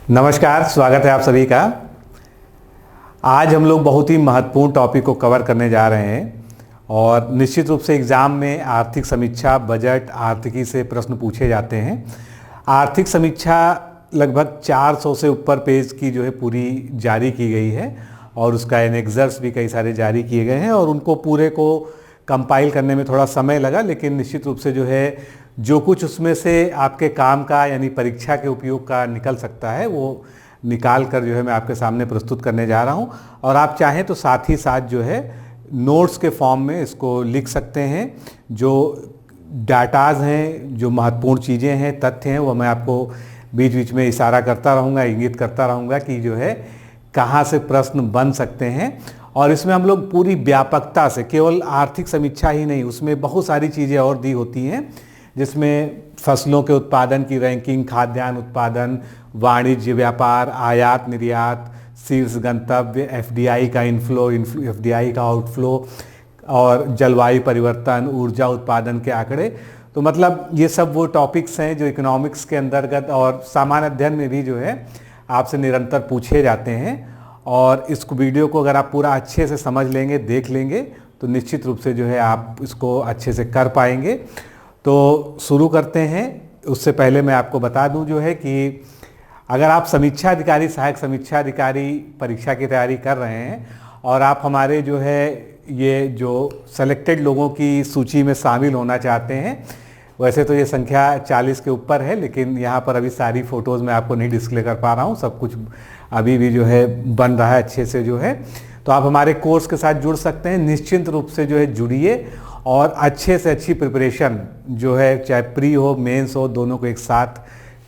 नमस्कार, स्वागत है आप सभी का। आज हम लोग बहुत ही महत्वपूर्ण टॉपिक को कवर करने जा रहे हैं और निश्चित रूप से एग्ज़ाम में आर्थिक समीक्षा, बजट, आर्थिकी से प्रश्न पूछे जाते हैं। आर्थिक समीक्षा लगभग 400 से ऊपर पेज की जो है पूरी जारी की गई है और उसका एनेक्सर्स भी कई सारे जारी किए गए हैं और उनको पूरे को कंपाइल करने में थोड़ा समय लगा, लेकिन निश्चित रूप से जो कुछ उसमें से आपके काम का यानी परीक्षा के उपयोग का निकल सकता है वो निकाल कर मैं आपके सामने प्रस्तुत करने जा रहा हूँ। और आप चाहें तो साथ ही साथ नोट्स के फॉर्म में इसको लिख सकते हैं। जो डाटाज हैं, जो महत्वपूर्ण चीज़ें हैं, तथ्य हैं, वो मैं आपको बीच बीच में इशारा करता रहूँगा, इंगित करता रहूँगा कि कहाँ से प्रश्न बन सकते हैं। और इसमें हम लोग पूरी व्यापकता से, केवल आर्थिक समीक्षा ही नहीं, उसमें बहुत सारी चीज़ें और दी होती हैं, जिसमें फसलों के उत्पादन की रैंकिंग, खाद्यान्न उत्पादन, वाणिज्य व्यापार, आयात निर्यात, शीर्ष गंतव्य, एफडीआई का इनफ्लो, एफडीआई का आउटफ्लो और जलवायु परिवर्तन, ऊर्जा उत्पादन के आंकड़े। तो मतलब ये सब वो टॉपिक्स हैं जो इकोनॉमिक्स के अंतर्गत और सामान्य अध्ययन में भी आपसे निरंतर पूछे जाते हैं। और इस वीडियो को अगर आप पूरा अच्छे से समझ लेंगे, देख लेंगे, तो निश्चित रूप से आप इसको अच्छे से कर पाएंगे। तो शुरू करते हैं। उससे पहले मैं आपको बता दूं कि अगर आप समीक्षा अधिकारी, सहायक समीक्षा अधिकारी परीक्षा की तैयारी कर रहे हैं और आप हमारे ये जो सेलेक्टेड लोगों की सूची में शामिल होना चाहते हैं, वैसे तो ये संख्या 40 के ऊपर है, लेकिन यहाँ पर अभी सारी फ़ोटोज़ मैं आपको नहीं डिस्प्ले कर पा रहा हूँ, सब कुछ अभी भी बन रहा है अच्छे से तो आप हमारे कोर्स के साथ जुड़ सकते हैं। निश्चिंत रूप से जुड़िए और अच्छे से अच्छी प्रिपरेशन चाहे प्री हो, मेंस हो, दोनों को एक साथ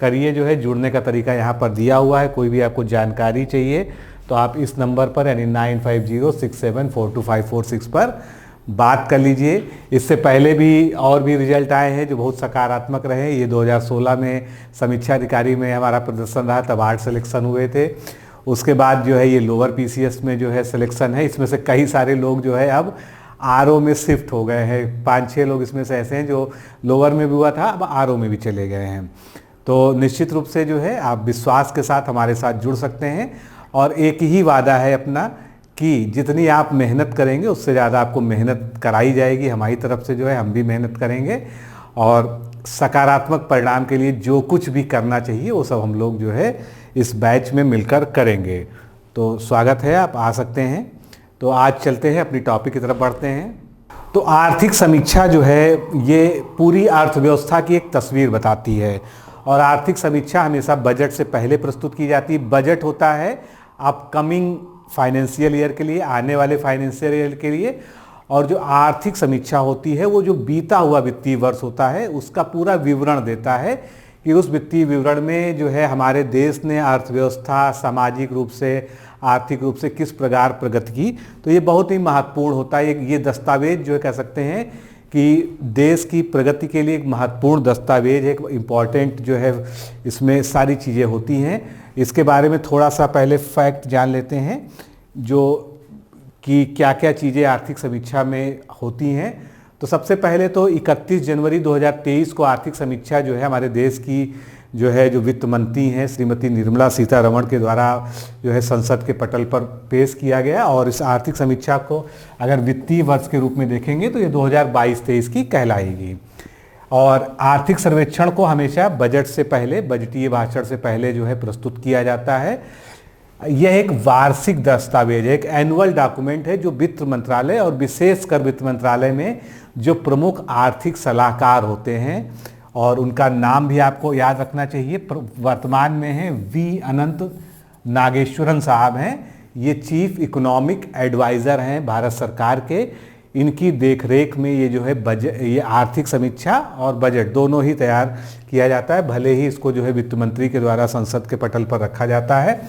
करिए। जुड़ने का तरीका यहाँ पर दिया हुआ है। कोई भी आपको जानकारी चाहिए तो आप इस नंबर पर यानी 9506742546 पर बात कर लीजिए। इससे पहले भी और भी रिजल्ट आए हैं जो बहुत सकारात्मक रहे। ये 2016 में समीक्षा अधिकारी में हमारा प्रदर्शन रहा, तब 8 सिलेक्शन हुए थे। उसके बाद ये लोअर पीसीएस में सिलेक्शन है। इसमें से कई सारे लोग अब आरओ में शिफ्ट हो गए हैं। 5-6 लोग इसमें से ऐसे हैं जो लोअर में भी हुआ था, अब आरओ में भी चले गए हैं। तो निश्चित रूप से आप विश्वास के साथ हमारे साथ जुड़ सकते हैं। और एक ही वादा है अपना कि जितनी आप मेहनत करेंगे उससे ज़्यादा आपको मेहनत कराई जाएगी हमारी तरफ से। हम भी मेहनत करेंगे और सकारात्मक परिणाम के लिए जो कुछ भी करना चाहिए वो सब हम लोग इस बैच में मिलकर करेंगे। तो स्वागत है, आप आ सकते हैं। तो आज चलते हैं, अपनी टॉपिक की तरफ बढ़ते हैं। तो आर्थिक समीक्षा ये पूरी अर्थव्यवस्था की एक तस्वीर बताती है और आर्थिक समीक्षा हमेशा बजट से पहले प्रस्तुत की जाती है। बजट होता है अपकमिंग फाइनेंशियल ईयर के लिए, आने वाले फाइनेंशियल ईयर के लिए, और जो आर्थिक समीक्षा होती है वो जो बीता हुआ वित्तीय वर्ष होता है उसका पूरा विवरण देता है कि उस वित्तीय विवरण में हमारे देश ने अर्थव्यवस्था, सामाजिक रूप से, आर्थिक रूप से किस प्रकार प्रगति की। तो ये बहुत ही महत्वपूर्ण होता है। ये दस्तावेज कह सकते हैं कि देश की प्रगति के लिए एक महत्वपूर्ण दस्तावेज है, एक इम्पॉर्टेंट इसमें सारी चीज़ें होती हैं। इसके बारे में थोड़ा सा पहले फैक्ट जान लेते हैं कि क्या क्या चीज़ें आर्थिक समीक्षा में होती हैं। तो सबसे पहले तो 31 जनवरी 2023 को आर्थिक समीक्षा हमारे देश की जो वित्त मंत्री हैं श्रीमती निर्मला सीतारमण के द्वारा संसद के पटल पर पेश किया गया। और इस आर्थिक समीक्षा को अगर वित्तीय वर्ष के रूप में देखेंगे तो ये 2022-23 की कहलाएगी। और आर्थिक सर्वेक्षण को हमेशा बजट से पहले, बजटीय भाषण से पहले प्रस्तुत किया जाता है। यह एक वार्षिक दस्तावेज है, एक एनुअल डॉक्यूमेंट है जो वित्त मंत्रालय और विशेषकर वित्त मंत्रालय में जो प्रमुख आर्थिक सलाहकार होते हैं, और उनका नाम भी आपको याद रखना चाहिए, वर्तमान में है वी अनंत नागेश्वरन साहब हैं। ये चीफ इकोनॉमिक एडवाइज़र हैं भारत सरकार के। इनकी देखरेख में ये बजट, ये आर्थिक समीक्षा और बजट दोनों ही तैयार किया जाता है, भले ही इसको वित्त मंत्री के द्वारा संसद के पटल पर रखा जाता है।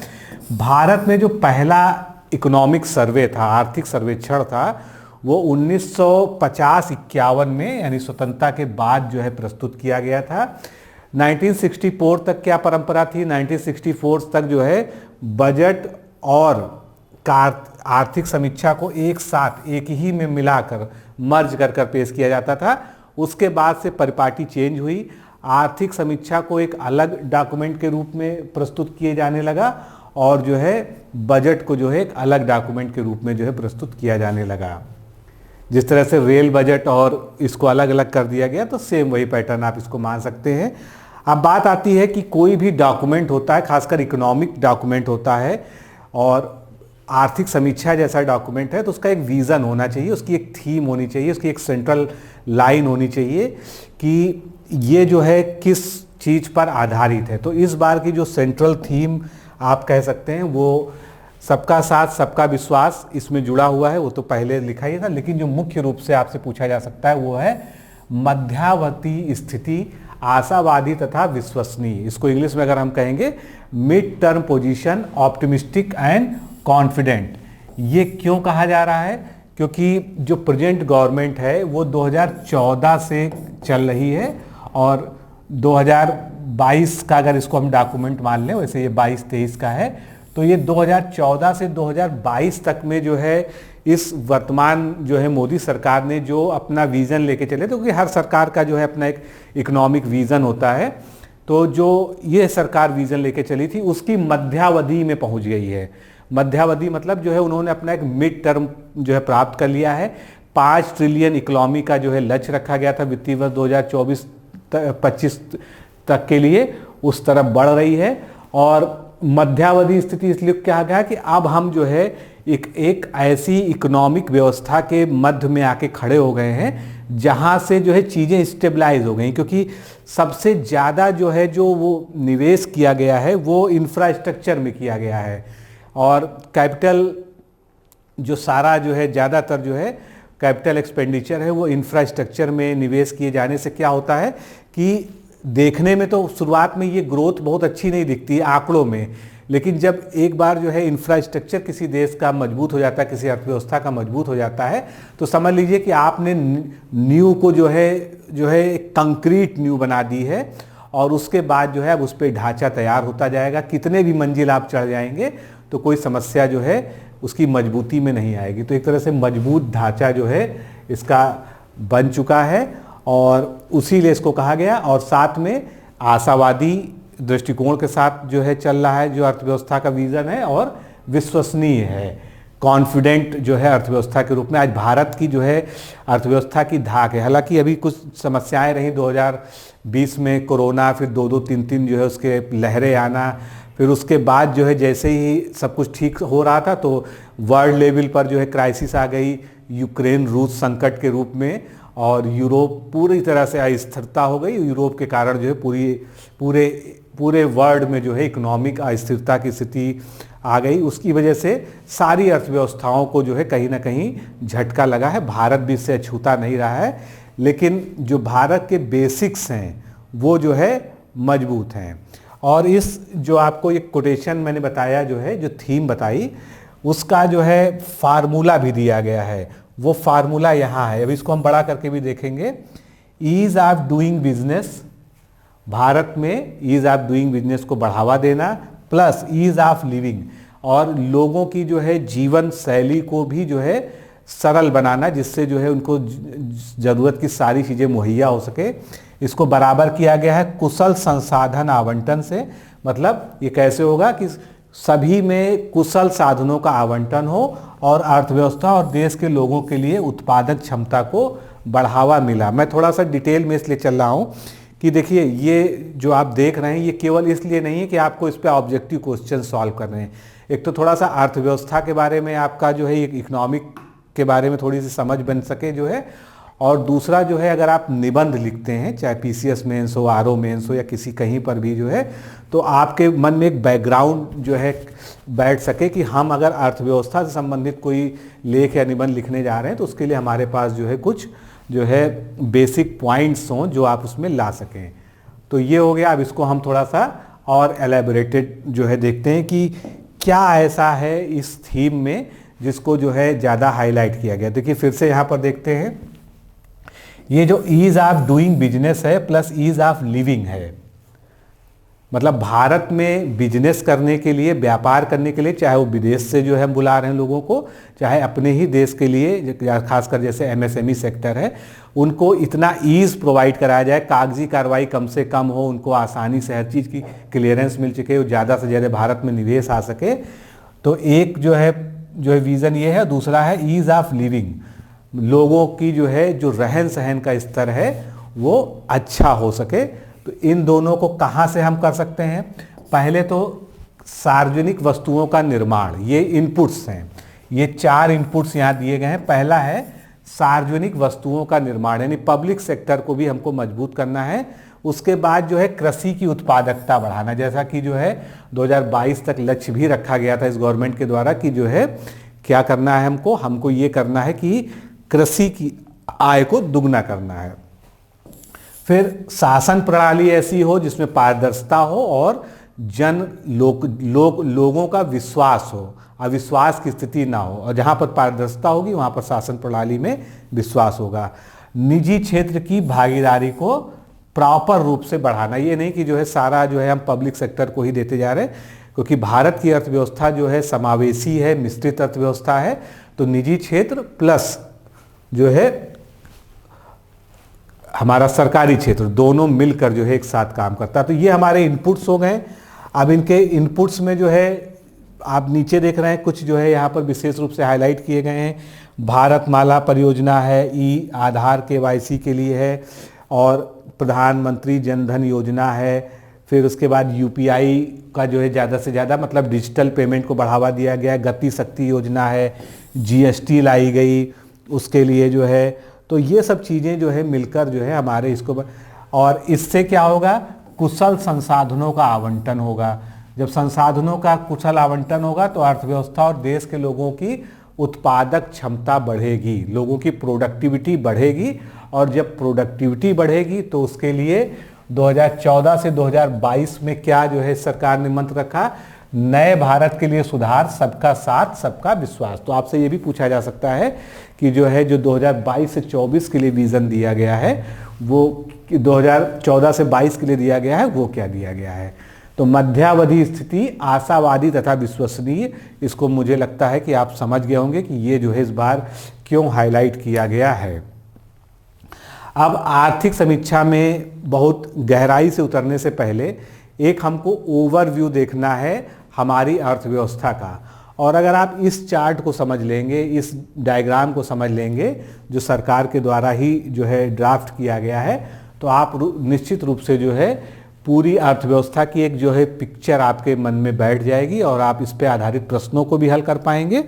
भारत में जो पहला इकोनॉमिक सर्वे था, आर्थिक सर्वेक्षण था, वो 1950-51 में यानी स्वतंत्रता के बाद प्रस्तुत किया गया था। 1964 तक क्या परंपरा थी, 1964 तक बजट और आर्थिक समीक्षा को एक साथ, एक ही में मिलाकर, मर्ज कर पेश किया जाता था। उसके बाद से परिपाटी चेंज हुई। आर्थिक समीक्षा को एक अलग डॉक्यूमेंट के रूप में प्रस्तुत किए जाने लगा और जो है बजट को जो है एक अलग डॉक्यूमेंट के रूप में जो है प्रस्तुत किया जाने लगा। जिस तरह से रेल बजट और इसको अलग अलग कर दिया गया, तो सेम वही पैटर्न आप इसको मान सकते हैं। अब बात आती है कि कोई भी डॉक्यूमेंट होता है, खासकर इकोनॉमिक डॉक्यूमेंट होता है और आर्थिक समीक्षा जैसा डॉक्यूमेंट है, तो उसका एक विज़न होना चाहिए, उसकी एक थीम होनी चाहिए, उसकी एक सेंट्रल लाइन होनी चाहिए कि ये जो है किस चीज़ पर आधारित है। तो इस बार की जो सेंट्रल थीम आप कह सकते हैं वो सबका साथ सबका विश्वास इसमें जुड़ा हुआ है। वो तो पहले लिखा ही था, लेकिन जो मुख्य रूप से आपसे पूछा जा सकता है वो है मध्यावधि स्थिति, आशावादी तथा विश्वसनीय। इसको इंग्लिश में अगर हम कहेंगे mid term position, optimistic and confident. ये क्यों कहा जा रहा है? क्योंकि जो प्रेजेंट गवर्नमेंट है वो 2014 से चल रही है और 2022 का अगर इसको हम डॉक्यूमेंट मान लें, वैसे ये 22-23 का है, तो ये 2014 से 2022 तक में जो है इस वर्तमान जो है मोदी सरकार ने जो अपना विज़न लेके चले, तो क्योंकि हर सरकार का जो है अपना एक इकोनॉमिक विज़न होता है, तो जो ये सरकार विज़न लेके चली थी उसकी मध्यावधि में पहुंच गई है। मध्यावधि मतलब जो है उन्होंने अपना एक मिड टर्म जो है प्राप्त कर लिया है। 5 ट्रिलियन इकोनॉमी का जो है लक्ष्य रखा गया था वित्तीय वर्ष 2024-25 तक के लिए, उस तरफ बढ़ रही है। और मध्यावधि स्थिति इसलिए कहा गया कि अब हम जो है एक ऐसी इकोनॉमिक व्यवस्था के मध्य में आके खड़े हो गए हैं जहां से जो है चीज़ें स्टेबलाइज हो गई, क्योंकि सबसे ज़्यादा जो है जो वो निवेश किया गया है वो इंफ्रास्ट्रक्चर में किया गया है। और कैपिटल जो सारा जो है ज़्यादातर जो है कैपिटल एक्सपेंडिचर है वो इंफ्रास्ट्रक्चर में निवेश किए जाने से क्या होता है कि देखने में तो शुरुआत में ये ग्रोथ बहुत अच्छी नहीं दिखती है आंकड़ों में, लेकिन जब एक बार जो है इंफ्रास्ट्रक्चर किसी देश का मजबूत हो जाता है, किसी अर्थव्यवस्था का मजबूत हो जाता है, तो समझ लीजिए कि आपने नींव को जो है कंक्रीट नींव बना दी है और उसके बाद जो है अब उस पर ढांचा तैयार होता जाएगा। कितने भी मंजिल आप चढ़ जाएंगे तो कोई समस्या जो है उसकी मजबूती में नहीं आएगी। तो एक तरह से मजबूत ढांचा जो है इसका बन चुका है और उसी लिए इसको कहा गया। और साथ में आशावादी दृष्टिकोण के साथ जो है चल रहा है जो अर्थव्यवस्था का विजन है, और विश्वसनीय है, कॉन्फिडेंट जो है अर्थव्यवस्था के रूप में आज भारत की जो है अर्थव्यवस्था की धाक है। हालांकि अभी कुछ समस्याएं रही 2020 में, कोरोना, फिर 2-3 जो है उसके लहरें आना, फिर उसके बाद जो है जैसे ही सब कुछ ठीक हो रहा था तो वर्ल्ड लेवल पर जो है क्राइसिस आ गई, यूक्रेन रूस संकट के रूप में, और यूरोप पूरी तरह से अस्थिरता हो गई। यूरोप के कारण जो है पूरे वर्ल्ड में जो है इकोनॉमिक अस्थिरता की स्थिति आ गई। उसकी वजह से सारी अर्थव्यवस्थाओं को जो है कहीं ना कहीं झटका लगा है। भारत भी इससे अछूता नहीं रहा है, लेकिन जो भारत के बेसिक्स हैं वो जो है मजबूत हैं। और इस जो आपको एक कोटेशन मैंने बताया जो है, जो थीम बताई, उसका जो है फार्मूला भी दिया गया है। वो फार्मूला यहाँ है, अभी इसको हम बड़ा करके भी देखेंगे। Ease of doing business, Bharat में ईज ऑफ डूइंग बिजनेस को बढ़ावा देना, प्लस ईज ऑफ लिविंग, और लोगों की जो है जीवन शैली को भी जो है सरल बनाना, जिससे जो है उनको ज़रूरत की सारी चीज़ें मुहैया हो सके। इसको बराबर किया गया है कुशल संसाधन आवंटन से। मतलब ये कैसे होगा कि सभी में कुशल साधनों का आवंटन हो और अर्थव्यवस्था और देश के लोगों के लिए उत्पादक क्षमता को बढ़ावा मिला। मैं थोड़ा सा डिटेल में इसलिए चल रहा हूँ कि देखिए ये जो आप देख रहे हैं ये केवल इसलिए नहीं है कि आपको इस पे ऑब्जेक्टिव क्वेश्चन सॉल्व करने हैं। एक तो थोड़ा सा अर्थव्यवस्था के बारे में आपका जो है इकोनॉमिक के बारे में थोड़ी सी समझ बन सके जो है, और दूसरा जो है अगर आप निबंध लिखते हैं, चाहे पीसीएस मेंस हो, आरओ मेंस हो, या किसी कहीं पर भी जो है, तो आपके मन में एक बैकग्राउंड जो है बैठ सके कि हम अगर अर्थव्यवस्था से संबंधित कोई लेख या निबंध लिखने जा रहे हैं तो उसके लिए हमारे पास जो है कुछ जो है बेसिक पॉइंट्स हों जो आप उसमें ला सकें। तो ये हो गया। अब इसको हम थोड़ा सा और एलेबोरेटेड जो है देखते हैं कि क्या ऐसा है इस थीम में जिसको जो है ज़्यादा हाईलाइट किया गया। देखिए फिर से यहाँ पर देखते हैं, ये जो ईज ऑफ डूइंग बिजनेस है प्लस ईज ऑफ लिविंग है, मतलब भारत में बिजनेस करने के लिए, व्यापार करने के लिए, चाहे वो विदेश से जो है हम बुला रहे हैं लोगों को, चाहे अपने ही देश के लिए, खासकर जैसे एमएसएमई सेक्टर है, उनको इतना ईज़ प्रोवाइड कराया जाए, कागजी कार्रवाई कम से कम हो, उनको आसानी से हर चीज़ की क्लियरेंस मिल सके, वो ज़्यादा से ज़्यादा भारत में निवेश आ सके। तो एक जो है विज़न ये है। दूसरा है ईज़ ऑफ लिविंग, लोगों की जो रहन सहन का स्तर है वो अच्छा हो सके। तो इन दोनों को कहाँ से हम कर सकते हैं? पहले तो सार्वजनिक वस्तुओं का निर्माण, ये इनपुट्स हैं, ये 4 इनपुट्स यहाँ दिए गए हैं। पहला है सार्वजनिक वस्तुओं का निर्माण, यानी पब्लिक सेक्टर को भी हमको मजबूत करना है। उसके बाद जो है कृषि की उत्पादकता बढ़ाना, जैसा कि जो है 2022 तक लक्ष्य भी रखा गया था इस गवर्नमेंट के द्वारा कि जो है क्या करना है, हमको ये करना है कि कृषि की आय को दुगना करना है। फिर शासन प्रणाली ऐसी हो जिसमें पारदर्शिता हो और लोगों का विश्वास हो, अविश्वास की स्थिति ना हो, और जहाँ पर पारदर्शिता होगी वहाँ पर शासन प्रणाली में विश्वास होगा। निजी क्षेत्र की भागीदारी को प्रॉपर रूप से बढ़ाना, ये नहीं कि जो है सारा जो है हम पब्लिक सेक्टर को ही देते जा रहे हैं, क्योंकि भारत की अर्थव्यवस्था जो है समावेशी है, मिश्रित अर्थव्यवस्था है। तो निजी क्षेत्र प्लस जो है हमारा सरकारी क्षेत्र, दोनों मिलकर जो है एक साथ काम करता है। तो ये हमारे इनपुट्स हो गए। अब इनके इनपुट्स में जो है आप नीचे देख रहे हैं, कुछ जो है यहाँ पर विशेष रूप से हाईलाइट किए गए हैं। भारतमाला परियोजना है, ई आधार KYC के लिए है, और प्रधानमंत्री जनधन योजना है। फिर उसके बाद UPI का जो है ज़्यादा से ज़्यादा मतलब डिजिटल पेमेंट को बढ़ावा दिया गया। गति शक्ति योजना है, GST लाई गई उसके लिए जो है। तो ये सब चीज़ें जो है मिलकर जो है हमारे इसको, और इससे क्या होगा, कुशल संसाधनों का आवंटन होगा। जब संसाधनों का कुशल आवंटन होगा तो अर्थव्यवस्था और देश के लोगों की उत्पादक क्षमता बढ़ेगी, लोगों की प्रोडक्टिविटी बढ़ेगी, और जब प्रोडक्टिविटी बढ़ेगी तो उसके लिए 2014 से 2022 में क्या जो है सरकार ने मंत्र रखा, नए भारत के लिए सुधार, सबका साथ सबका विश्वास। तो आपसे ये भी पूछा जा सकता है कि जो 2022 से 24 के लिए विजन दिया गया है, वो 2014 से 22 के लिए दिया गया है, वो क्या दिया गया है? तो मध्यावधि स्थिति आशावादी तथा विश्वसनीय, इसको मुझे लगता है कि आप समझ गए होंगे कि ये जो है इस बार क्यों हाईलाइट किया गया है। अब आर्थिक समीक्षा में बहुत गहराई से उतरने से पहले एक हमको ओवरव्यू देखना है हमारी अर्थव्यवस्था का। और अगर आप इस चार्ट को समझ लेंगे, इस डायग्राम को समझ लेंगे जो सरकार के द्वारा ही जो है ड्राफ्ट किया गया है, तो आप निश्चित रूप से जो है पूरी अर्थव्यवस्था की एक जो है पिक्चर आपके मन में बैठ जाएगी, और आप इस पे आधारित प्रश्नों को भी हल कर पाएंगे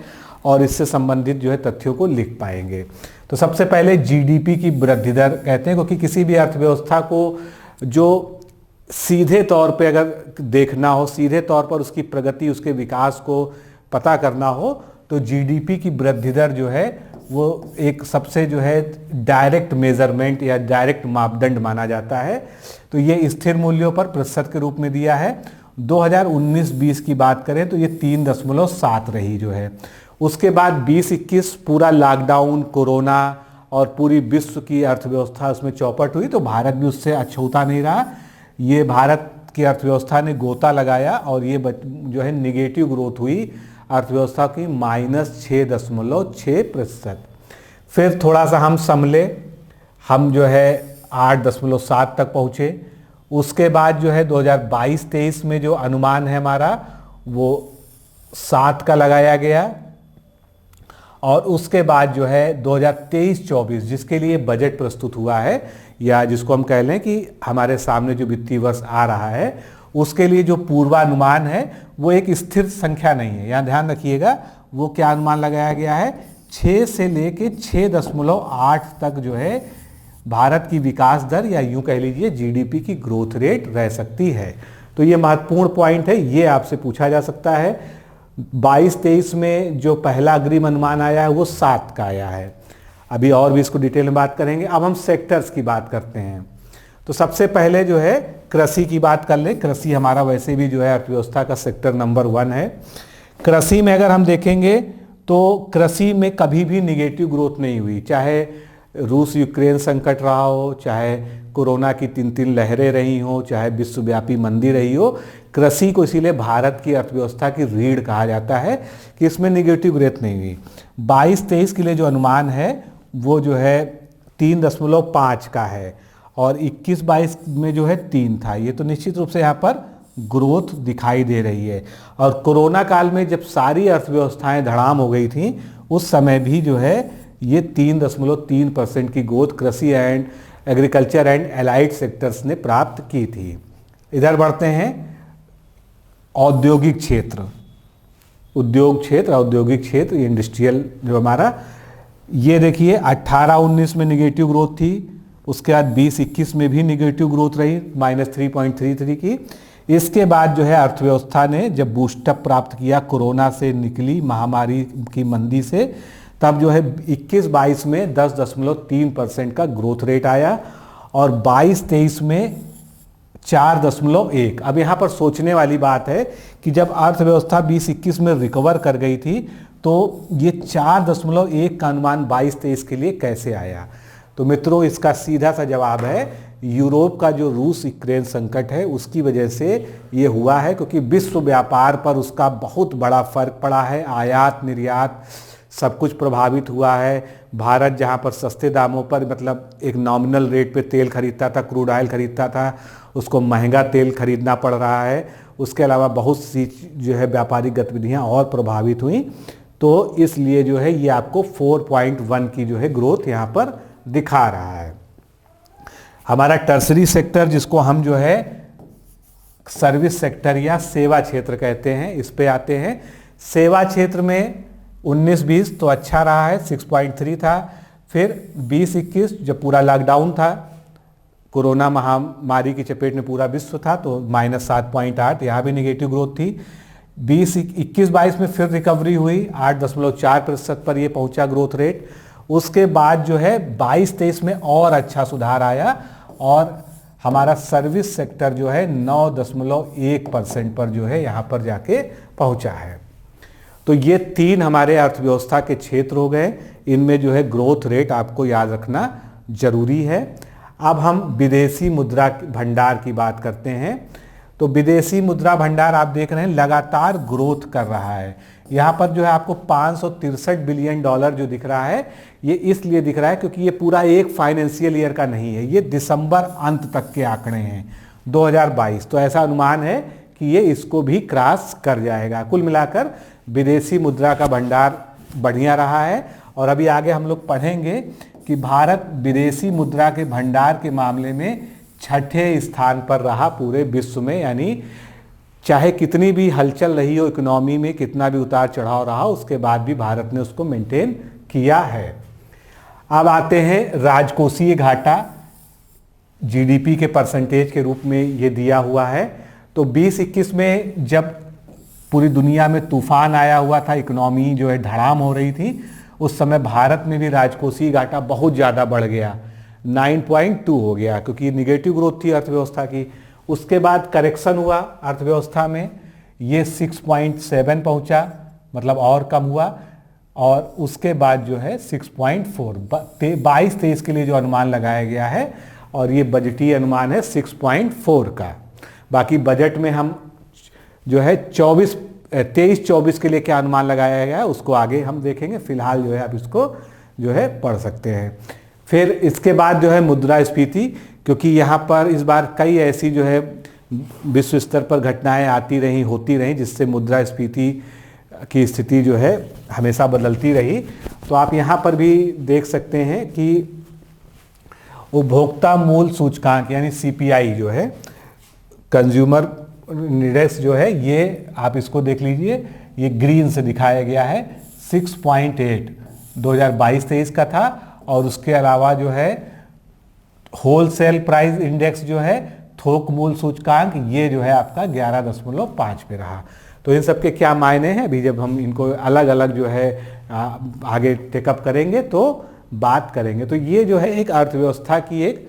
और इससे संबंधित जो है तथ्यों को लिख पाएंगे। तो सबसे पहले GDP की वृद्धि दर कहते हैं, क्योंकि किसी भी अर्थव्यवस्था को जो सीधे तौर पे अगर देखना हो, सीधे तौर पर उसकी प्रगति, उसके विकास को पता करना हो, तो GDP की वृद्धि दर जो है वो एक सबसे जो है डायरेक्ट मेजरमेंट या डायरेक्ट मापदंड माना जाता है। तो ये स्थिर मूल्यों पर प्रतिशत के रूप में दिया है। 2019-20 की बात करें तो ये 3.7 रही जो है। उसके बाद 20-21 पूरा लॉकडाउन, कोरोना और पूरी विश्व की अर्थव्यवस्था उसमें चौपट हुई, तो भारत भी उससे अछूता नहीं रहा। ये भारत की अर्थव्यवस्था ने गोता लगाया और ये जो है निगेटिव ग्रोथ हुई अर्थव्यवस्था की, -6.6%। फिर थोड़ा सा हम संभले, हम जो है 8.7 तक पहुँचे। उसके बाद जो है 2022-23 में जो अनुमान है हमारा वो 7 का लगाया गया, और उसके बाद जो है 2023-24 जिसके लिए बजट प्रस्तुत हुआ है, या जिसको हम कह लें कि हमारे सामने जो वित्तीय वर्ष आ रहा है, उसके लिए जो पूर्वानुमान है वो एक स्थिर संख्या नहीं है। यहाँ ध्यान रखिएगा, वो क्या अनुमान लगाया गया है, 6 से लेके 6.8 तक जो है भारत की विकास दर, या यूं कह लीजिए GDP की ग्रोथ रेट रह सकती है। तो ये महत्वपूर्ण पॉइंट है, ये आपसे पूछा जा सकता है। 22-23 में जो पहला अग्रिम अनुमान आया है वो 7 का आया है। अभी और भी इसको डिटेल में बात करेंगे। अब हम सेक्टर्स की बात करते हैं। तो सबसे पहले जो है कृषि की बात कर लें। कृषि हमारा वैसे भी जो है अर्थव्यवस्था का सेक्टर नंबर 1 है। कृषि में अगर हम देखेंगे तो कृषि में कभी भी निगेटिव ग्रोथ नहीं हुई, चाहे रूस यूक्रेन संकट रहा हो, चाहे कोरोना की 3 लहरें रही हो, चाहे विश्वव्यापी मंदी रही हो, कृषि को इसीलिए भारत की अर्थव्यवस्था की रीढ़ कहा जाता है कि इसमें निगेटिव ग्रोथ नहीं हुई। 22-23 के लिए जो अनुमान है वो जो है 3.5 का है और 21-22 में जो है 3 था। ये तो निश्चित रूप से यहाँ पर ग्रोथ दिखाई दे रही है। और कोरोना काल में जब सारी अर्थव्यवस्थाएं धड़ाम हो गई थी, उस समय भी जो है ये 3.3% की ग्रोथ कृषि and agriculture and allied sectors ने प्राप्त की थी। इधर बढ़ते हैं औद्योगिक क्षेत्र, औद्योगिक क्षेत्र, इंडस्ट्रियल जो हमारा, ये देखिए 18-19 में निगेटिव ग्रोथ थी, उसके बाद 20-21 में भी निगेटिव ग्रोथ रही -3.33 की। इसके बाद जो है अर्थव्यवस्था ने जब बूस्टअप प्राप्त किया, कोरोना से निकली महामारी की मंदी से, तब जो है 21-22 में 10.3% का ग्रोथ रेट आया और 22-23 में 4.1। अब यहाँ पर सोचने वाली बात है कि जब अर्थव्यवस्था 20-21 में रिकवर कर गई थी तो ये 4.1 का अनुमान 22-23 के लिए कैसे आया? तो मित्रों, इसका सीधा सा जवाब है यूरोप का जो रूस यूक्रेन संकट है उसकी वजह से ये हुआ है, क्योंकि विश्व व्यापार पर उसका बहुत बड़ा फर्क पड़ा है। आयात निर्यात सब कुछ प्रभावित हुआ है। भारत जहाँ पर सस्ते दामों पर, मतलब एक नॉमिनल रेट पे तेल खरीदता था, क्रूड ऑयल खरीदता था, उसको महंगा तेल खरीदना पड़ रहा है। उसके अलावा बहुत सी जो है व्यापारिक गतिविधियाँ और प्रभावित हुई। तो इसलिए जो है ये आपको 4.1 की जो है ग्रोथ यहाँ पर दिखा रहा है। हमारा टर्सरी सेक्टर, जिसको हम जो है सर्विस सेक्टर या सेवा क्षेत्र कहते हैं, इस पे आते हैं। सेवा क्षेत्र में 19-20 तो अच्छा रहा है, 6.3 था। फिर 20-21 जब पूरा लॉकडाउन था, कोरोना महामारी की चपेट में पूरा विश्व था, तो -7.8, यहाँ भी निगेटिव ग्रोथ थी। 21-22 में फिर रिकवरी हुई, 8.4% पर ये पहुंचा ग्रोथ रेट। उसके बाद जो है 22-23 में और अच्छा सुधार आया और हमारा सर्विस सेक्टर जो है 9.1% पर जो है यहाँ पर जाके पहुंचा है। तो ये 3 हमारे अर्थव्यवस्था के क्षेत्र हो गए। इनमें जो है ग्रोथ रेट आपको याद रखना जरूरी है। अब हम विदेशी मुद्रा भंडार की बात करते हैं। तो विदेशी मुद्रा भंडार आप देख रहे हैं लगातार ग्रोथ कर रहा है। यहाँ पर जो है आपको $563 बिलियन जो दिख रहा है, ये इसलिए दिख रहा है क्योंकि ये पूरा एक फाइनेंशियल ईयर का नहीं है, ये दिसंबर अंत तक के आंकड़े हैं 2022। तो ऐसा अनुमान है कि ये इसको भी क्रॉस कर जाएगा। कुल मिलाकर विदेशी मुद्रा का भंडार बढ़िया रहा है। और अभी आगे हम लोग पढ़ेंगे कि भारत विदेशी मुद्रा के भंडार के मामले में 6ठे स्थान पर रहा पूरे विश्व में। यानी चाहे कितनी भी हलचल रही हो इकोनॉमी में, कितना भी उतार चढ़ाव रहा, उसके बाद भी भारत ने उसको मेंटेन किया है। अब आते हैं राजकोषीय घाटा, जीडीपी के परसेंटेज के रूप में ये दिया हुआ है। तो 20-21 में जब पूरी दुनिया में तूफान आया हुआ था, इकोनॉमी जो है धड़ाम हो रही थी, उस समय भारत में भी राजकोषीय घाटा बहुत ज़्यादा बढ़ गया, 9.2 हो गया, क्योंकि निगेटिव ग्रोथ थी अर्थव्यवस्था की। उसके बाद करेक्शन हुआ अर्थव्यवस्था में, ये 6.7 पहुंचा, मतलब और कम हुआ। और उसके बाद जो है 6.4, 22-23 के लिए जो अनुमान लगाया गया है, और ये बजटीय अनुमान है 6.4 का। बाकी बजट में हम जो है 23-24 के लिए क्या अनुमान लगाया गया है उसको आगे हम देखेंगे। फिलहाल जो है आप इसको जो है पढ़ सकते हैं। फिर इसके बाद जो है मुद्रास्फीति, क्योंकि यहाँ पर इस बार कई ऐसी जो है विश्व स्तर पर घटनाएं आती रही, होती रही, जिससे मुद्रास्फीति की स्थिति जो है हमेशा बदलती रही। तो आप यहाँ पर भी देख सकते हैं कि उपभोक्ता मूल्य सूचकांक यानी CPI जो है, कंज्यूमर इंडेक्स जो है, ये आप इसको देख लीजिए, ये ग्रीन से दिखाया गया है। 6.8 2022-23 का था। और उसके अलावा जो है होलसेल प्राइस इंडेक्स जो है, थोक मूल्य सूचकांक, ये जो है आपका 11.5 पे रहा। तो इन सब के क्या मायने हैं, अभी जब हम इनको अलग अलग जो है आगे टेकअप करेंगे तो बात करेंगे। तो ये जो है एक अर्थव्यवस्था की एक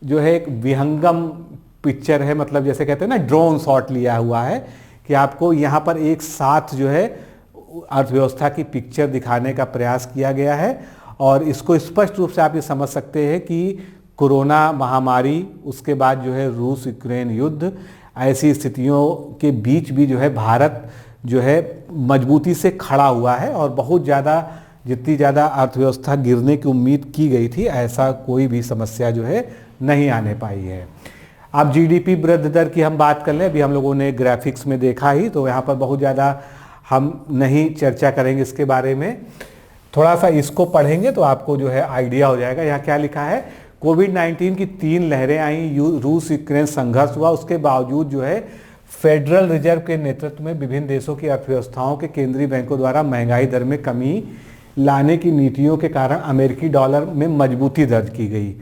जो है एक विहंगम पिक्चर है, मतलब जैसे कहते हैं ना ड्रोन शॉट लिया हुआ है कि आपको यहाँ पर एक साथ जो है अर्थव्यवस्था की पिक्चर दिखाने का प्रयास किया गया है। और इसको स्पष्ट रूप से आप ये समझ सकते हैं कि कोरोना महामारी, उसके बाद जो है रूस यूक्रेन युद्ध, ऐसी स्थितियों के बीच भी जो है भारत जो है मजबूती से खड़ा हुआ है और बहुत ज़्यादा, जितनी ज़्यादा अर्थव्यवस्था गिरने की उम्मीद की गई थी, ऐसा कोई भी समस्या जो है नहीं आने पाई है। अब जीडीपी वृद्धि दर की हम बात कर लें, अभी हम लोगों ने ग्राफिक्स में देखा ही, तो यहाँ पर बहुत ज़्यादा हम नहीं चर्चा करेंगे इसके बारे में। थोड़ा सा इसको पढ़ेंगे तो आपको जो है आइडिया हो जाएगा। यहाँ क्या लिखा है, कोविड-19 की 3 लहरें आई, रूस यूक्रेन संघर्ष हुआ, उसके बावजूद जो है फेडरल रिजर्व के नेतृत्व में विभिन्न देशों की अर्थव्यवस्थाओं के केंद्रीय बैंकों द्वारा महंगाई दर में कमी लाने की नीतियों के कारण अमेरिकी डॉलर में मजबूती दर्ज की गई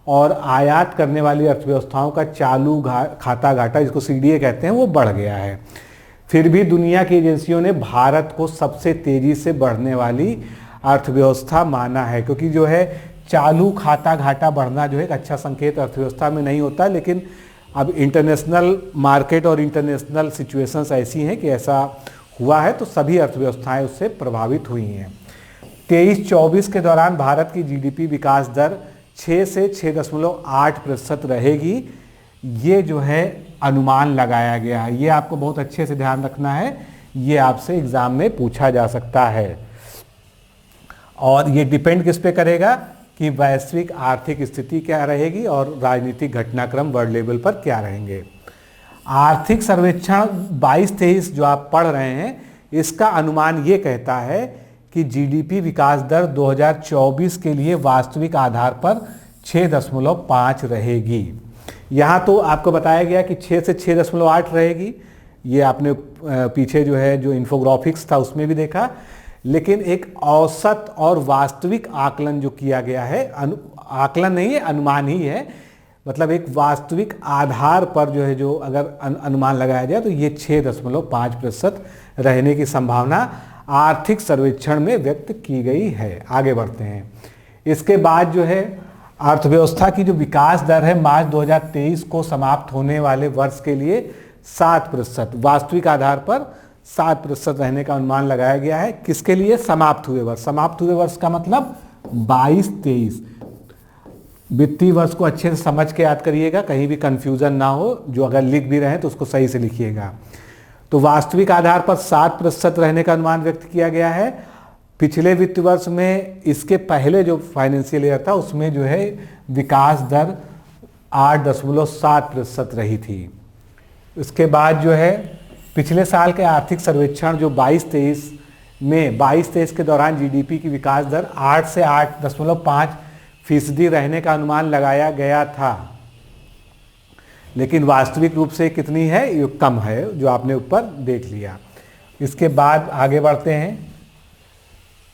और आयात करने वाली अर्थव्यवस्थाओं का चालू खाता घाटा, जिसको सीडीए कहते हैं, वो बढ़ गया है। फिर भी दुनिया की एजेंसियों ने भारत को सबसे तेजी से बढ़ने वाली अर्थव्यवस्था माना है, क्योंकि जो है चालू खाता घाटा बढ़ना जो है एक अच्छा संकेत अर्थव्यवस्था में नहीं होता, लेकिन अब इंटरनेशनल मार्केट और इंटरनेशनल सिचुएशंस ऐसी हैं कि ऐसा हुआ है, तो सभी अर्थव्यवस्थाएं उससे प्रभावित हुई हैं। 23-24 के दौरान भारत की जीडीपी विकास दर 6 से 6.8% रहेगी, ये जो है अनुमान लगाया गया है। ये आपको बहुत अच्छे से ध्यान रखना है, ये आपसे एग्जाम में पूछा जा सकता है। और ये डिपेंड किस पे करेगा कि वैश्विक आर्थिक स्थिति क्या रहेगी और राजनीतिक घटनाक्रम वर्ल्ड लेवल पर क्या रहेंगे। आर्थिक सर्वेक्षण 22-23 जो आप पढ़ रहे हैं, इसका अनुमान ये कहता है कि जीडीपी विकास दर 2024 के लिए वास्तविक आधार पर 6.5 रहेगी। यहाँ तो आपको बताया गया कि 6 से 6.8 रहेगी, ये आपने पीछे जो है जो इन्फोग्राफिक्स था उसमें भी देखा, लेकिन एक औसत और वास्तविक आकलन जो किया गया है, आकलन नहीं है, अनुमान ही है, मतलब एक वास्तविक आधार पर जो है, जो अगर अनुमान लगाया जाए तो ये 6.5% रहने की संभावना आर्थिक सर्वेक्षण में व्यक्त की गई है। आगे बढ़ते हैं। इसके बाद जो है अर्थव्यवस्था की जो विकास दर है, मार्च 2023 को समाप्त होने वाले वर्ष के लिए 7%, वास्तविक आधार पर 7% रहने का अनुमान लगाया गया है। किसके लिए? समाप्त हुए वर्ष। समाप्त हुए वर्ष का मतलब 22-23 वित्तीय वर्ष को अच्छे से समझ के याद करिएगा, कहीं भी कंफ्यूजन ना हो, जो अगर लिख भी रहे हैं तो उसको सही से लिखिएगा। तो वास्तविक आधार पर 7% रहने का अनुमान व्यक्त किया गया है। पिछले वित्त वर्ष में, इसके पहले जो फाइनेंशियल ईयर था उसमें जो है विकास दर 8.7% रही थी। इसके बाद जो है पिछले साल के आर्थिक सर्वेक्षण जो 22-23 में 22-23 के दौरान जीडीपी की विकास दर 8 से 8.5% रहने का अनुमान लगाया गया था, लेकिन वास्तविक रूप से कितनी है? ये कम है, जो आपने ऊपर देख लिया। इसके बाद आगे बढ़ते हैं।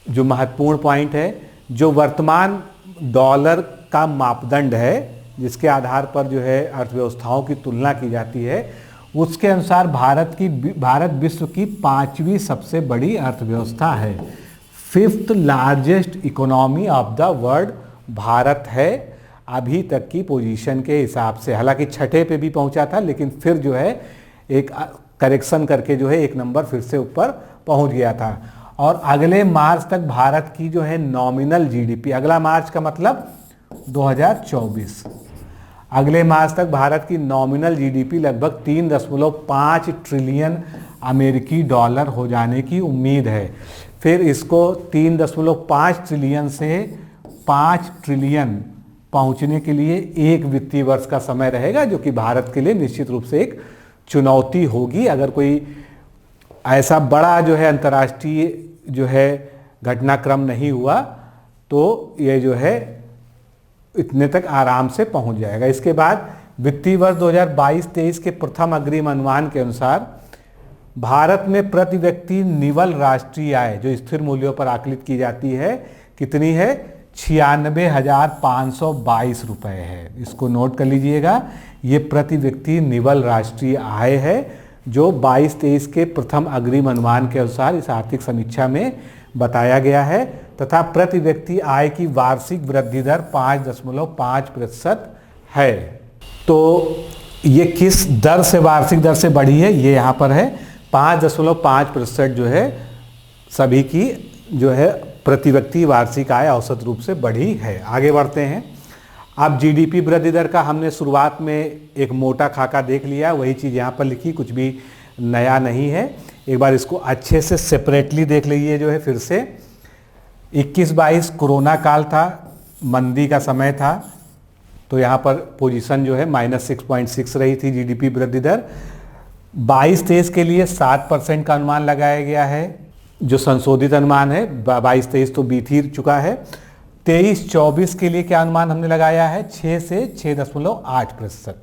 जो महत्वपूर्ण पॉइंट है, जो वर्तमान डॉलर का मापदंड है जिसके आधार पर जो है अर्थव्यवस्थाओं की तुलना की जाती है, उसके अनुसार भारत विश्व की 5वीं सबसे बड़ी अर्थव्यवस्था है। 5th largest economy of the world Bharat है अभी तक की पोजीशन के हिसाब से। हालांकि 6ठे पे भी पहुंचा था, लेकिन फिर जो है एक करेक्शन करके जो है 1 नंबर फिर से ऊपर पहुंच गया था। और अगले मार्च तक भारत की जो है नॉमिनल जीडीपी, अगला मार्च का मतलब 2024, अगले मार्च तक भारत की नॉमिनल जीडीपी लगभग 3.5 ट्रिलियन अमेरिकी डॉलर हो जाने की उम्मीद है। फिर इसको 3.5 ट्रिलियन से 5 ट्रिलियन पहुंचने के लिए 1 वित्तीय वर्ष का समय रहेगा, जो कि भारत के लिए निश्चित रूप से एक चुनौती होगी। अगर कोई ऐसा बड़ा जो है अंतर्राष्ट्रीय जो है घटनाक्रम नहीं हुआ तो ये जो है इतने तक आराम से पहुंच जाएगा। इसके बाद वित्तीय वर्ष 2022-23 के प्रथम अग्रिम अनुमान के अनुसार भारत में प्रति व्यक्ति निवल राष्ट्रीय आय, जो स्थिर मूल्यों पर आकलित की जाती है, कितनी है? 96,522 रुपए है। इसको नोट कर लीजिएगा। ये प्रति व्यक्ति निवल राष्ट्रीय आय है, जो 22-23 के प्रथम अग्रिम अनुमान के अनुसार इस आर्थिक समीक्षा में बताया गया है, तथा प्रति व्यक्ति आय की वार्षिक वृद्धि दर 5.5% है। तो ये किस दर से, वार्षिक दर से बढ़ी है, ये यहाँ पर है 5.5% जो है सभी की जो है प्रति व्यक्ति वार्षिक आय औसत रूप से बढ़ी है। आगे बढ़ते हैं। अब जीडीपी वृद्धि दर का हमने शुरुआत में एक मोटा खाका देख लिया, वही चीज़ यहाँ पर लिखी, कुछ भी नया नहीं है। एक बार इसको अच्छे से सेपरेटली देख लीजिए जो है फिर से। 21-22 कोरोना काल था, मंदी का समय था, तो यहाँ पर पोजीशन जो है -6.6 रही थी जीडीपी वृद्धि दर। 22-23 के लिए 7% का अनुमान लगाया गया है, जो संशोधित अनुमान है। 22-23 तो बीत ही चुका है। 23-24 के लिए क्या अनुमान हमने लगाया है? 6 से 6.8%।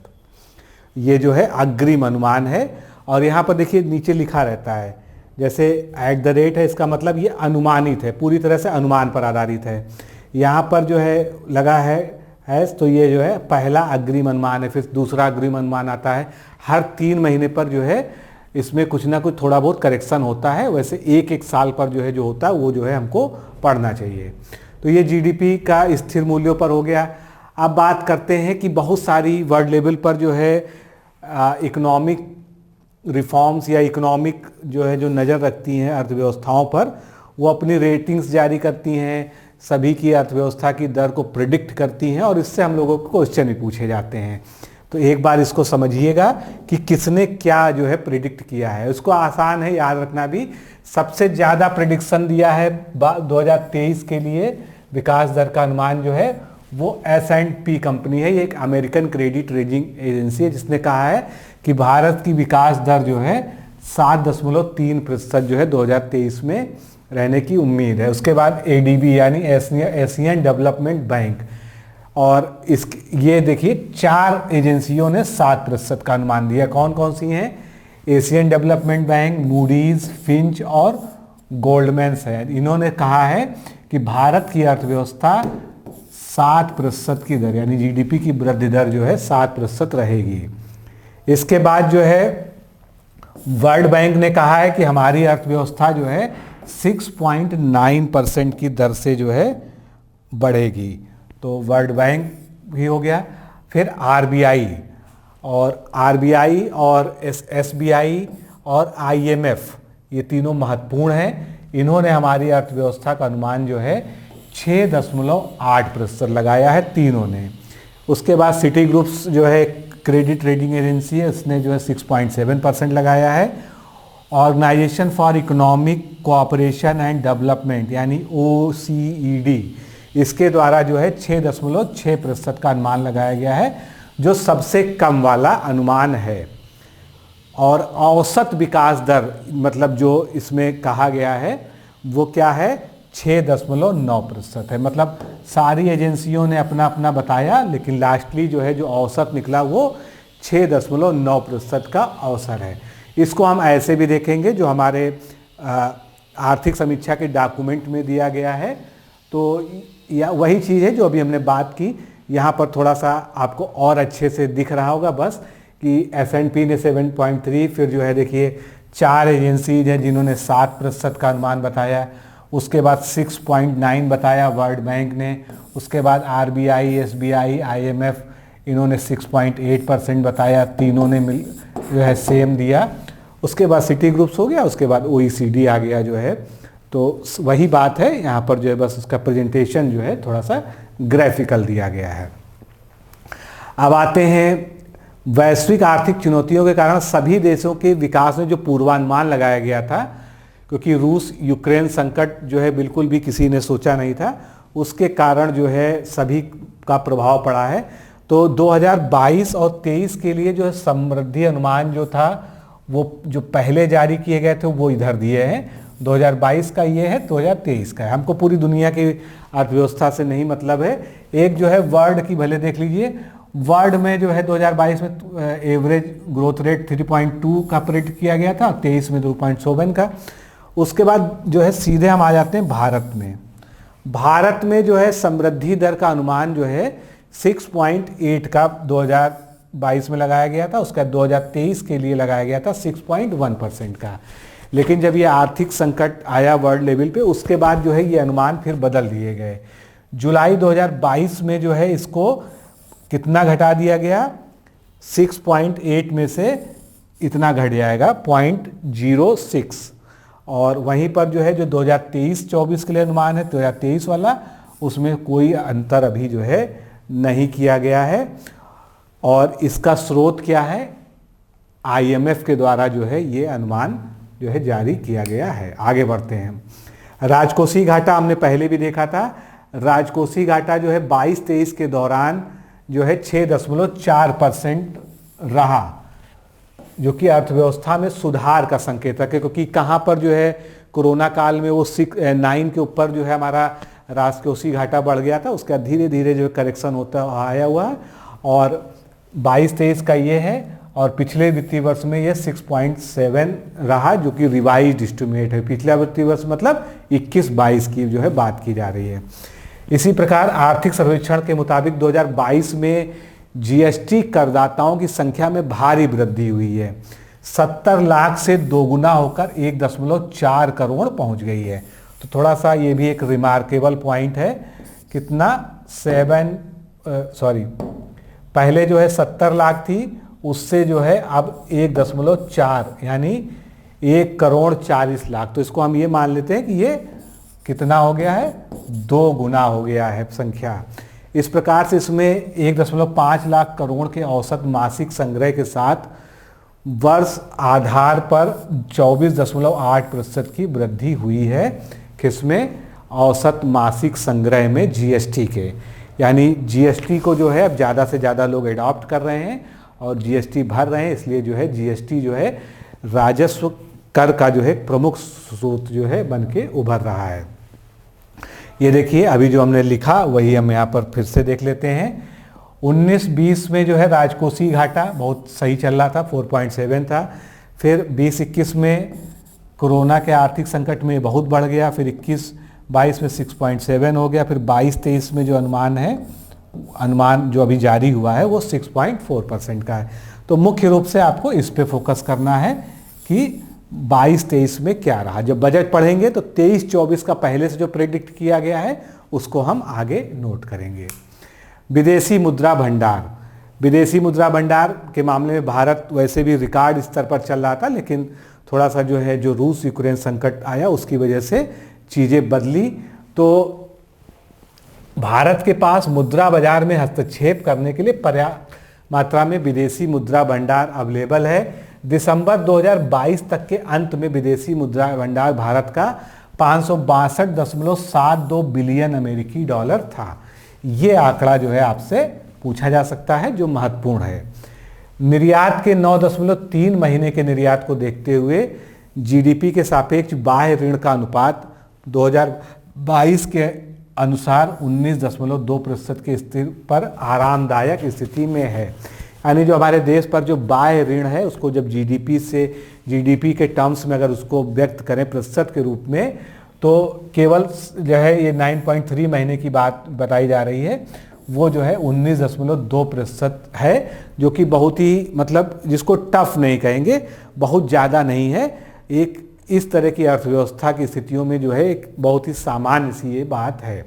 ये जो है अग्रिम अनुमान है। और यहाँ पर देखिए नीचे लिखा रहता है, जैसे @ है, इसका मतलब ये अनुमानित है, पूरी तरह से अनुमान पर आधारित है। यहाँ पर जो है लगा है तो ये जो है पहला अग्रिम अनुमान है, फिर दूसरा अग्रिम अनुमान आता है। हर 3 महीने पर जो है इसमें कुछ ना कुछ थोड़ा बहुत करेक्शन होता है। वैसे एक साल पर जो है जो होता है वो जो है हमको पढ़ना चाहिए। तो ये जीडीपी का स्थिर मूल्यों पर हो गया। अब बात करते हैं कि बहुत सारी वर्ल्ड लेवल पर जो है इकोनॉमिक रिफॉर्म्स या इकोनॉमिक जो है जो नज़र रखती हैं अर्थव्यवस्थाओं पर, वो अपनी रेटिंग्स जारी करती हैं, सभी की अर्थव्यवस्था की दर को प्रिडिक्ट करती हैं और इससे हम लोगों को क्वेश्चन भी पूछे जाते हैं। तो एक बार इसको समझिएगा कि किसने क्या जो है प्रिडिक्ट किया है। उसको आसान है याद रखना भी। सबसे ज़्यादा प्रिडिक्शन दिया है 2023 के लिए विकास दर का अनुमान जो है वो S&P कंपनी है। ये एक अमेरिकन क्रेडिट रेटिंग एजेंसी है, जिसने कहा है कि भारत की विकास दर जो है 7.3% जो है 2023 में रहने की उम्मीद है। उसके बाद ADB यानी एशियन डेवलपमेंट बैंक, और ये देखिए 4 एजेंसियों ने 7% का अनुमान दिया। कौन कौन सी हैं? Asian development bank, Moody's, Finch और गोल्डमैन सैच। इन्होंने कहा है कि भारत की अर्थव्यवस्था 7% की दर यानी जीडीपी की वृद्धि दर जो है 7% रहेगी। इसके बाद जो है वर्ल्ड बैंक ने कहा है कि हमारी अर्थव्यवस्था जो है 6.9% की दर से जो है बढ़ेगी। तो वर्ल्ड बैंक भी हो गया। फिर आरबीआई और एसबीआई और IMF, ये तीनों महत्वपूर्ण हैं। इन्होंने हमारी अर्थव्यवस्था का अनुमान जो है 6.8% लगाया है, तीनों ने। उसके बाद सिटी ग्रुप्स जो है क्रेडिट रेटिंग एजेंसी है, उसने जो है 6.7% लगाया है। Organisation for Economic Cooperation and Development यानी OECD, इसके द्वारा जो है 6.6% का अनुमान लगाया गया है, जो सबसे कम वाला अनुमान है। और औसत विकास दर मतलब जो इसमें कहा गया है वो क्या है? 6.9% है। मतलब सारी एजेंसियों ने अपना अपना बताया, लेकिन लास्टली जो है जो औसत निकला वो 6.9% का औसत है। इसको हम ऐसे भी देखेंगे जो हमारे आर्थिक समीक्षा के डॉक्यूमेंट में दिया गया है। तो या वही चीज़ है जो अभी हमने बात की, यहाँ पर थोड़ा सा आपको और अच्छे से दिख रहा होगा बस कि S&P ने 7.3, फिर जो है देखिए 4 एजेंसीज हैं जिन्होंने 7% का अनुमान बताया। उसके बाद 6.9 बताया वर्ल्ड बैंक ने। उसके बाद RBI, SBI, IMF, इन्होंने 6.8% बताया। तीनों ने मिल जो है सेम दिया। उसके बाद सिटी ग्रुप्स हो गया, उसके बाद OECD आ गया जो है। तो वही बात है, यहाँ पर जो है बस उसका प्रेजेंटेशन जो है थोड़ा सा ग्राफिकल दिया गया है। अब आते हैं वैश्विक आर्थिक चुनौतियों के कारण सभी देशों के विकास में जो पूर्वानुमान लगाया गया था, क्योंकि रूस यूक्रेन संकट जो है बिल्कुल भी किसी ने सोचा नहीं था, उसके कारण जो है सभी का प्रभाव पड़ा है। तो 2022 और 23 के लिए जो है समृद्धि अनुमान जो था वो जो पहले जारी किए गए थे वो इधर दिए हैं। 2022 का ये है, 2023 का है। हमको पूरी दुनिया की अर्थव्यवस्था से नहीं मतलब है। एक जो है वर्ल्ड की भले देख लीजिए। वर्ल्ड में जो है 2022 में एवरेज ग्रोथ रेट 3.2 का प्रेडिक्ट किया गया था, 23 में 2.7 का। उसके बाद जो है सीधे हम आ जाते हैं भारत में। भारत में जो है समृद्धि दर का अनुमान जो है 6.8 का 2022 में लगाया गया था। उसका 2023 के लिए लगाया गया था 6.1% का। लेकिन जब ये आर्थिक संकट आया वर्ल्ड लेवल पे, उसके बाद जो है ये अनुमान फिर बदल दिए गए। जुलाई 2022 में जो है इसको कितना घटा दिया गया? 6.8 में से इतना घट जाएगा 0.06। और वहीं पर जो है जो 2023-24 के लिए अनुमान है 2023 वाला, उसमें कोई अंतर अभी जो है नहीं किया गया है। और इसका स्रोत क्या है? IMF के द्वारा जो है ये अनुमान जो है जारी किया गया है। आगे बढ़ते हैं। राजकोषीय घाटा हमने पहले भी देखा था। राजकोषीय घाटा जो है 22-23 के दौरान जो है 6.4% रहा, जो कि अर्थव्यवस्था में सुधार का संकेतक है, क्योंकि कहाँ पर जो है कोरोना काल में वो 9 के ऊपर जो है हमारा राजकोषीय घाटा बढ़ गया था, उसका धीरे धीरे जो करेक्शन होता आया हुआ है। और 22-23 का ये है, और पिछले वित्तीय वर्ष में ये 6.7 रहा, जो कि रिवाइज्ड एस्टिमेट है। पिछला वित्तीय वर्ष मतलब 21-22 की जो है बात की जा रही है। इसी प्रकार आर्थिक सर्वेक्षण के मुताबिक 2022 में GST करदाताओं की संख्या में भारी वृद्धि हुई है। 70 लाख से दोगुना होकर 1.4 करोड़ पहुंच गई है। तो थोड़ा सा ये भी एक रिमार्केबल पॉइंट है। कितना? पहले जो है 70 लाख थी, उससे जो है अब 1.4 यानी 1,40,00,000। तो इसको हम ये मान लेते हैं कि ये कितना हो गया है? 2 गुना हो गया है संख्या। इस प्रकार से इसमें 1.5 लाख करोड़ के औसत मासिक संग्रह के साथ वर्ष आधार पर 24.8% की वृद्धि हुई है। किसमें? औसत मासिक संग्रह में GST के। यानी GST को जो है अब ज़्यादा से ज़्यादा लोग एडॉप्ट कर रहे हैं और GST भर रहे हैं, इसलिए जो है GST जो है राजस्व कर का जो है प्रमुख स्रोत जो है बन के उभर रहा है। ये देखिए अभी जो हमने लिखा वही हम यहाँ पर फिर से देख लेते हैं। 19-20 में जो है राजकोषीय घाटा बहुत सही चल रहा था, 4.7 था। फिर 20-21 में कोरोना के आर्थिक संकट में बहुत बढ़ गया, फिर 21-22 में 6.7 हो गया, फिर 22-23 में जो अनुमान जो अभी जारी हुआ है वो 6.4% का है। तो मुख्य रूप से आपको इस पे फोकस करना है कि 22-23 में क्या रहा। जब बजट पढ़ेंगे तो 23-24 का पहले से जो प्रेडिक्ट किया गया है उसको हम आगे नोट करेंगे। विदेशी मुद्रा भंडार। विदेशी मुद्रा भंडार के मामले में भारत वैसे भी रिकॉर्ड स्तर पर चल रहा था, लेकिन थोड़ा सा जो है जो रूस यूक्रेन संकट आया उसकी वजह से चीज़ें बदली। तो भारत के पास मुद्रा बाजार में हस्तक्षेप करने के लिए पर्याप्त मात्रा में विदेशी मुद्रा भंडार अवेलेबल है। दिसंबर 2022 तक के अंत में विदेशी मुद्रा भंडार भारत का 562.72 बिलियन अमेरिकी डॉलर था। ये आंकड़ा जो है आपसे पूछा जा सकता है, जो महत्वपूर्ण है। निर्यात के 9.3 महीने के निर्यात को देखते हुए GDP के सापेक्ष बाह्य ऋण का अनुपात 2022 के अनुसार 19.2% के स्तर पर आरामदायक स्थिति में है। यानी जो हमारे देश पर जो बाह्य ऋण है उसको जब GDP के टर्म्स में अगर उसको व्यक्त करें प्रतिशत के रूप में, तो केवल जो है ये 9.3 महीने की बात बताई जा रही है, वो जो है 19.2% है, जो कि बहुत ही मतलब जिसको टफ नहीं कहेंगे, बहुत ज़्यादा नहीं है। एक इस तरह की अर्थव्यवस्था की स्थितियों में जो है एक बहुत ही सामान्य सी ये बात है।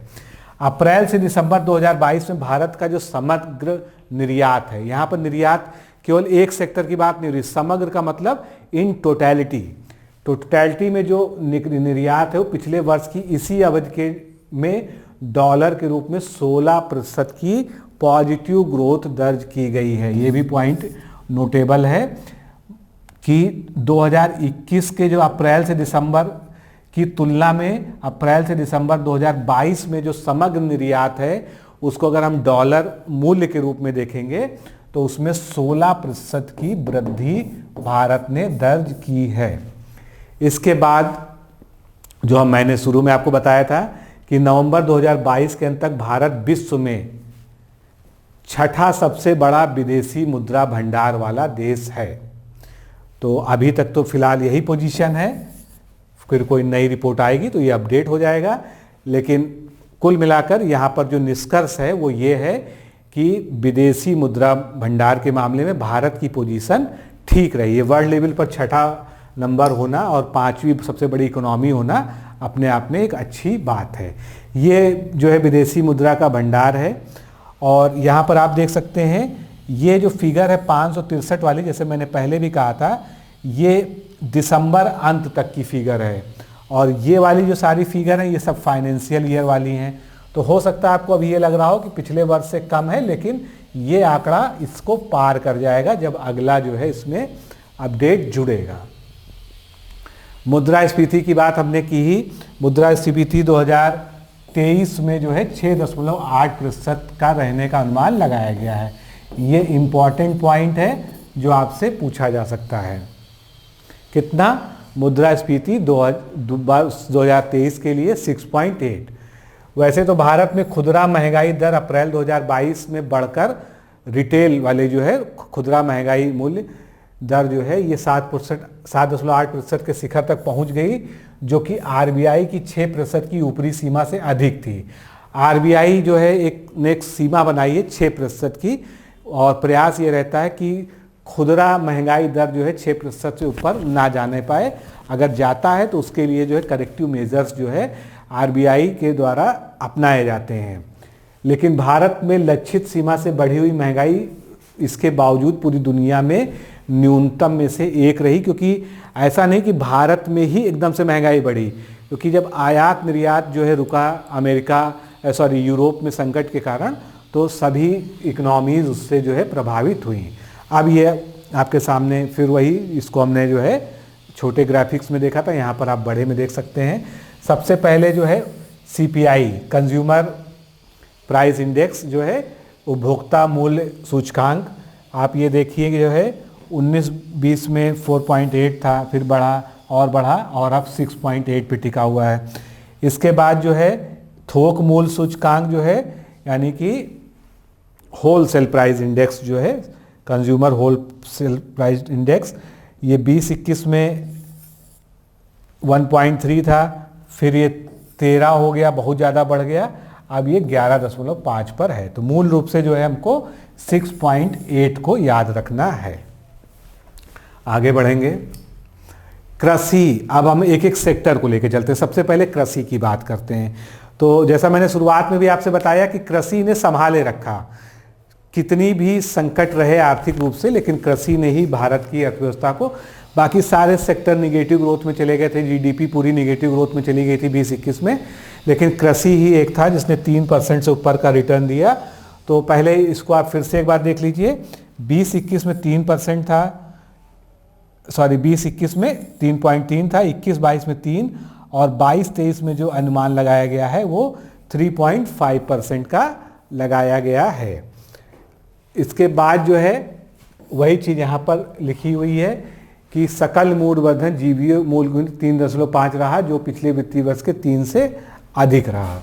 अप्रैल से दिसंबर 2022 में भारत का जो समग्र निर्यात है, यहाँ पर निर्यात केवल एक सेक्टर की बात नहीं हो रही, समग्र का मतलब इन टोटैलिटी में जो निर्यात है वो पिछले वर्ष की इसी अवधि के में डॉलर के रूप में 16% की पॉजिटिव ग्रोथ दर्ज की गई है। ये भी पॉइंट नोटेबल है कि 2021 के जो अप्रैल से दिसंबर की तुलना में अप्रैल से दिसंबर 2022 में जो समग्र निर्यात है उसको अगर हम डॉलर मूल्य के रूप में देखेंगे तो उसमें 16% की वृद्धि भारत ने दर्ज की है। इसके बाद जो मैंने शुरू में आपको बताया था कि नवंबर 2022 के अंत तक भारत विश्व में 6ठा सबसे बड़ा विदेशी मुद्रा भंडार वाला देश है। तो अभी तक तो फिलहाल यही पोजीशन है, फिर कोई नई रिपोर्ट आएगी तो ये अपडेट हो जाएगा। लेकिन कुल मिलाकर यहाँ पर जो निष्कर्ष है वो ये है कि विदेशी मुद्रा भंडार के मामले में भारत की पोजीशन ठीक रही है। वर्ल्ड लेवल पर 6ठा नंबर होना और 5वीं सबसे बड़ी इकोनॉमी होना अपने आप में एक अच्छी बात है। ये जो है विदेशी मुद्रा का भंडार है और यहाँ पर आप देख सकते हैं ये जो फिगर है 563 वाली, जैसे मैंने पहले भी कहा था, ये दिसंबर अंत तक की फिगर है और ये वाली जो सारी फिगर हैं ये सब फाइनेंशियल ईयर वाली हैं। तो हो सकता है आपको अभी ये लग रहा हो कि पिछले वर्ष से कम है, लेकिन ये आंकड़ा इसको पार कर जाएगा जब अगला जो है इसमें अपडेट जुड़ेगा। मुद्रास्फीति की बात हमने की ही। मुद्रास्फीति 2023 में जो है 6.8% का रहने का अनुमान लगाया गया है। ये इम्पॉर्टेंट पॉइंट है जो आपसे पूछा जा सकता है। कितना? मुद्रास्फीति 2023 के लिए 6.8। वैसे तो भारत में खुदरा महंगाई दर अप्रैल 2022 में बढ़कर रिटेल वाले जो है खुदरा महंगाई मूल्य दर जो है ये 7.8% के शिखर तक पहुंच गई, जो कि आरबीआई की 6% की ऊपरी सीमा से अधिक थी। आरबीआई जो है एक सीमा बनाई है 6% की, और प्रयास ये रहता है कि खुदरा महंगाई दर जो है 6% से ऊपर ना जाने पाए। अगर जाता है तो उसके लिए जो है करेक्टिव मेजर्स जो है आरबीआई के द्वारा अपनाए जाते हैं। लेकिन भारत में लक्षित सीमा से बढ़ी हुई महंगाई इसके बावजूद पूरी दुनिया में न्यूनतम में से एक रही, क्योंकि ऐसा नहीं कि भारत में ही एकदम से महंगाई बढ़ी, क्योंकि जब आयात निर्यात जो है रुका यूरोप में संकट के कारण, तो सभी इकोनॉमीज उससे जो है प्रभावित हुई। अब ये आपके सामने फिर वही, इसको हमने जो है छोटे ग्राफिक्स में देखा था, यहाँ पर आप बड़े में देख सकते हैं। सबसे पहले जो है सीपीआई, कंज्यूमर प्राइस इंडेक्स जो है उपभोक्ता मूल्य सूचकांक, आप ये देखिए कि जो है 19-20 में 4.8 था, फिर बढ़ा और अब 6.8 पे टिका हुआ है। इसके बाद जो है थोक मूल्य सूचकांक जो है, यानी कि होलसेल प्राइस इंडेक्स जो है, कंज्यूमर होलसेल प्राइस इंडेक्स, ये 20-21 में 1.3 था, फिर ये 13 हो गया, बहुत ज़्यादा बढ़ गया, अब ये 11.5 पर है। तो मूल रूप से जो है हमको 6.8 को याद रखना है। आगे बढ़ेंगे। कृषि, अब हम एक एक सेक्टर को लेकर चलते हैं। सबसे पहले कृषि की बात करते हैं। तो जैसा मैंने शुरुआत में भी आपसे बताया कि कृषि ने संभाले रखा, कितनी भी संकट रहे आर्थिक रूप से, लेकिन कृषि ने ही भारत की अर्थव्यवस्था को, बाकी सारे सेक्टर निगेटिव ग्रोथ में चले गए थे, जीडीपी पूरी निगेटिव ग्रोथ में चली गई थी 20-21 में, लेकिन कृषि ही एक था जिसने 3% से ऊपर का रिटर्न दिया। तो पहले इसको आप फिर से एक बार देख लीजिए। 20-21 में 3% था, 20-21 में 3.3 था, 21-22 में 3, और 22-23 में जो अनुमान लगाया गया है वो 3.5% का लगाया गया है। इसके बाद जो है वही चीज़ यहाँ पर लिखी हुई है कि सकल मूल्यवर्धन जीवीय मूल्य 3.5 रहा, जो पिछले वित्तीय वर्ष के 3 से अधिक रहा।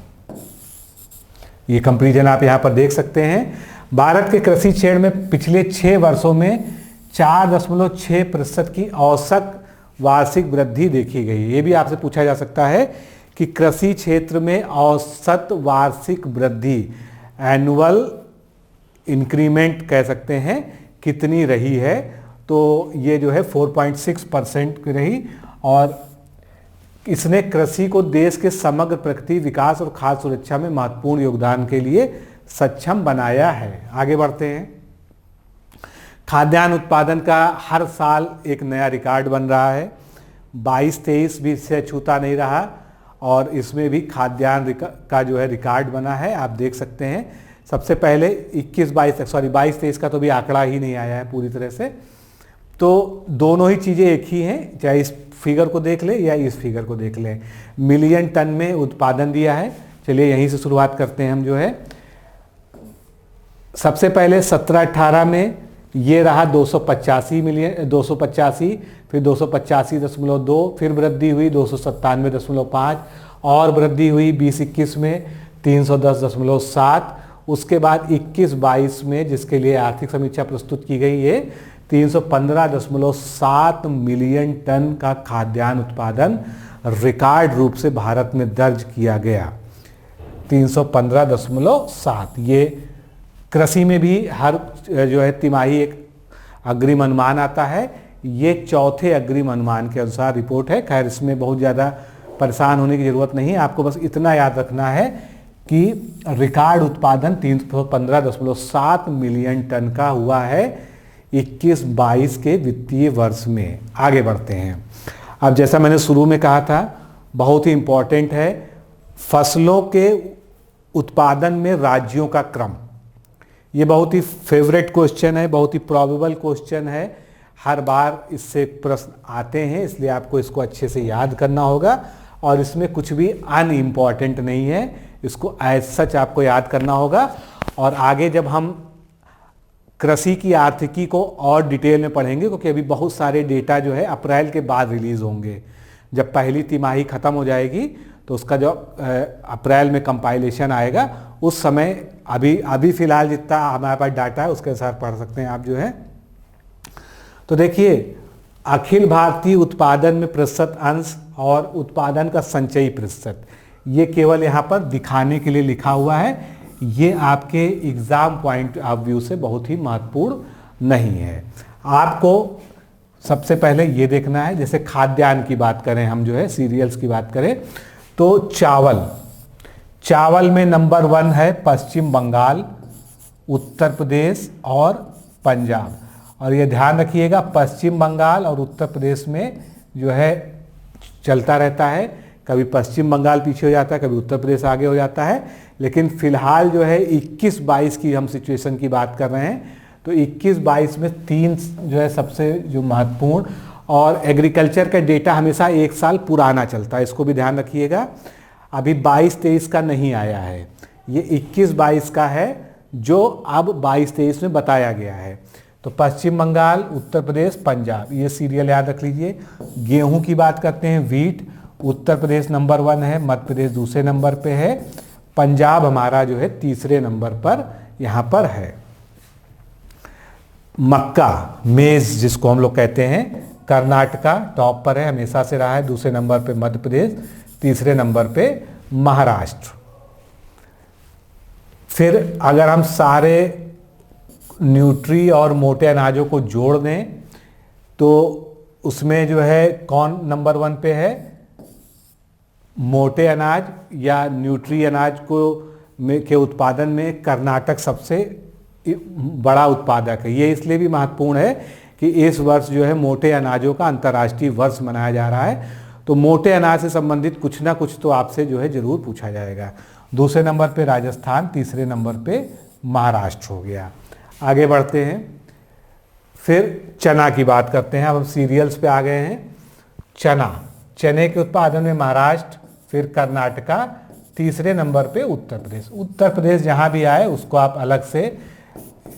ये कंपैरिजन आप यहाँ पर देख सकते हैं। भारत के कृषि क्षेत्र में पिछले 6 वर्षों में 4.6% की औसत वार्षिक वृद्धि देखी गई। ये भी आपसे पूछा जा सकता है कि कृषि क्षेत्र में औसत वार्षिक वृद्धि, एनुअल इंक्रीमेंट कह सकते हैं, कितनी रही है। तो ये जो है 4.6% की रही, और इसने कृषि को देश के समग्र प्रगति, विकास और खाद्य सुरक्षा में महत्वपूर्ण योगदान के लिए सक्षम बनाया है। आगे बढ़ते हैं। खाद्यान्न उत्पादन का हर साल एक नया रिकॉर्ड बन रहा है। 22-23 भी इससे छूता नहीं रहा, और इसमें भी खाद्यान्न का जो है रिकॉर्ड बना है, आप देख सकते हैं। सबसे पहले 22-23 का तो भी आंकड़ा ही नहीं आया है पूरी तरह से। तो दोनों ही चीज़ें एक ही हैं, चाहे इस फिगर को देख ले या इस फिगर को देख ले। मिलियन टन में उत्पादन दिया है। चलिए यहीं से शुरुआत करते हैं हम जो है। सबसे पहले 17-18 में ये रहा 285 मिलियन, 285, फिर 285.2, फिर वृद्धि हुई 297.5, और वृद्धि हुई 20-21 में 310.7। उसके बाद 21-22 में, जिसके लिए आर्थिक समीक्षा प्रस्तुत की गई है, 315.7 मिलियन टन का खाद्यान्न उत्पादन रिकॉर्ड रूप से भारत में दर्ज किया गया। 315.7। ये कृषि में भी हर जो है तिमाही एक अग्रिम अनुमान आता है। ये चौथे अग्रिम अनुमान के अनुसार रिपोर्ट है। खैर, इसमें बहुत ज़्यादा परेशान होने की ज़रूरत नहीं है। आपको बस इतना याद रखना है कि रिकॉर्ड उत्पादन 315.7 मिलियन टन का हुआ है 21-22 के वित्तीय वर्ष में। आगे बढ़ते हैं। अब जैसा मैंने शुरू में कहा था, बहुत ही इम्पोर्टेंट है, फसलों के उत्पादन में राज्यों का क्रम। ये बहुत ही फेवरेट क्वेश्चन है, बहुत ही प्रोबेबल क्वेश्चन है, हर बार इससे प्रश्न आते हैं, इसलिए आपको इसको अच्छे से याद करना होगा और इसमें कुछ भी अनइम्पॉर्टेंट नहीं है, इसको एज सच आपको याद करना होगा। और आगे जब हम कृषि की आर्थिकी को और डिटेल में पढ़ेंगे, क्योंकि अभी बहुत सारे डेटा जो है अप्रैल के बाद रिलीज होंगे, जब पहली तिमाही खत्म हो जाएगी तो उसका जो अप्रैल में कंपाइलेशन आएगा उस समय अभी फिलहाल जितना हमारे पास डाटा है उसके अनुसार पढ़ सकते हैं आप जो है। तो देखिए, अखिल भारतीय उत्पादन में प्रतिशत अंश और उत्पादन का संचयी प्रतिशत, ये केवल यहाँ पर दिखाने के लिए लिखा हुआ है, ये आपके एग्जाम पॉइंट ऑफ व्यू से बहुत ही महत्वपूर्ण नहीं है। आपको सबसे पहले ये देखना है, जैसे खाद्यान्न की बात करें हम जो है, सीरियल्स की बात करें तो चावल में नंबर 1 है पश्चिम बंगाल, उत्तर प्रदेश और पंजाब। और ये ध्यान रखिएगा, पश्चिम बंगाल और उत्तर प्रदेश में जो है चलता रहता है, कभी पश्चिम बंगाल पीछे हो जाता है, कभी उत्तर प्रदेश आगे हो जाता है। लेकिन फिलहाल जो है 21-22 की हम सिचुएशन की बात कर रहे हैं, तो 21-22 में 3 जो है सबसे जो महत्वपूर्ण, और एग्रीकल्चर का डेटा हमेशा 1 साल पुराना चलता है, इसको भी ध्यान रखिएगा। अभी 22-23 का नहीं आया है, ये 21-22 का है जो अब 22-23 में बताया गया है। तो पश्चिम बंगाल, उत्तर प्रदेश, पंजाब, ये सीरियल याद रख लीजिए। गेहूं की बात करते हैं, वीट, उत्तर प्रदेश नंबर 1 है, मध्य प्रदेश दूसरे नंबर पे है, पंजाब हमारा जो है तीसरे नंबर पर यहाँ पर है। मक्का, मेज जिसको हम लोग कहते हैं, कर्नाटका टॉप पर है, हमेशा से रहा है, दूसरे नंबर पे मध्य प्रदेश, तीसरे नंबर पे महाराष्ट्र। फिर अगर हम सारे न्यूट्री और मोटे अनाजों को जोड़ दें तो उसमें जो है कौन नंबर 1 पे है? मोटे अनाज या न्यूट्री अनाज के उत्पादन में कर्नाटक सबसे बड़ा उत्पादक है। ये इसलिए भी महत्वपूर्ण है कि इस वर्ष जो है मोटे अनाजों का अंतर्राष्ट्रीय वर्ष मनाया जा रहा है, तो मोटे अनाज से संबंधित कुछ ना कुछ तो आपसे जो है जरूर पूछा जाएगा। दूसरे नंबर पे राजस्थान, तीसरे नंबर पे महाराष्ट्र हो गया। आगे बढ़ते हैं, फिर चना की बात करते हैं। अब हम सीरियल्स पे आ गए हैं। चने के उत्पादन में महाराष्ट्र, फिर कर्नाटका, तीसरे नंबर पे उत्तर प्रदेश। उत्तर प्रदेश जहाँ भी आए उसको आप अलग से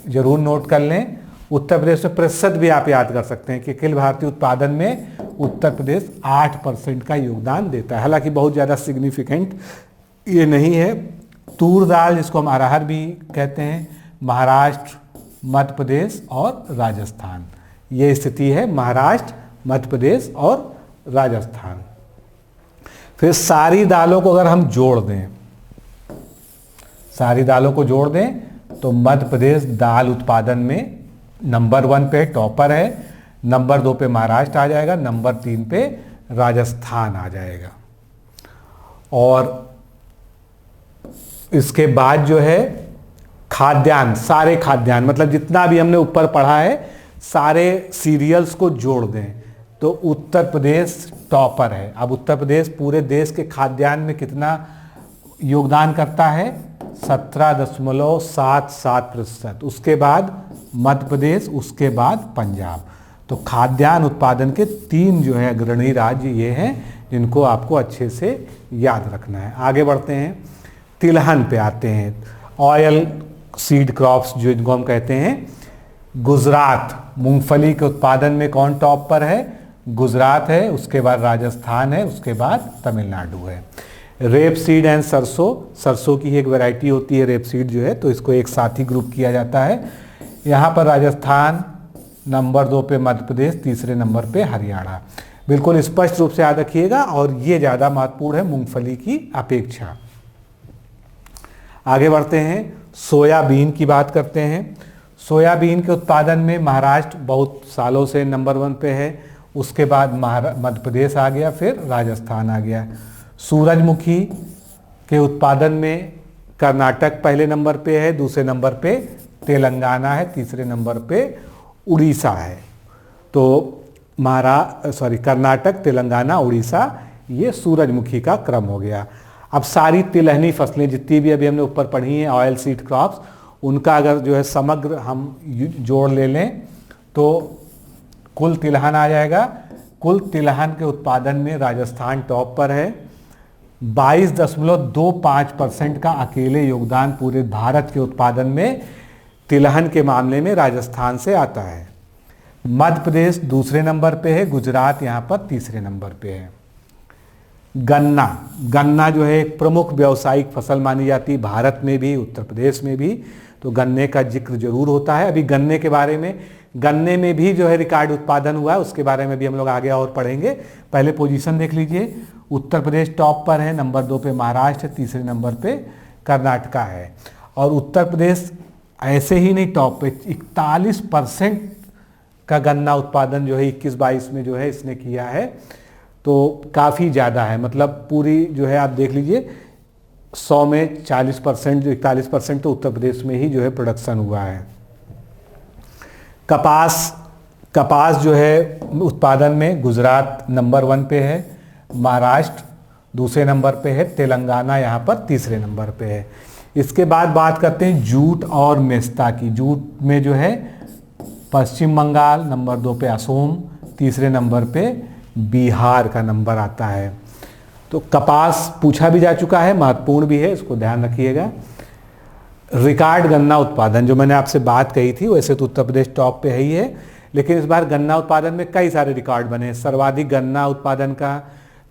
जरूर नोट कर लें। उत्तर प्रदेश में प्रतिशत भी आप याद कर सकते हैं कि अखिल भारतीय उत्पादन में उत्तर प्रदेश 8% का योगदान देता है। हालांकि बहुत ज़्यादा सिग्निफिकेंट ये नहीं है। तूर दाल जिसको हम अरहर भी कहते हैं, महाराष्ट्र, मध्य प्रदेश और राजस्थान, ये स्थिति है महाराष्ट्र, मध्य प्रदेश और राजस्थान। फिर सारी दालों को अगर हम जोड़ दें, सारी दालों को जोड़ दें तो मध्य प्रदेश दाल उत्पादन में नंबर 1 पे टॉपर है, नंबर 2 पे महाराष्ट्र आ जाएगा, नंबर 3 पे राजस्थान आ जाएगा। और इसके बाद जो है खाद्यान्न, सारे खाद्यान्न मतलब जितना भी हमने ऊपर पढ़ा है सारे सीरियल्स को जोड़ दें तो उत्तर प्रदेश टॉपर है। अब उत्तर प्रदेश पूरे देश के खाद्यान्न में कितना योगदान करता है? 17.77%। उसके बाद मध्य प्रदेश, उसके बाद पंजाब। तो खाद्यान्न उत्पादन के 3 जो है अग्रणी राज्य ये हैं जिनको आपको अच्छे से याद रखना है। आगे बढ़ते हैं, तिलहन पे आते हैं। ऑयल सीड क्रॉप्स जो इनको हम कहते हैं। गुजरात, मूंगफली के उत्पादन में कौन टॉप पर है? गुजरात है, उसके बाद राजस्थान है, उसके बाद तमिलनाडु है। रेप सीड एंड सरसों की एक वैरायटी होती है रेप सीड जो है, तो इसको एक साथ ही ग्रुप किया जाता है। यहाँ पर राजस्थान, नंबर 2 पे मध्य प्रदेश, तीसरे नंबर पे हरियाणा। बिल्कुल स्पष्ट रूप से याद रखिएगा, और ये ज़्यादा महत्वपूर्ण है मूंगफली की अपेक्षा। आगे बढ़ते हैं, सोयाबीन की बात करते हैं। सोयाबीन के उत्पादन में महाराष्ट्र बहुत सालों से नंबर 1 पे है, उसके बाद मध्य प्रदेश आ गया, फिर राजस्थान आ गया। सूरजमुखी के उत्पादन में कर्नाटक पहले नंबर पे है, दूसरे नंबर पे तेलंगाना है, तीसरे नंबर पे उड़ीसा है। तो कर्नाटक, तेलंगाना, उड़ीसा, ये सूरजमुखी का क्रम हो गया। अब सारी तिलहनी फसलें जितनी भी अभी हमने ऊपर पढ़ी हैं ऑयल सीड क्रॉप्स, उनका अगर जो है समग्र हम जोड़ ले लें तो कुल तिलहन आ जाएगा। कुल तिलहन के उत्पादन में राजस्थान टॉप पर है। 22.25% का अकेले योगदान पूरे भारत के उत्पादन में तिलहन के मामले में राजस्थान से आता है। मध्य प्रदेश दूसरे नंबर पे है, गुजरात यहाँ पर तीसरे नंबर पे है। गन्ना जो है एक प्रमुख व्यावसायिक फसल मानी जाती है भारत में भी, उत्तर प्रदेश में भी, तो गन्ने का जिक्र जरूर होता है। अभी गन्ने के बारे में, गन्ने में भी जो है रिकॉर्ड उत्पादन हुआ है, उसके बारे में भी हम लोग आगे और पढ़ेंगे। पहले पोजीशन देख लीजिए, उत्तर प्रदेश टॉप पर है, नंबर 2 पे महाराष्ट्र, तीसरे नंबर पे कर्नाटका है। और उत्तर प्रदेश ऐसे ही नहीं टॉप पे, 41% का गन्ना उत्पादन जो है 21-22 में जो है इसने किया है, तो काफ़ी ज़्यादा है। मतलब पूरी जो है आप देख लीजिए 100 में 40%, जो 41% तो उत्तर प्रदेश में ही जो है प्रोडक्शन हुआ है। कपास जो है उत्पादन में गुजरात नंबर 1 पे है, महाराष्ट्र दूसरे नंबर पे है, तेलंगाना यहाँ पर तीसरे नंबर पे है। इसके बाद बात करते हैं जूट और मेस्ता की। जूट में जो है पश्चिम बंगाल नंबर 2 पे, असम तीसरे नंबर पे, बिहार का नंबर आता है। तो कपास पूछा भी जा चुका है, महत्वपूर्ण भी है, इसको ध्यान रखिएगा। रिकॉर्ड गन्ना उत्पादन जो मैंने आपसे बात कही थी, वैसे तो उत्तर प्रदेश टॉप पे है ही है, लेकिन इस बार गन्ना उत्पादन में कई सारे रिकॉर्ड बने। सर्वाधिक गन्ना उत्पादन का,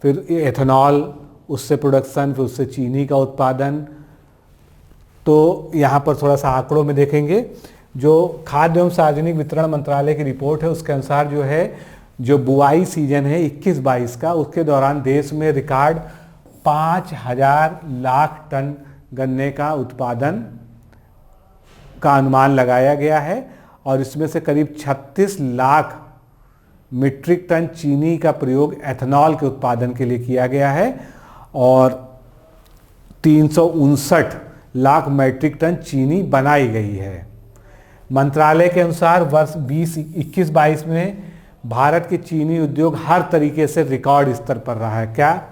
फिर एथेनॉल, उससे प्रोडक्शन, फिर उससे चीनी का उत्पादन। तो यहाँ पर थोड़ा सा आंकड़ों में देखेंगे, जो खाद्य एवं सार्वजनिक वितरण मंत्रालय की रिपोर्ट है उसके अनुसार जो है, जो बुआई सीजन है 21-22 का, उसके दौरान देश में रिकॉर्ड 5000 लाख टन गन्ने का उत्पादन का अनुमान लगाया गया है। और इसमें से करीब 36 लाख मीट्रिक टन चीनी का प्रयोग एथेनॉल के उत्पादन के लिए किया गया है और 359 लाख मीट्रिक टन चीनी बनाई गई है। मंत्रालय के अनुसार वर्ष 2021-22 में भारत के चीनी उद्योग हर तरीके से रिकॉर्ड स्तर पर रहा है। क्या?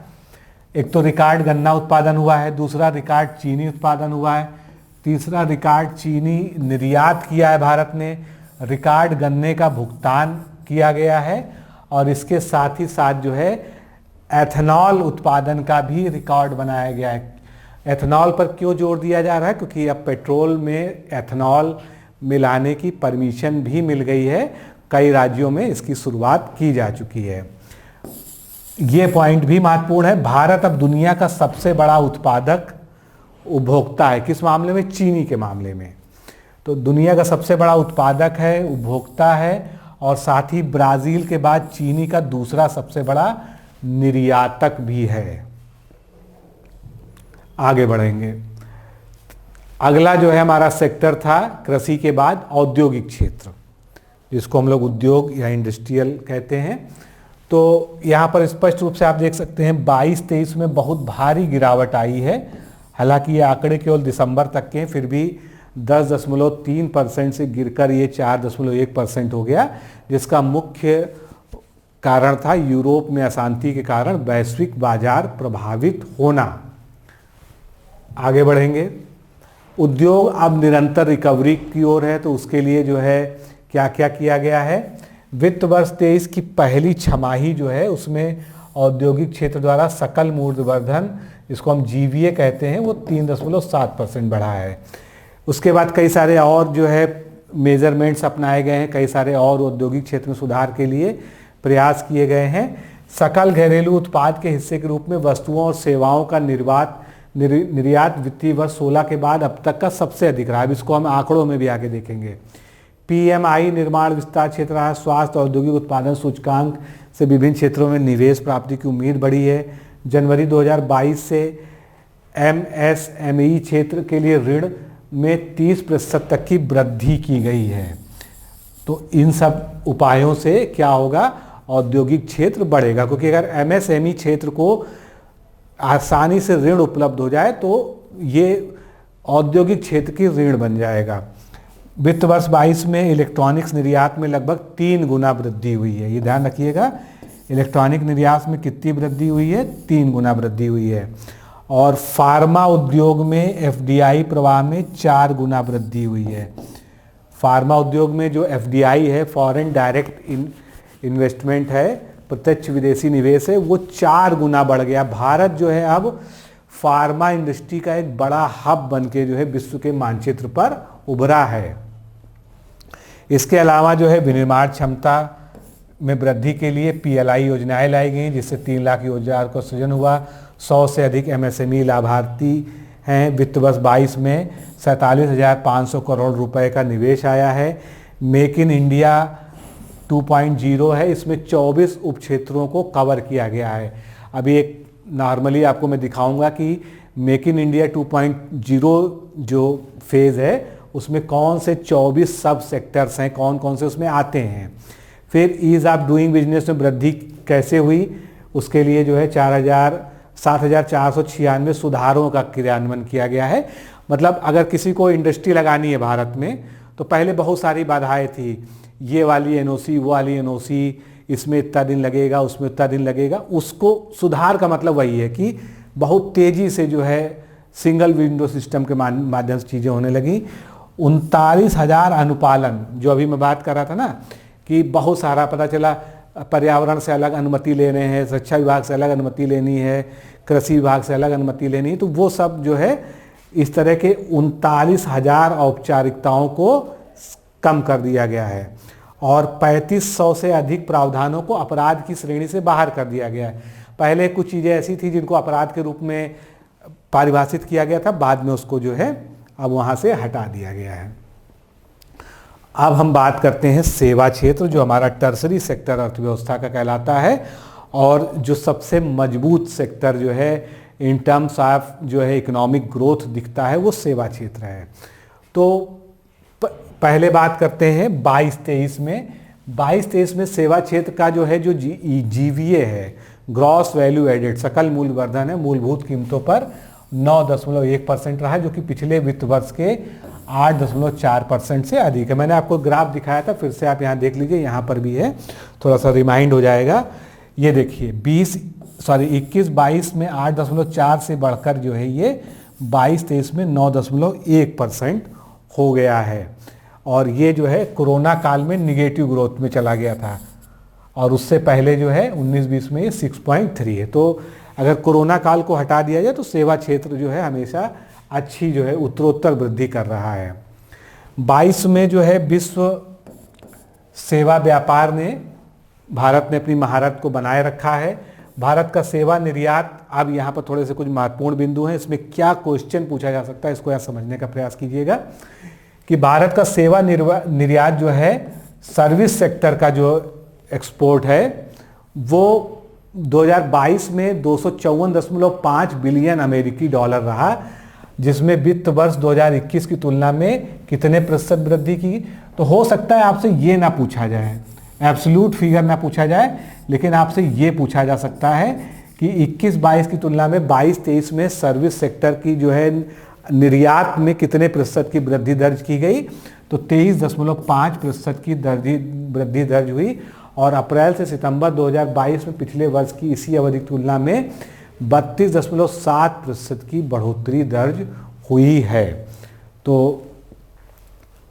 एक तो रिकॉर्ड गन्ना उत्पादन हुआ है, दूसरा रिकॉर्ड चीनी उत्पादन हुआ है, तीसरा रिकॉर्ड चीनी निर्यात किया है भारत ने, रिकॉर्ड गन्ने का भुगतान किया गया है और इसके साथ ही साथ जो है एथेनॉल उत्पादन का भी रिकॉर्ड बनाया गया है। एथेनॉल पर क्यों जोर दिया जा रहा है? क्योंकि अब पेट्रोल में एथेनॉल मिलाने की परमिशन भी मिल गई है, कई राज्यों में इसकी शुरुआत की जा चुकी है। ये पॉइंट भी महत्वपूर्ण है। भारत अब दुनिया का सबसे बड़ा उत्पादक उपभोक्ता है। किस मामले में? चीनी के मामले में। तो दुनिया का सबसे बड़ा उत्पादक है, उपभोक्ता है और साथ ही ब्राजील के बाद चीनी का दूसरा सबसे बड़ा निर्यातक भी है। आगे बढ़ेंगे। अगला जो है हमारा सेक्टर था कृषि के बाद औद्योगिक क्षेत्र, जिसको हम लोग उद्योग या इंडस्ट्रियल कहते हैं। तो यहाँ पर स्पष्ट रूप से आप देख सकते हैं 22-23 में बहुत भारी गिरावट आई है। हालांकि ये आंकड़े केवल दिसंबर तक के हैं, फिर भी 10.3% से गिरकर ये 4.1% हो गया, जिसका मुख्य कारण था यूरोप में अशांति के कारण वैश्विक बाजार प्रभावित होना। आगे बढ़ेंगे। उद्योग अब निरंतर रिकवरी की ओर है, तो उसके लिए जो है क्या क्या किया गया है। वित्त वर्ष 23 की पहली छमाही जो है उसमें औद्योगिक क्षेत्र द्वारा सकल मूल्यवर्धन, जिसको हम जीवीए कहते हैं, वो 3.7% बढ़ा है। उसके बाद कई सारे और जो है मेजरमेंट्स अपनाए गए हैं, कई सारे और औद्योगिक क्षेत्र में सुधार के लिए प्रयास किए गए हैं। सकल घरेलू उत्पाद के हिस्से के रूप में वस्तुओं और सेवाओं का निर्यात वित्तीय वर्ष 16 के बाद अब तक का सबसे अधिक रहा है। इसको हम आंकड़ों में भी आगे देखेंगे। पीएमआई निर्माण विस्तार क्षेत्र रहा, स्वास्थ्य औद्योगिक उत्पादन सूचकांक से विभिन्न क्षेत्रों में निवेश प्राप्ति की उम्मीद बढ़ी है। जनवरी 2022 से एमएसएमई क्षेत्र के लिए ऋण में 30% तक की वृद्धि की गई है। तो इन सब उपायों से क्या होगा? औद्योगिक क्षेत्र बढ़ेगा, क्योंकि अगर एमएसएमई क्षेत्र को आसानी से ऋण उपलब्ध हो जाए तो ये औद्योगिक क्षेत्र की ऋण बन जाएगा। वित्त वर्ष 22 में इलेक्ट्रॉनिक्स निर्यात में लगभग 3 गुना वृद्धि हुई है। ये ध्यान रखिएगा, इलेक्ट्रॉनिक निर्यात में कितनी वृद्धि हुई है? 3 गुना वृद्धि हुई है। और फार्मा उद्योग में एफडीआई प्रवाह में 4 गुना वृद्धि हुई है। फार्मा उद्योग में जो एफडीआई है, फॉरेन डायरेक्ट इन्वेस्टमेंट है, प्रत्यक्ष विदेशी निवेश है, वो 4 गुना बढ़ गया। भारत जो है अब फार्मा इंडस्ट्री का एक बड़ा हब बन के जो है विश्व के मानचित्र पर उभरा है। इसके अलावा जो है विनिर्माण क्षमता में वृद्धि के लिए पीएलआई योजनाएं लाई गई, जिससे 3 लाख रोजगार का सृजन हुआ। 100 से अधिक एमएसएमई लाभार्थी हैं। वित्त वर्ष 22 में 47,500 करोड़ रुपए का निवेश आया है। मेक इन इंडिया 2.0 है, इसमें 24 उपक्षेत्रों को कवर किया गया है। अभी एक नॉर्मली आपको मैं दिखाऊंगा कि मेक इन इंडिया 2.0 जो फेज़ है उसमें कौन से 24 सब सेक्टर्स हैं, कौन कौन से उसमें आते हैं। फिर ईज़ ऑफ डूइंग बिजनेस में वृद्धि कैसे हुई, उसके लिए जो है 7,496 सुधारों का क्रियान्वयन किया गया है। मतलब अगर किसी को इंडस्ट्री लगानी है भारत में तो पहले बहुत सारी बाधाएं थी, ये वाली एनओसी, वो वाली एनओसी, इसमें इतना दिन लगेगा, उसमें इतना दिन लगेगा। उसको सुधार का मतलब वही है कि बहुत तेज़ी से जो है सिंगल विंडो सिस्टम के माध्यम से चीज़ें होने लगी। 39,000 अनुपालन, जो अभी मैं बात कर रहा था ना कि बहुत सारा पता चला, पर्यावरण से अलग अनुमति लेने हैं, शिक्षा विभाग से अलग अनुमति लेनी है, कृषि विभाग से अलग अनुमति लेनी है, तो वो सब जो है इस तरह के 39,000 औपचारिकताओं को कम कर दिया गया है। और 3500 से अधिक प्रावधानों को अपराध की श्रेणी से बाहर कर दिया गया है। पहले कुछ चीज़ें ऐसी थी जिनको अपराध के रूप में परिभाषित किया गया था, बाद में उसको जो है अब वहाँ से हटा दिया गया है। अब हम बात करते हैं सेवा क्षेत्र, जो हमारा टर्सरी सेक्टर अर्थव्यवस्था का कहलाता है और जो सबसे मजबूत सेक्टर जो है इन टर्म्स ऑफ जो है इकोनॉमिक ग्रोथ दिखता है, वो सेवा क्षेत्र है। तो पहले बात करते हैं 22-23 में। 22-23 में सेवा क्षेत्र का जो है जो जीवीए है, ग्रॉस वैल्यू एडेड, सकल मूल्य वर्धन है, मूलभूत कीमतों पर 9.1% रहा है, जो कि पिछले वित्त वर्ष के 8.4% से अधिक है। मैंने आपको ग्राफ दिखाया था, फिर से आप यहाँ देख लीजिए, यहाँ पर भी है, थोड़ा सा रिमाइंड हो जाएगा। ये देखिए 21-22 में 8.4 से बढ़कर जो है ये 22-23 में 9.1% हो गया है। और ये जो है कोरोना काल में निगेटिव ग्रोथ में चला गया था, और उससे पहले जो है 19-20 में ये 6.3 है। तो अगर कोरोना काल को हटा दिया जाए तो सेवा क्षेत्र जो है हमेशा अच्छी जो है उत्तरोत्तर वृद्धि कर रहा है। 22 में जो है विश्व सेवा व्यापार ने भारत ने अपनी महारत को बनाए रखा है। भारत का सेवा निर्यात, अब यहाँ पर थोड़े से कुछ महत्वपूर्ण बिंदु हैं, इसमें क्या क्वेश्चन पूछा जा सकता है इसको यहाँ समझने का प्रयास कीजिएगा कि भारत का सेवा निर्यात जो है सर्विस सेक्टर का जो एक्सपोर्ट है वो 2022 में 254.5 बिलियन अमेरिकी डॉलर रहा, जिसमें वित्त वर्ष 2021 की तुलना में कितने प्रतिशत वृद्धि की। तो हो सकता है आपसे ये ना पूछा जाए, एब्सोल्यूट फिगर ना पूछा जाए, लेकिन आपसे ये पूछा जा सकता है कि 21-22 की तुलना में 22-23 में सर्विस सेक्टर की जो है निर्यात में कितने प्रतिशत की वृद्धि दर्ज की गई। तो 23.5% की वृद्धि दर्ज हुई, और अप्रैल से सितंबर 2022 में पिछले वर्ष की इसी अवधि की तुलना में 32.7% की बढ़ोतरी दर्ज हुई है। तो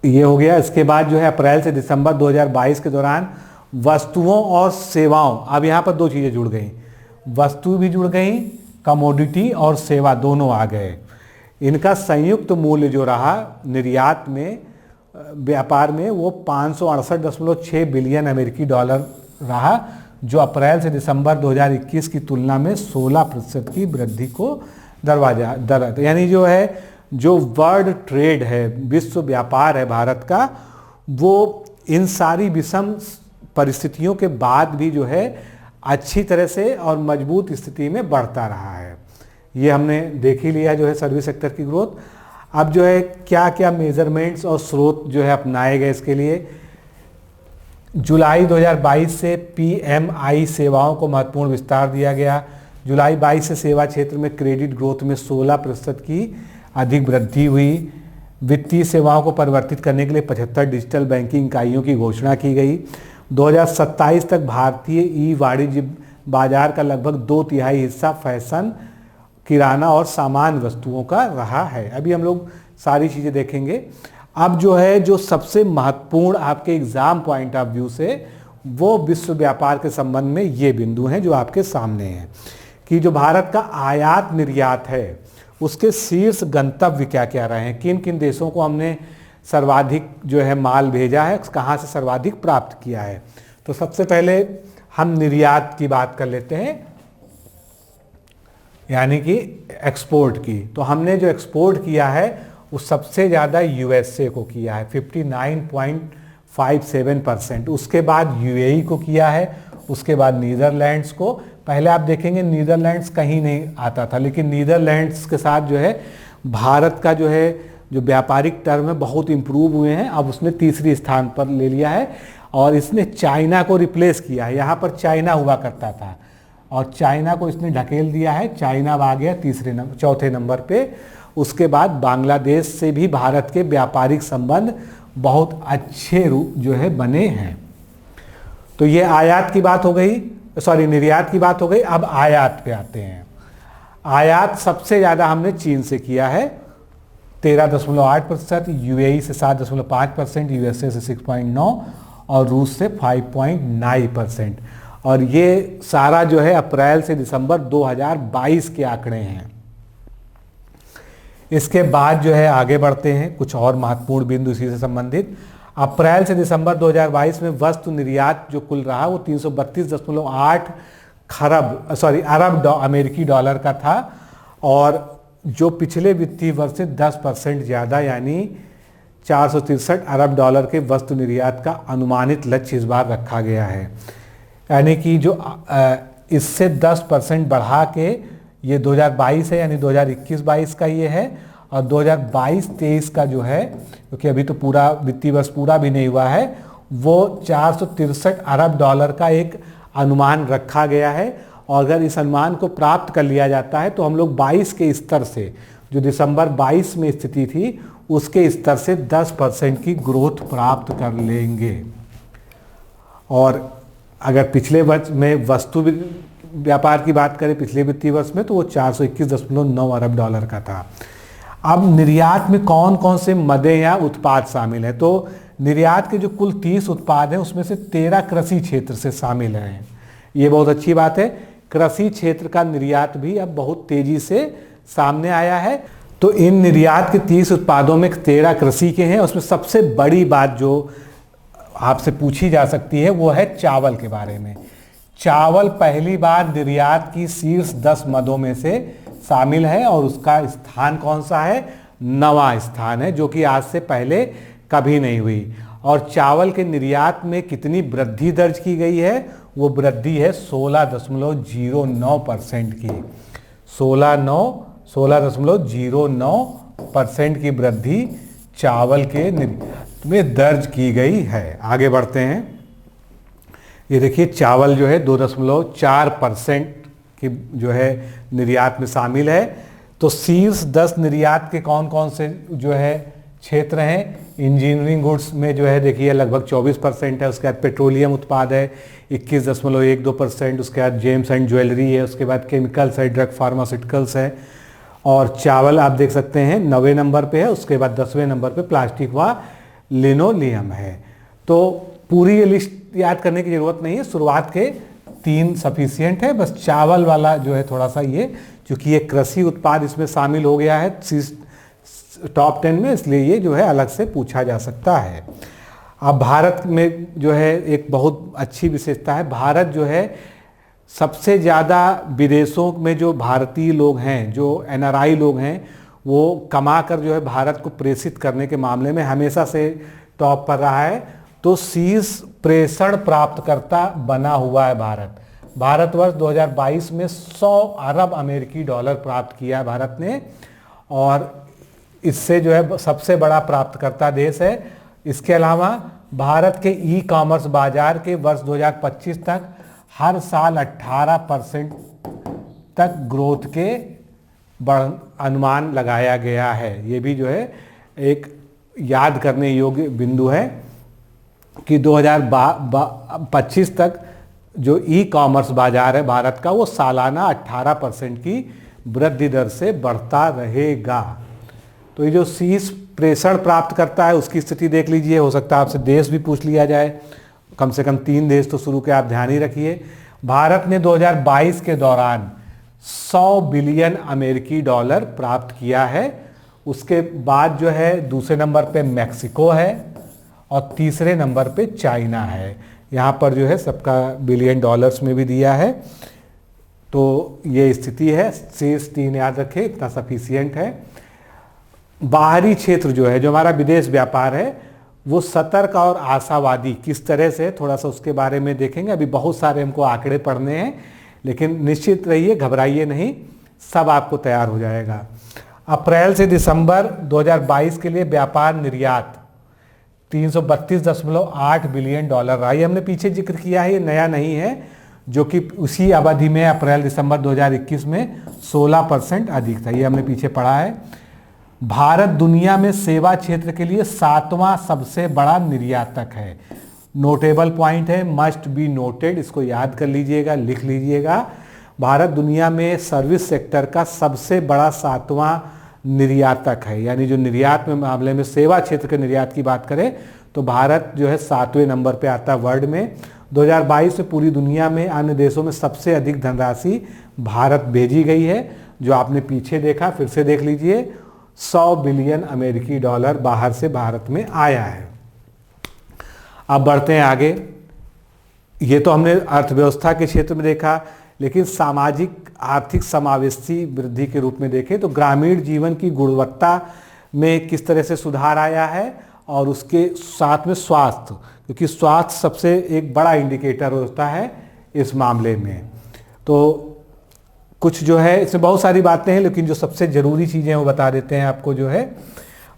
ये हो गया। इसके बाद जो है अप्रैल से दिसंबर 2022 के दौरान वस्तुओं और सेवाओं, अब यहाँ पर 2 चीज़ें जुड़ गई, वस्तु भी जुड़ गई, कमोडिटी और सेवा दोनों आ गए। इनका संयुक्त मूल्य जो रहा निर्यात में, व्यापार में, वो 568.6 बिलियन अमेरिकी डॉलर रहा, जो अप्रैल से दिसंबर 2021 की तुलना में 16% की वृद्धि को दर्ज, यानी जो है जो वर्ल्ड ट्रेड है, विश्व व्यापार है भारत का, वो इन सारी विषम परिस्थितियों के बाद भी जो है अच्छी तरह से और मजबूत स्थिति में बढ़ता रहा है। ये हमने देख ही लिया जो है सर्विस सेक्टर की ग्रोथ। अब जो है क्या क्या मेजरमेंट्स और स्रोत जो है अपनाए गए इसके लिए। जुलाई 2022 से पीएमआई सेवाओं को महत्वपूर्ण विस्तार दिया गया। जुलाई 22 से सेवा क्षेत्र में क्रेडिट ग्रोथ में 16% की अधिक वृद्धि हुई। वित्तीय सेवाओं को परिवर्तित करने के लिए 75 डिजिटल बैंकिंग इकाइयों की घोषणा की गई। 2027 तक भारतीय ई वाणिज्य बाजार का लगभग 2/3 हिस्सा फैशन किराना और सामान वस्तुओं का रहा है। अभी हम लोग सारी चीज़ें देखेंगे। अब जो है जो सबसे महत्वपूर्ण आपके एग्ज़ाम पॉइंट ऑफ व्यू से वो विश्व व्यापार के संबंध में ये बिंदु हैं जो आपके सामने हैं कि जो भारत का आयात निर्यात है उसके शीर्ष गंतव्य क्या क्या रहे हैं, किन किन देशों को हमने सर्वाधिक जो है माल भेजा है, कहाँ से सर्वाधिक प्राप्त किया है। तो सबसे पहले हम निर्यात की बात कर लेते हैं, यानी कि एक्सपोर्ट की। तो हमने जो एक्सपोर्ट किया है वो सबसे ज़्यादा यूएसए को किया है 59.57%, उसके बाद यूएई को किया है, उसके बाद नीदरलैंड्स को। पहले आप देखेंगे नीदरलैंड्स कहीं नहीं आता था, लेकिन नीदरलैंड्स के साथ जो है भारत का जो है जो व्यापारिक टर्म है बहुत इम्प्रूव हुए हैं। अब उसने तीसरी स्थान पर ले लिया है और इसने चाइना को रिप्लेस किया है। यहाँ पर चाइना हुआ करता था और चाइना को इसने ढकेल दिया है, चाइना आ गया चौथे नंबर पे। उसके बाद बांग्लादेश से भी भारत के व्यापारिक संबंध बहुत अच्छे रूप जो है बने हैं। तो ये आयात की बात हो गई, निर्यात की बात हो गई। अब आयात पे आते हैं। आयात सबसे ज़्यादा हमने चीन से किया है 13.8%, यूएई से 7.5%, यूएसए से 6.9% और रूस से 5.9%। और ये सारा जो है अप्रैल से दिसंबर 2022 के आंकड़े हैं। इसके बाद जो है आगे बढ़ते हैं, कुछ और महत्वपूर्ण बिंदु इसी से संबंधित। अप्रैल से दिसंबर 2022 में वस्तु निर्यात जो कुल रहा वो 332.8 अरब अमेरिकी डॉलर का था और जो पिछले वित्तीय वर्ष से 10% ज़्यादा यानी 463 अरब डॉलर के वस्तु निर्यात का अनुमानित लक्ष्य इस बार रखा गया है। यानी कि जो इससे 10% बढ़ा के ये 2022 है, यानी 2021-22 का ये है। और 2022-23 का जो है, क्योंकि अभी तो पूरा वित्तीय वर्ष पूरा भी नहीं हुआ है, वो 463 अरब डॉलर का एक अनुमान रखा गया है। और अगर इस अनुमान को प्राप्त कर लिया जाता है तो हम लोग 22 के स्तर से, जो दिसंबर 22 में स्थिति थी, उसके स्तर से 10% की ग्रोथ प्राप्त कर लेंगे। और अगर पिछले वर्ष में वस्तु व्यापार की बात करें पिछले वित्तीय वर्ष में, तो वो 421.9 अरब डॉलर का था। अब निर्यात में कौन कौन से मदे या उत्पाद शामिल हैं? तो निर्यात के जो कुल 30 उत्पाद हैं उसमें से 13 कृषि क्षेत्र से शामिल हैं। ये बहुत अच्छी बात है। कृषि क्षेत्र का निर्यात भी अब बहुत तेजी से सामने आया है। तो इन निर्यात के 30 उत्पादों में 13 कृषि के हैं। उसमें सबसे बड़ी बात जो आपसे पूछी जा सकती है वो है चावल के बारे में। चावल पहली बार निर्यात की शीर्ष 10 मदों में से शामिल है और उसका स्थान कौन सा है? 9वां स्थान है, जो कि आज से पहले कभी नहीं हुई। और चावल के निर्यात में कितनी वृद्धि दर्ज की गई है? वो वृद्धि है 16.09% की। 16.09% की वृद्धि चावल के निर्यात में दर्ज की गई है। आगे बढ़ते हैं। ये देखिए चावल जो है 2.4% की जो है निर्यात में शामिल है। तो शीर्ष 10 निर्यात के कौन कौन से जो है क्षेत्र हैं? इंजीनियरिंग गुड्स में जो है देखिए लगभग 24% है। उसके बाद पेट्रोलियम उत्पाद है 21.12%। उसके बाद जेम्स एंड ज्वेलरी है। उसके बाद केमिकल्स है, ड्रग फार्मास्यूटिकल्स है। और चावल आप देख सकते हैं 9वें नंबर पे है। उसके बाद 10वें नंबर पे प्लास्टिक व लिनोलियम है। तो पूरी ये लिस्ट याद करने की ज़रूरत नहीं है, शुरुआत के 3 सफिशियंट है। बस चावल वाला जो है थोड़ा सा ये, क्योंकि ये कृषि उत्पाद इसमें शामिल हो गया है टॉप 10 में, इसलिए ये जो है अलग से पूछा जा सकता है। अब भारत में जो है एक बहुत अच्छी विशेषता है, भारत जो है सबसे ज़्यादा विदेशों में जो भारतीय लोग हैं, जो एनआरआई लोग हैं, वो कमा कर जो है भारत को प्रेषित करने के मामले में हमेशा से टॉप पर रहा है। तो शीर्ष प्रेषण प्राप्तकर्ता बना हुआ है भारत। भारतवर्ष 2022 में 100 अरब अमेरिकी डॉलर प्राप्त किया है भारत ने, और इससे जो है सबसे बड़ा प्राप्तकर्ता देश है। इसके अलावा भारत के ई कॉमर्स बाजार के वर्ष 2025 तक हर साल 18% तक ग्रोथ के अनुमान लगाया गया है। ये भी जो है एक याद करने योग्य बिंदु है कि 2025 तक जो ई कॉमर्स बाजार है भारत का, वो सालाना 18% की वृद्धि दर से बढ़ता रहेगा। तो ये जो शीर्ष प्रेषण प्राप्त करता है उसकी स्थिति देख लीजिए, हो सकता है आपसे देश भी पूछ लिया जाए, कम से कम 3 देश तो शुरू के आप ध्यान ही रखिए। भारत ने 2022 के दौरान 100 बिलियन अमेरिकी डॉलर प्राप्त किया है। उसके बाद जो है दूसरे नंबर पे मैक्सिको है और तीसरे नंबर पे चाइना है। यहाँ पर जो है सबका बिलियन डॉलर्स में भी दिया है। तो ये स्थिति है, शेष 3 याद रखें, इतना सफिशियंट है। बाहरी क्षेत्र जो है, जो हमारा विदेश व्यापार है, वो सतर्क और आशावादी किस तरह से, थोड़ा सा उसके बारे में देखेंगे। अभी बहुत सारे हमको आंकड़े पढ़ने हैं, लेकिन निश्चित रहिए, घबराइए नहीं, सब आपको तैयार हो जाएगा। अप्रैल से दिसंबर 2022 के लिए व्यापार निर्यात 332.8 बिलियन डॉलर रहा। ये हमने पीछे जिक्र किया है, ये नया नहीं है, जो कि उसी अवधि में अप्रैल दिसंबर 2021 में 16% अधिक था। ये हमने पीछे पढ़ा है। भारत दुनिया में सेवा क्षेत्र के लिए 7वां सबसे बड़ा निर्यातक है। नोटेबल पॉइंट है, मस्ट बी नोटेड, इसको याद कर लीजिएगा, लिख लीजिएगा। भारत दुनिया में सर्विस सेक्टर का सबसे बड़ा 7वां निर्यातक है। यानी जो निर्यात में मामले में सेवा क्षेत्र के निर्यात की बात करें तो भारत जो है 7वें नंबर पे आता है वर्ल्ड में। 2022 में पूरी दुनिया में अन्य देशों में सबसे अधिक धनराशि भारत भेजी गई है, जो आपने पीछे देखा, फिर से देख लीजिए, 100 बिलियन अमेरिकी डॉलर बाहर से भारत में आया है। अब बढ़ते हैं आगे। ये तो हमने अर्थव्यवस्था के क्षेत्र में देखा, लेकिन सामाजिक आर्थिक समावेशी वृद्धि के रूप में देखें तो ग्रामीण जीवन की गुणवत्ता में किस तरह से सुधार आया है, और उसके साथ में स्वास्थ्य, क्योंकि स्वास्थ्य सबसे एक बड़ा इंडिकेटर होता है इस मामले में। तो कुछ जो है इसमें बहुत सारी बातें हैं, लेकिन जो सबसे ज़रूरी चीज़ें वो बता देते हैं आपको। जो है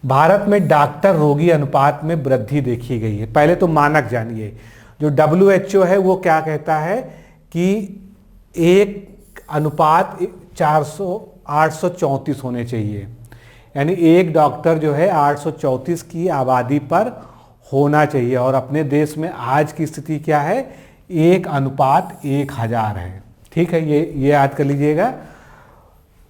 भारत में डॉक्टर रोगी अनुपात में वृद्धि देखी गई है। पहले तो मानक जानिए, जो WHO है वो क्या कहता है कि 834 होने चाहिए, यानी एक डॉक्टर जो है 834 की आबादी पर होना चाहिए। और अपने देश में आज की स्थिति क्या है, 1:1000 है। ठीक है, ये याद कर लीजिएगा।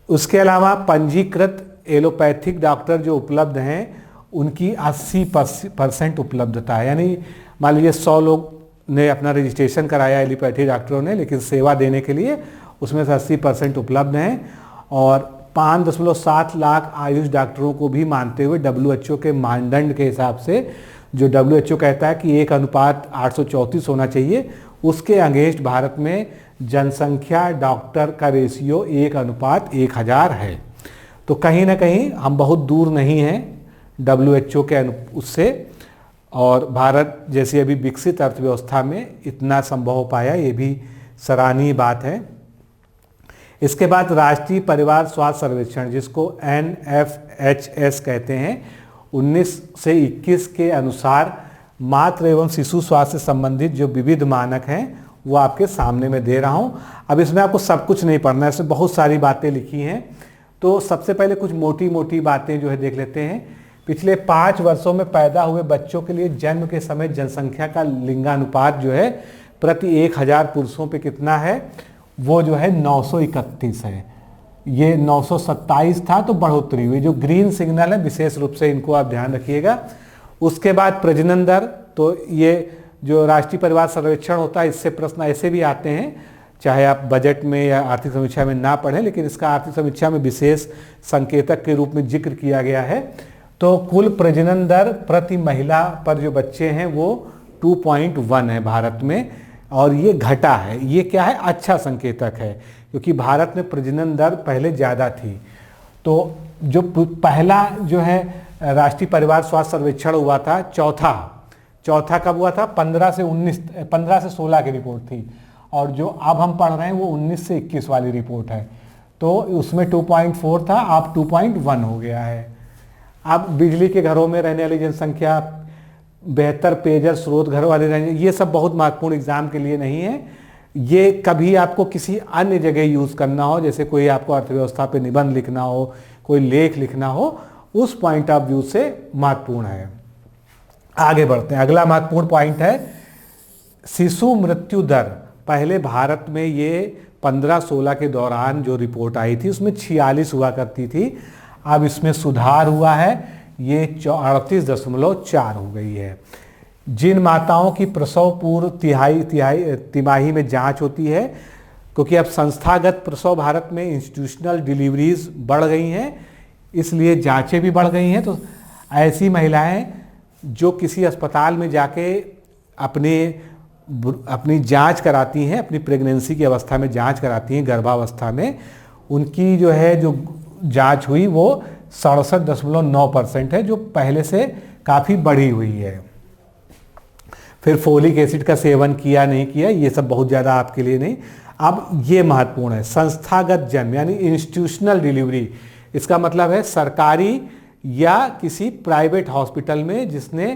उसके अलावा पंजीकृत एलोपैथिक डॉक्टर जो उपलब्ध हैं उनकी 80% उपलब्धता है। यानी मान लीजिए 100 लोग ने अपना रजिस्ट्रेशन कराया एलोपैथी डॉक्टरों ने, लेकिन सेवा देने के लिए उसमें से 80% उपलब्ध हैं। और 5.7 लाख आयुष डॉक्टरों को भी मानते हुए WHO के मानदंड के हिसाब से, जो WHO कहता है कि 1:834 होना चाहिए, उसके अगेंस्ट भारत में जनसंख्या डॉक्टर का रेशियो 1:1000 है। तो कहीं ना कहीं हम बहुत दूर नहीं हैं WHO के उससे, और भारत जैसी अभी विकसित अर्थव्यवस्था में इतना संभव हो पाया, ये भी सराहनीय बात है। इसके बाद राष्ट्रीय परिवार स्वास्थ्य सर्वेक्षण, जिसको NFHS कहते हैं, 19 से 21 के अनुसार मातृ एवं शिशु स्वास्थ्य से संबंधित जो विविध मानक हैं वो आपके सामने मैं दे रहा हूँ। अब इसमें आपको सब कुछ नहीं पढ़ना है, इसमें बहुत सारी बातें लिखी हैं। तो सबसे पहले कुछ मोटी मोटी बातें जो है देख लेते हैं। पिछले 5 वर्षों में पैदा हुए बच्चों के लिए जन्म के समय जनसंख्या का लिंगानुपात जो है प्रति 1000 पुरुषों पे कितना है, वो जो है 931 है। ये 927 था, तो बढ़ोतरी हुई। जो ग्रीन सिग्नल है विशेष रूप से इनको आप ध्यान रखिएगा। उसके बाद प्रजनन दर, तो ये जो राष्ट्रीय परिवार सर्वेक्षण होता है इससे प्रश्न ऐसे भी आते हैं, चाहे आप बजट में या आर्थिक समीक्षा में ना पढ़ें, लेकिन इसका आर्थिक समीक्षा में विशेष संकेतक के रूप में जिक्र किया गया है। तो कुल प्रजनन दर प्रति महिला पर जो बच्चे हैं वो 2.1 है भारत में, और ये घटा है। ये क्या है, अच्छा संकेतक है, क्योंकि भारत में प्रजनन दर पहले ज़्यादा थी। तो जो पहला जो है राष्ट्रीय परिवार स्वास्थ्य सर्वेक्षण हुआ था, चौथा कब हुआ था, 15 से 16 की रिपोर्ट थी, और जो अब हम पढ़ रहे हैं वो 19 से 21 वाली रिपोर्ट है। तो उसमें 2.4 था, अब 2.1 हो गया है। अब बिजली के घरों में रहने वाली जनसंख्या, बेहतर पेयजल स्रोत घरों वाले रहने, ये सब बहुत महत्वपूर्ण एग्जाम के लिए नहीं है। ये कभी आपको किसी अन्य जगह यूज़ करना हो, जैसे कोई आपको अर्थव्यवस्था पे निबंध लिखना हो, कोई लेख लिखना हो, उस पॉइंट ऑफ व्यू से महत्वपूर्ण है। आगे बढ़ते हैं। अगला महत्वपूर्ण पॉइंट है शिशु मृत्यु दर। पहले भारत में ये 2015-16 के दौरान जो रिपोर्ट आई थी उसमें 46 हुआ करती थी। अब इसमें सुधार हुआ है, ये 38.4 हो गई है। जिन माताओं की प्रसव पूर्व तिमाही में जांच होती है, क्योंकि अब संस्थागत प्रसव भारत में इंस्टीट्यूशनल डिलीवरीज बढ़ गई हैं, इसलिए जांचें भी बढ़ गई हैं। तो ऐसी महिलाएं जो किसी अस्पताल में जाके अपनी जांच कराती हैं, अपनी प्रेगनेंसी की अवस्था में जांच कराती हैं, गर्भावस्था में, उनकी जो है जो जांच हुई वो 67.9% है, जो पहले से काफ़ी बढ़ी हुई है। फिर फोलिक एसिड का सेवन किया नहीं किया, ये सब बहुत ज़्यादा आपके लिए नहीं। अब ये महत्वपूर्ण है, संस्थागत जन्म यानी इंस्टीट्यूशनल डिलीवरी। इसका मतलब है सरकारी या किसी प्राइवेट हॉस्पिटल में, जिसने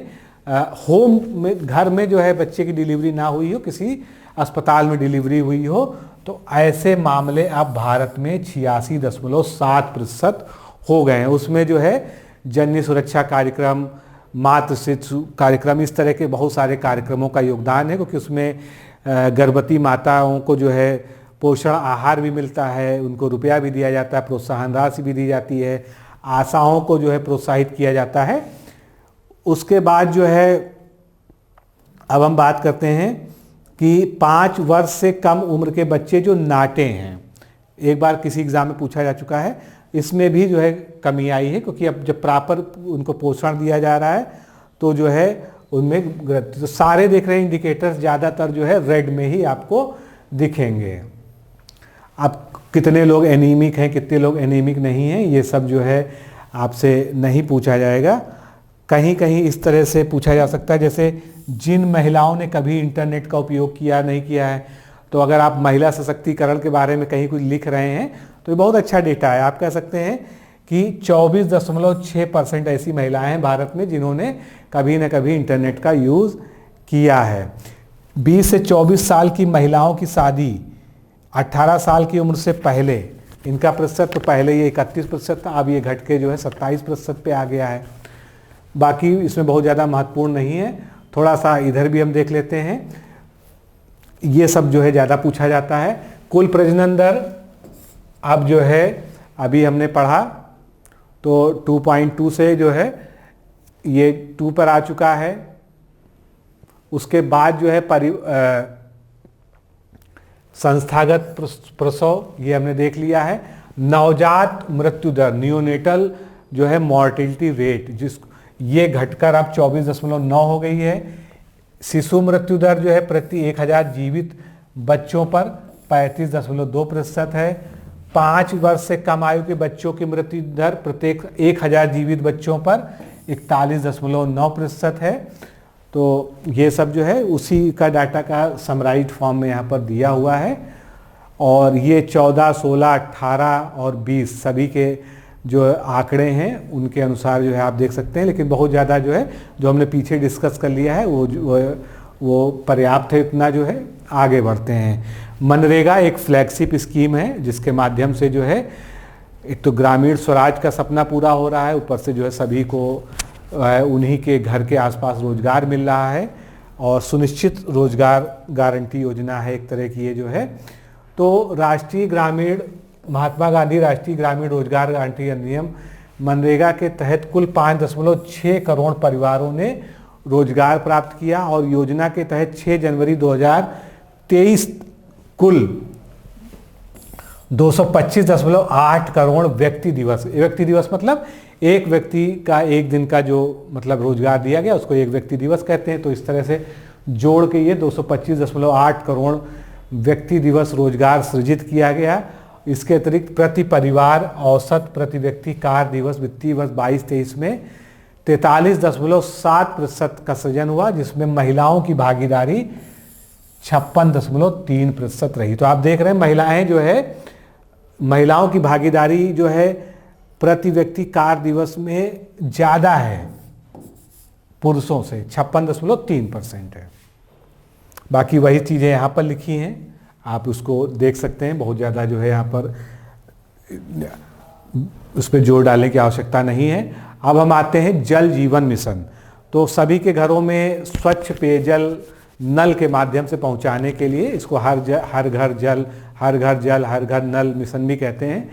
होम में, घर में जो है बच्चे की डिलीवरी ना हुई हो, किसी अस्पताल में डिलीवरी हुई हो, तो ऐसे मामले अब भारत में 86.7% हो गए हैं। उसमें जो है जननी सुरक्षा कार्यक्रम, मातृ शिशु कार्यक्रम, इस तरह के बहुत सारे कार्यक्रमों का योगदान है, क्योंकि उसमें गर्भवती माताओं को जो है पोषण आहार भी मिलता है, उनको रुपया भी दिया जाता है, प्रोत्साहन राशि भी दी जाती है, आशाओं को जो है प्रोत्साहित किया जाता है। उसके बाद जो है अब हम बात करते हैं कि 5 वर्ष से कम उम्र के बच्चे जो नाटे हैं, एक बार किसी एग्जाम में पूछा जा चुका है, इसमें भी जो है कमी आई है, क्योंकि अब जब प्रॉपर उनको पोषण दिया जा रहा है तो जो है उनमें तो सारे देख रहे हैं इंडिकेटर्स ज़्यादातर जो है रेड में ही आपको दिखेंगे। अब कितने लोग एनीमिक हैं, कितने लोग एनीमिक नहीं हैं, ये सब जो है आपसे नहीं पूछा जाएगा। कहीं कहीं इस तरह से पूछा जा सकता है, जैसे जिन महिलाओं ने कभी इंटरनेट का उपयोग किया नहीं किया है, तो अगर आप महिला सशक्तिकरण के बारे में कहीं कुछ लिख रहे हैं तो ये बहुत अच्छा डेटा है। आप कह सकते हैं कि 24.6% ऐसी महिलाएं हैं भारत में जिन्होंने कभी न कभी इंटरनेट का यूज़ किया है। 20 से 24 साल की महिलाओं की शादी 18 साल की उम्र से पहले, इनका प्रतिशत तो पहले ये 31% था, अब ये घट के जो है 27% पे आ गया है। बाकी इसमें बहुत ज़्यादा महत्वपूर्ण नहीं है। थोड़ा सा इधर भी हम देख लेते हैं, ये सब जो है ज़्यादा पूछा जाता है। कुल प्रजनन दर अब जो है अभी हमने पढ़ा तो 2.2 से जो है ये 2 पर आ चुका है। उसके बाद जो है संस्थागत प्रसव, ये हमने देख लिया है। नवजात मृत्यु दर, नियोनेटल जो है मॉर्टिलिटी रेट, जिस ये घटकर अब 24.9 हो गई है। शिशु मृत्यु दर जो है प्रति 1000 जीवित बच्चों पर 35.2% है। 5 वर्ष से कम आयु के बच्चों की मृत्यु दर प्रत्येक 1000 जीवित बच्चों पर 41.9% है। तो ये सब जो है उसी का डाटा का समराइज्ड फॉर्म में यहाँ पर दिया हुआ है। और ये 14, 16, 18 और 20 सभी के जो आंकड़े हैं उनके अनुसार जो है आप देख सकते हैं। लेकिन बहुत ज़्यादा जो है जो हमने पीछे डिस्कस कर लिया है वो पर्याप्त है। इतना जो है आगे बढ़ते हैं। मनरेगा एक फ्लैगशिप स्कीम है जिसके माध्यम से जो है एक तो ग्रामीण स्वराज का सपना पूरा हो रहा है, ऊपर से जो है सभी को उन्हीं के घर के आसपास रोजगार मिल रहा है। और सुनिश्चित रोजगार गारंटी योजना है एक तरह की ये जो है। तो राष्ट्रीय ग्रामीण महात्मा गांधी राष्ट्रीय ग्रामीण रोजगार गारंटी अधिनियम मनरेगा के तहत कुल 5.6 करोड़ परिवारों ने रोजगार प्राप्त किया। और योजना के तहत 6 जनवरी 2023 कुल 225.8 करोड़ व्यक्ति दिवस मतलब एक व्यक्ति का एक दिन का जो मतलब रोजगार दिया गया उसको एक व्यक्ति दिवस कहते हैं। तो इस तरह से जोड़ के ये 225.8 करोड़ व्यक्ति दिवस रोजगार सृजित किया गया। इसके अतिरिक्त प्रति परिवार औसत प्रति व्यक्ति कार्य दिवस वित्तीय वर्ष 22-23 में 43.7% का सृजन हुआ, जिसमें महिलाओं की भागीदारी 56.3% रही। तो आप देख रहे हैं महिलाएं जो है, महिलाओं की भागीदारी जो है प्रति व्यक्ति कार्य दिवस में ज़्यादा है पुरुषों से, 56.3% है। बाकी वही चीज़ें यहाँ पर लिखी हैं, आप उसको देख सकते हैं। बहुत ज़्यादा जो है यहाँ पर उस पर जोर डालने की आवश्यकता नहीं है। अब हम आते हैं जल जीवन मिशन। तो सभी के घरों में स्वच्छ पेयजल नल के माध्यम से पहुंचाने के लिए, इसको हर घर जल, हर घर जल, हर घर नल मिशन भी कहते हैं।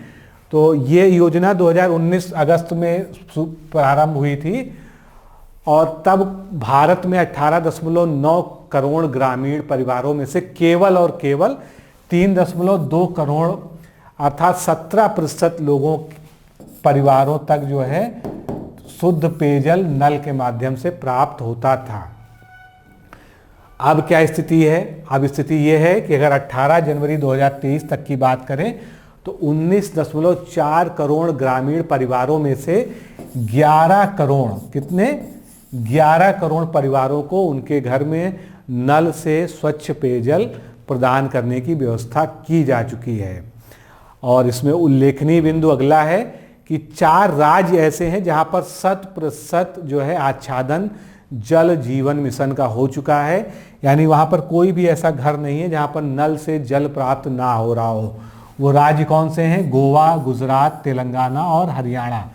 तो ये योजना 2019 अगस्त में प्रारंभ हुई थी और तब भारत में 18.9 करोड़ ग्रामीण परिवारों में से केवल और केवल 3.2 करोड़ अर्थात 17% लोगों परिवारों तक जो है शुद्ध पेयजल नल के माध्यम से प्राप्त होता था। अब क्या स्थिति है? अब स्थिति यह है कि अगर 18 जनवरी 2023 तक की बात करें तो 19.4 करोड़ ग्रामीण परिवारों में से 11 करोड़, कितने? 11 करोड़ परिवारों को उनके घर में नल से स्वच्छ पेयजल प्रदान करने की व्यवस्था की जा चुकी है। और इसमें उल्लेखनीय बिंदु अगला है कि 4 राज्य ऐसे हैं जहां पर 100% जो है आच्छादन जल जीवन मिशन का हो चुका है, यानी वहां पर कोई भी ऐसा घर नहीं है जहां पर नल से जल प्राप्त ना हो रहा हो। वो राज्य कौन से हैं? गोवा, गुजरात, तेलंगाना और हरियाणा।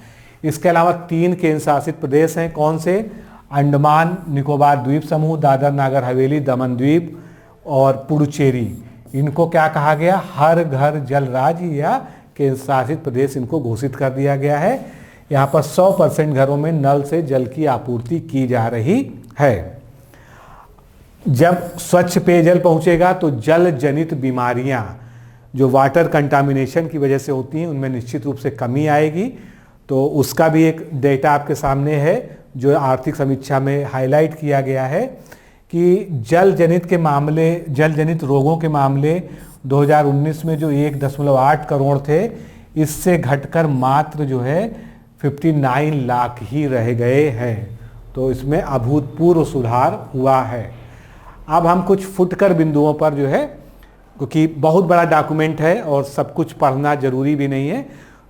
इसके अलावा 3 केंद्र शासित प्रदेश हैं। कौन से? अंडमान निकोबार द्वीप समूह, दादर नागर हवेली, दमन द्वीप और पुडुचेरी। इनको क्या कहा गया? हर घर जल राज्य या केंद्र शासित प्रदेश इनको घोषित कर दिया गया है। यहाँ पर 100% घरों में नल से जल की आपूर्ति की जा रही है। जब स्वच्छ पेयजल पहुंचेगा तो जल जनित बीमारियां जो वाटर कंटामिनेशन की वजह से होती हैं उनमें निश्चित रूप से कमी आएगी। तो उसका भी एक डेटा आपके सामने है जो आर्थिक समीक्षा में हाईलाइट किया गया है कि जल जनित रोगों के मामले 2019 में जो 1.8 करोड़ थे, इससे घटकर मात्र जो है 59 लाख ही रह गए हैं। तो इसमें अभूतपूर्व सुधार हुआ है। अब हम कुछ फुटकर बिंदुओं पर जो है, क्योंकि बहुत बड़ा डॉक्यूमेंट है और सब कुछ पढ़ना जरूरी भी नहीं है,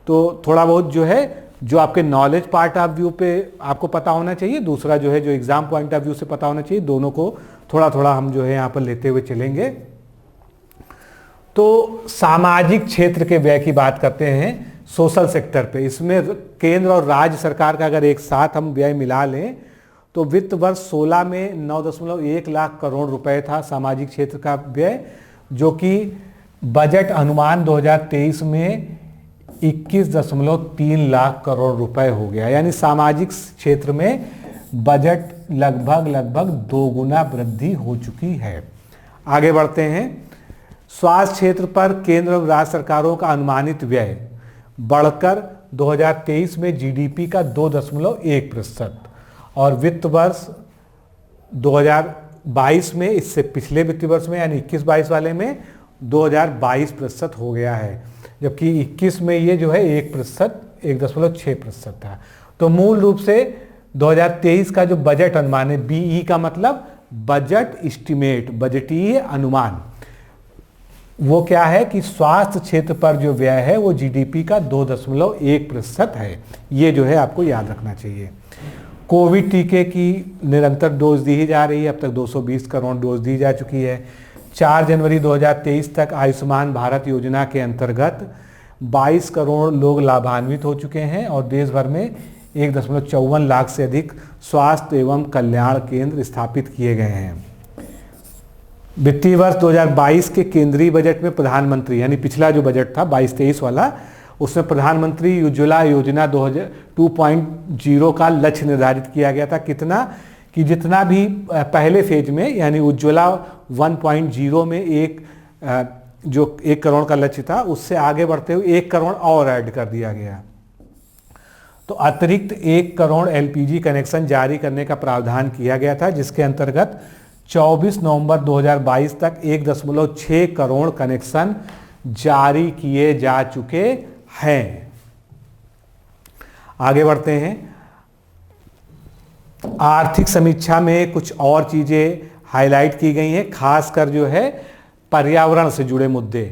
तो थोड़ा बहुत जो है जो आपके नॉलेज पार्ट ऑफ व्यू पे आपको पता होना चाहिए, दूसरा जो है जो एग्जाम पॉइंट ऑफ व्यू से पता होना चाहिए, दोनों को थोड़ा थोड़ा हम जो है यहाँ पर लेते हुए चलेंगे। तो सामाजिक क्षेत्र के व्यय की बात करते हैं सोशल सेक्टर पे। इसमें केंद्र और राज्य सरकार का अगर एक साथ हम व्यय मिला लें तो वित्त वर्ष 16 में 9.1 लाख करोड़ रुपए था सामाजिक क्षेत्र का व्यय, जो कि बजट अनुमान 2023 में 21.3 लाख करोड़ रुपए हो गया। यानी सामाजिक क्षेत्र में बजट लगभग 2 गुना वृद्धि हो चुकी है। आगे बढ़ते हैं। स्वास्थ्य क्षेत्र पर केंद्र और राज्य सरकारों का अनुमानित व्यय बढ़कर 2023 में जीडीपी का 2.1% और वित्त वर्ष 2022 में, इससे पिछले वित्तीय वर्ष में यानी 21-22 वाले में 2022% हो गया है, जबकि 21 में ये जो है 1.6% था। तो मूल रूप से 2023 का जो बजट अनुमान है, बीई का मतलब बजट एस्टिमेट, बजटीय अनुमान, वो क्या है कि स्वास्थ्य क्षेत्र पर जो व्यय है वो जीडीपी का 2.1% है। ये जो है आपको याद रखना चाहिए। कोविड टीके की निरंतर डोज दी ही जा रही है। अब तक 220 करोड़ डोज दी जा चुकी है। 4 जनवरी 2023 तक आयुष्मान भारत योजना के अंतर्गत 22 करोड़ लोग लाभान्वित हो चुके हैं और देश भर में 1.54 लाख से अधिक स्वास्थ्य एवं कल्याण केंद्र स्थापित किए गए हैं। वित्तीय वर्ष 2022 के केंद्रीय बजट में प्रधानमंत्री, यानी पिछला जो बजट था 22-23 वाला, उसमें प्रधानमंत्री उज्ज्वला योजना 2.0 का लक्ष्य निर्धारित किया गया था। कितना? कि जितना भी पहले फेज में यानी उज्ज्वला 1.0 में जो 1 करोड़ का लक्ष्य था, उससे आगे बढ़ते हुए 1 करोड़ और ऐड कर दिया गया। तो अतिरिक्त 1 करोड़ एलपीजी कनेक्शन जारी करने का प्रावधान किया गया था, जिसके अंतर्गत 24 नवंबर 2022 तक 1.6 करोड़ कनेक्शन जारी किए जा चुके हैं। आगे बढ़ते हैं। आर्थिक समीक्षा में कुछ और चीजें हाईलाइट की गई हैं, खासकर जो है पर्यावरण से जुड़े मुद्दे।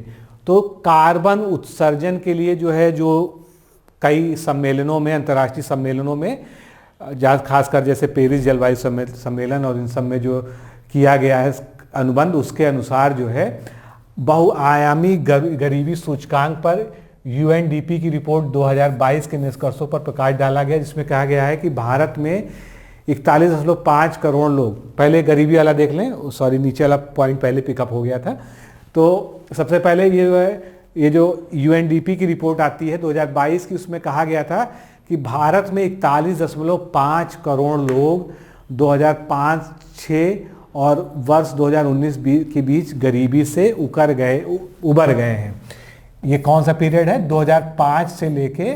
तो कार्बन उत्सर्जन के लिए जो है जो कई सम्मेलनों में, अंतर्राष्ट्रीय सम्मेलनों में, खासकर जैसे पेरिस जलवायु सम्मेलन और इन सब में जो किया गया है अनुबंध, उसके अनुसार जो है बहुआयामी गरीबी सूचकांक पर यूएनडीपी की रिपोर्ट 2022 के निष्कर्षों पर प्रकाश डाला गया, जिसमें कहा गया है कि भारत में 41.5 करोड़ लोग, पहले गरीबी वाला देख लें, सॉरी नीचे वाला पॉइंट पहले पिकअप हो गया था। तो सबसे पहले ये जो UNDP की रिपोर्ट आती है 2022 की, उसमें कहा गया था कि भारत में 41.5 करोड़ लोग 2005-06 और वर्ष 2019 के बीच गरीबी से उबर गए हैं। ये कौन सा पीरियड है? 2005 से लेके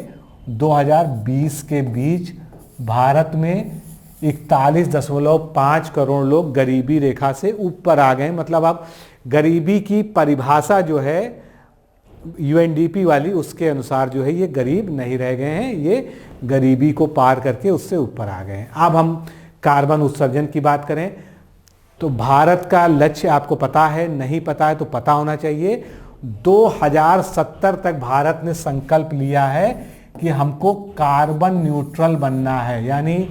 2020 के बीच भारत में 41.5 करोड़ लोग गरीबी रेखा से ऊपर आ गए। मतलब अब गरीबी की परिभाषा जो है UNDP वाली, उसके अनुसार जो है ये गरीब नहीं रह गए हैं, ये गरीबी को पार करके उससे ऊपर आ गए हैं। अब हम कार्बन उत्सर्जन की बात करें तो भारत का लक्ष्य आपको पता है, नहीं पता है तो पता होना चाहिए। 2070 तक भारत ने संकल्प लिया है कि हमको कार्बन न्यूट्रल बनना है, यानी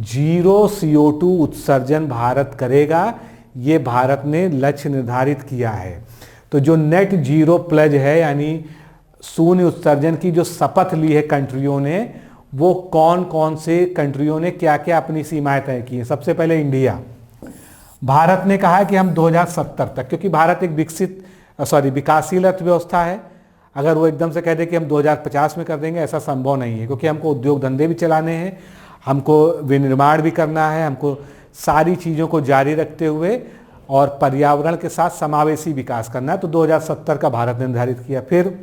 0 CO2 उत्सर्जन भारत करेगा। ये भारत ने लक्ष्य निर्धारित किया है। तो जो नेट जीरो प्लेज है, यानी शून्य उत्सर्जन की जो शपथ ली है कंट्रियों ने, वो कौन कौन से कंट्रियों ने क्या क्या अपनी सीमाएं तय की हैं। सबसे पहले इंडिया, भारत ने कहा है कि हम 2070 तक, क्योंकि भारत एक विकासशील अर्थव्यवस्था है, अगर वो एकदम से कह दे कि हम 2050 में कर देंगे, ऐसा संभव नहीं है, क्योंकि हमको उद्योग धंधे भी चलाने हैं, हमको विनिर्माण भी करना है, हमको सारी चीज़ों को जारी रखते हुए और पर्यावरण के साथ समावेशी विकास करना है। तो 2070 का भारत ने निर्धारित किया। फिर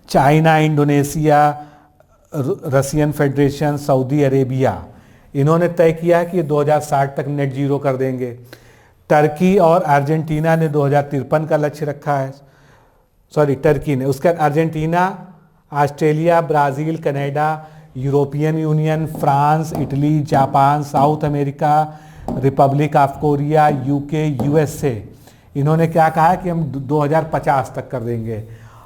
China, Indonesia, Russian federation, Saudi Arabia, इन्होंने तय किया कि 2060 तक नेट जीरो कर देंगे। टर्की और अर्जेंटीना ने 2053 का लक्ष्य रखा है, टर्की ने, उसके बाद Argentina, Australia, Brazil, Canada, European union, France, Italy, Japan, south America, Republic of Korea, UK, USA, इन्होंने क्या कहा है कि हम 2050 तक कर देंगे।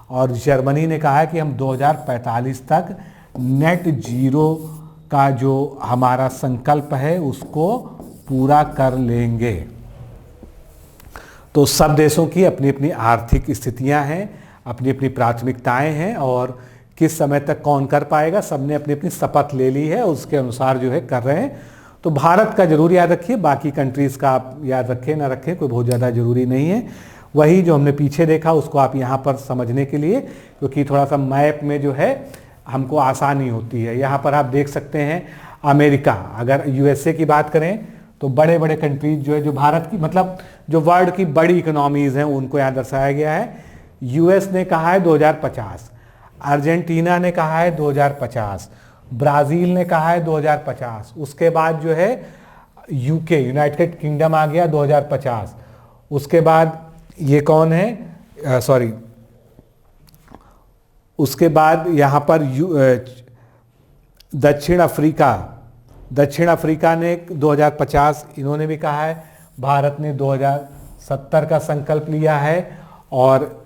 और जर्मनी ने कहा है कि हम 2045 तक नेट जीरो का जो हमारा संकल्प है उसको पूरा कर लेंगे। तो सब देशों की अपनी अपनी आर्थिक स्थितियां हैं, अपनी अपनी प्राथमिकताएं हैं, और किस समय तक कौन कर पाएगा, सबने अपनी अपनी शपथ ले ली है, उसके अनुसार जो है कर रहे हैं। तो भारत का जरूर याद रखिए, बाकी कंट्रीज़ का आप याद रखें ना रखें, कोई बहुत ज़्यादा ज़रूरी नहीं है। वही जो हमने पीछे देखा उसको आप यहाँ पर समझने के लिए, क्योंकि थोड़ा सा मैप में जो है हमको आसानी होती है। यहाँ पर आप देख सकते हैं अमेरिका, अगर USA की बात करें तो बड़े बड़े कंट्रीज जो है, जो भारत की मतलब जो वर्ल्ड की बड़ी इकोनॉमीज़ हैं, उनको यहाँ दर्शाया गया है। US ने कहा है 2050, अर्जेंटीना ने कहा है 2050, ब्राज़ील ने कहा है 2050, उसके बाद जो है UK, यूनाइटेड किंगडम आ गया 2050, उसके बाद ये कौन है, उसके बाद यहाँ पर दक्षिण अफ्रीका ने 2050 इन्होंने भी कहा है। भारत ने 2070 का संकल्प लिया है, और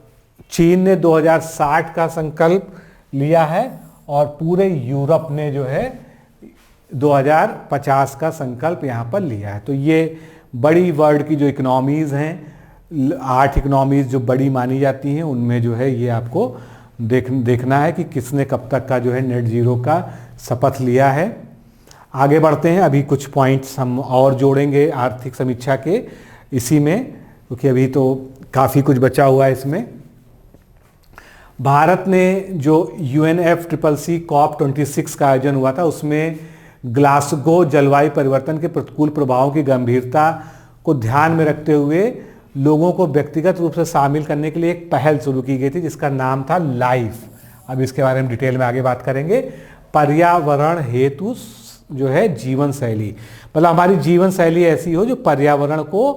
चीन ने 2060 का संकल्प लिया है, और पूरे यूरोप ने जो है 2050 का संकल्प यहाँ पर लिया है। तो ये बड़ी वर्ल्ड की जो इकोनॉमीज़ हैं, 8 इकोनॉमीज़ जो बड़ी मानी जाती हैं, उनमें जो है ये आपको देखना है कि किसने कब तक का जो है नेट जीरो का शपथ लिया है। आगे बढ़ते हैं, अभी कुछ पॉइंट्स हम और जोड़ेंगे आर्थिक समीक्षा के इसी में, क्योंकि अभी तो काफ़ी कुछ बचा हुआ है इसमें। भारत ने जो UNFCCC COP26 का आयोजन हुआ था, उसमें ग्लासगो जलवायु परिवर्तन के प्रतिकूल प्रभावों की गंभीरता को ध्यान में रखते हुए लोगों को व्यक्तिगत रूप से शामिल करने के लिए एक पहल शुरू की गई थी, जिसका नाम था लाइफ। अब इसके बारे में डिटेल में आगे बात करेंगे। पर्यावरण हेतु जो है जीवन शैली, मतलब हमारी जीवन शैली ऐसी हो जो पर्यावरण को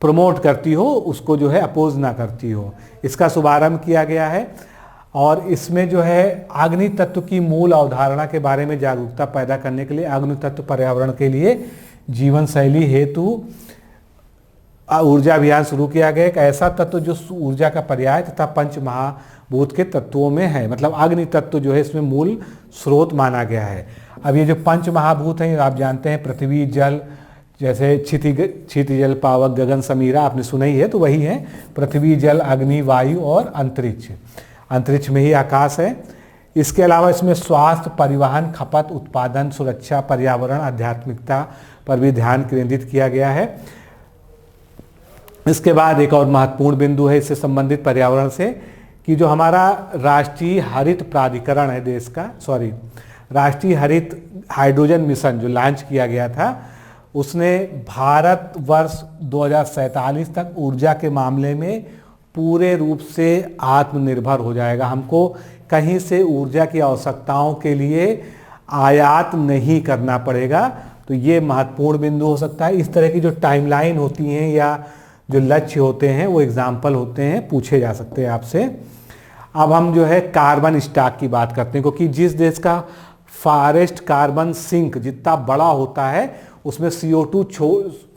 प्रमोट करती हो, उसको जो है अपोज ना करती हो, इसका शुभारंभ किया गया है। और इसमें जो है अग्नि तत्व की मूल अवधारणा के बारे में जागरूकता पैदा करने के लिए अग्नि तत्व पर्यावरण के लिए जीवन शैली हेतु ऊर्जा अभियान शुरू किया गया। एक ऐसा तत्व जो ऊर्जा का पर्याय तथा पंच महाभूत के तत्वों में है, मतलब अग्नि तत्व जो है इसमें मूल स्रोत माना गया है। अब ये जो पंच महाभूत हैं आप जानते हैं, पृथ्वी, जल, जैसे क्षिति जल पावक गगन समीरा आपने सुना ही है, तो वही है पृथ्वी, जल, अग्नि, वायु और अंतरिक्ष। अंतरिक्ष में ही आकाश है। इसके अलावा इसमें स्वास्थ्य, परिवहन, खपत, उत्पादन, सुरक्षा, पर्यावरण, आध्यात्मिकता पर भी ध्यान केंद्रित किया गया है। इसके बाद एक और महत्वपूर्ण बिंदु है इससे संबंधित पर्यावरण से, कि जो हमारा राष्ट्रीय हरित प्राधिकरण है देश का, राष्ट्रीय हरित हाइड्रोजन मिशन जो लॉन्च किया गया था, उसने भारत वर्ष 2047 तक ऊर्जा के मामले में पूरे रूप से आत्मनिर्भर हो जाएगा। हमको कहीं से ऊर्जा की आवश्यकताओं के लिए आयात नहीं करना पड़ेगा। तो ये महत्वपूर्ण बिंदु हो सकता है। इस तरह की जो टाइमलाइन होती हैं या जो लक्ष्य होते हैं वो एग्जाम्पल होते हैं, पूछे जा सकते हैं आपसे। अब हम जो है कार्बन स्टॉक की बात करते हैं, क्योंकि जिस देश का फॉरेस्ट कार्बन सिंक जितना बड़ा होता है उसमें CO2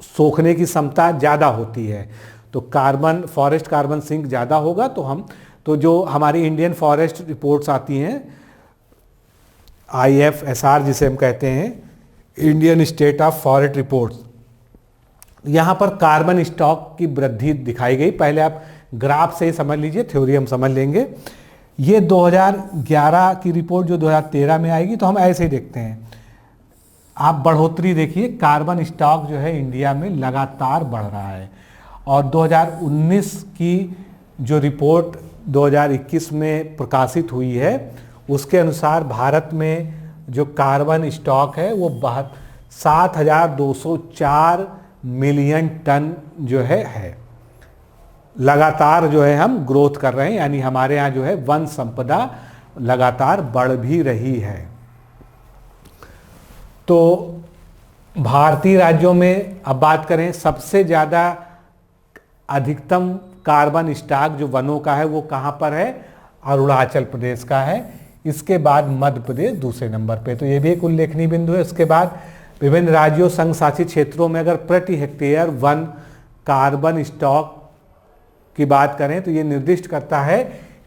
सोखने की क्षमता ज़्यादा होती है। तो फॉरेस्ट कार्बन सिंक ज़्यादा होगा तो जो हमारी इंडियन फॉरेस्ट रिपोर्ट्स आती हैं, IFSR जिसे हम कहते हैं, Indian state of forest reports, यहाँ पर कार्बन स्टॉक की वृद्धि दिखाई गई। पहले आप ग्राफ से ही समझ लीजिए, थ्योरी हम समझ लेंगे। ये 2011 की रिपोर्ट जो 2013 में आएगी, तो हम ऐसे ही देखते हैं। आप बढ़ोतरी देखिए, कार्बन स्टॉक जो है इंडिया में लगातार बढ़ रहा है। और 2019 की जो रिपोर्ट 2021 में प्रकाशित हुई है, उसके अनुसार भारत में जो कार्बन स्टॉक है वो 7,204 मिलियन टन जो है। लगातार जो है हम ग्रोथ कर रहे हैं, यानी हमारे यहाँ जो है वन संपदा लगातार बढ़ भी रही है। तो भारतीय राज्यों में अब बात करें, सबसे ज़्यादा अधिकतम कार्बन स्टॉक जो वनों का है वो कहाँ पर है? अरुणाचल प्रदेश का है। इसके बाद मध्य प्रदेश दूसरे नंबर पे, तो ये भी एक उल्लेखनीय बिंदु है। उसके बाद विभिन्न राज्यों, संघ शासित क्षेत्रों में अगर प्रति हेक्टेयर वन कार्बन स्टॉक की बात करें तो ये निर्दिष्ट करता है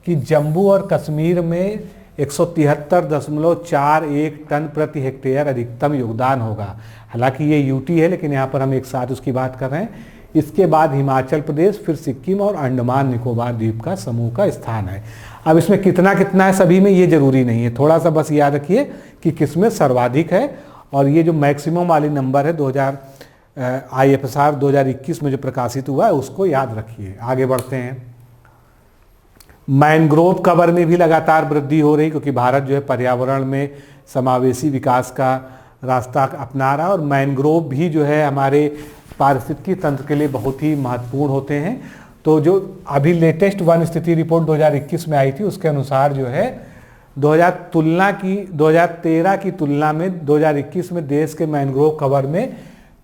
कि जम्मू और कश्मीर में 173.41 टन प्रति हेक्टेयर अधिकतम योगदान होगा। हालांकि ये यूटी है, लेकिन यहाँ पर हम एक साथ उसकी बात कर रहे हैं। इसके बाद हिमाचल प्रदेश, फिर सिक्किम और अंडमान निकोबार द्वीप का समूह का स्थान है। अब इसमें कितना कितना है सभी में ये जरूरी नहीं है, थोड़ा सा बस याद रखिए कि किसमें सर्वाधिक है। और ये जो मैक्सिमम वाली नंबर है IFSR 2021 में जो प्रकाशित हुआ है उसको याद रखिए। आगे बढ़ते हैं। मैंग्रोव कवर में भी लगातार वृद्धि हो रही, क्योंकि भारत जो है पर्यावरण में समावेशी विकास का रास्ता अपना रहा है। और मैंग्रोव भी जो है हमारे पारिस्थितिकी तंत्र के लिए बहुत ही महत्वपूर्ण होते हैं। तो जो अभी लेटेस्ट वन स्थिति रिपोर्ट 2021 में आई थी, उसके अनुसार जो है 2013 की तुलना में 2021 में देश के मैंग्रोव कवर में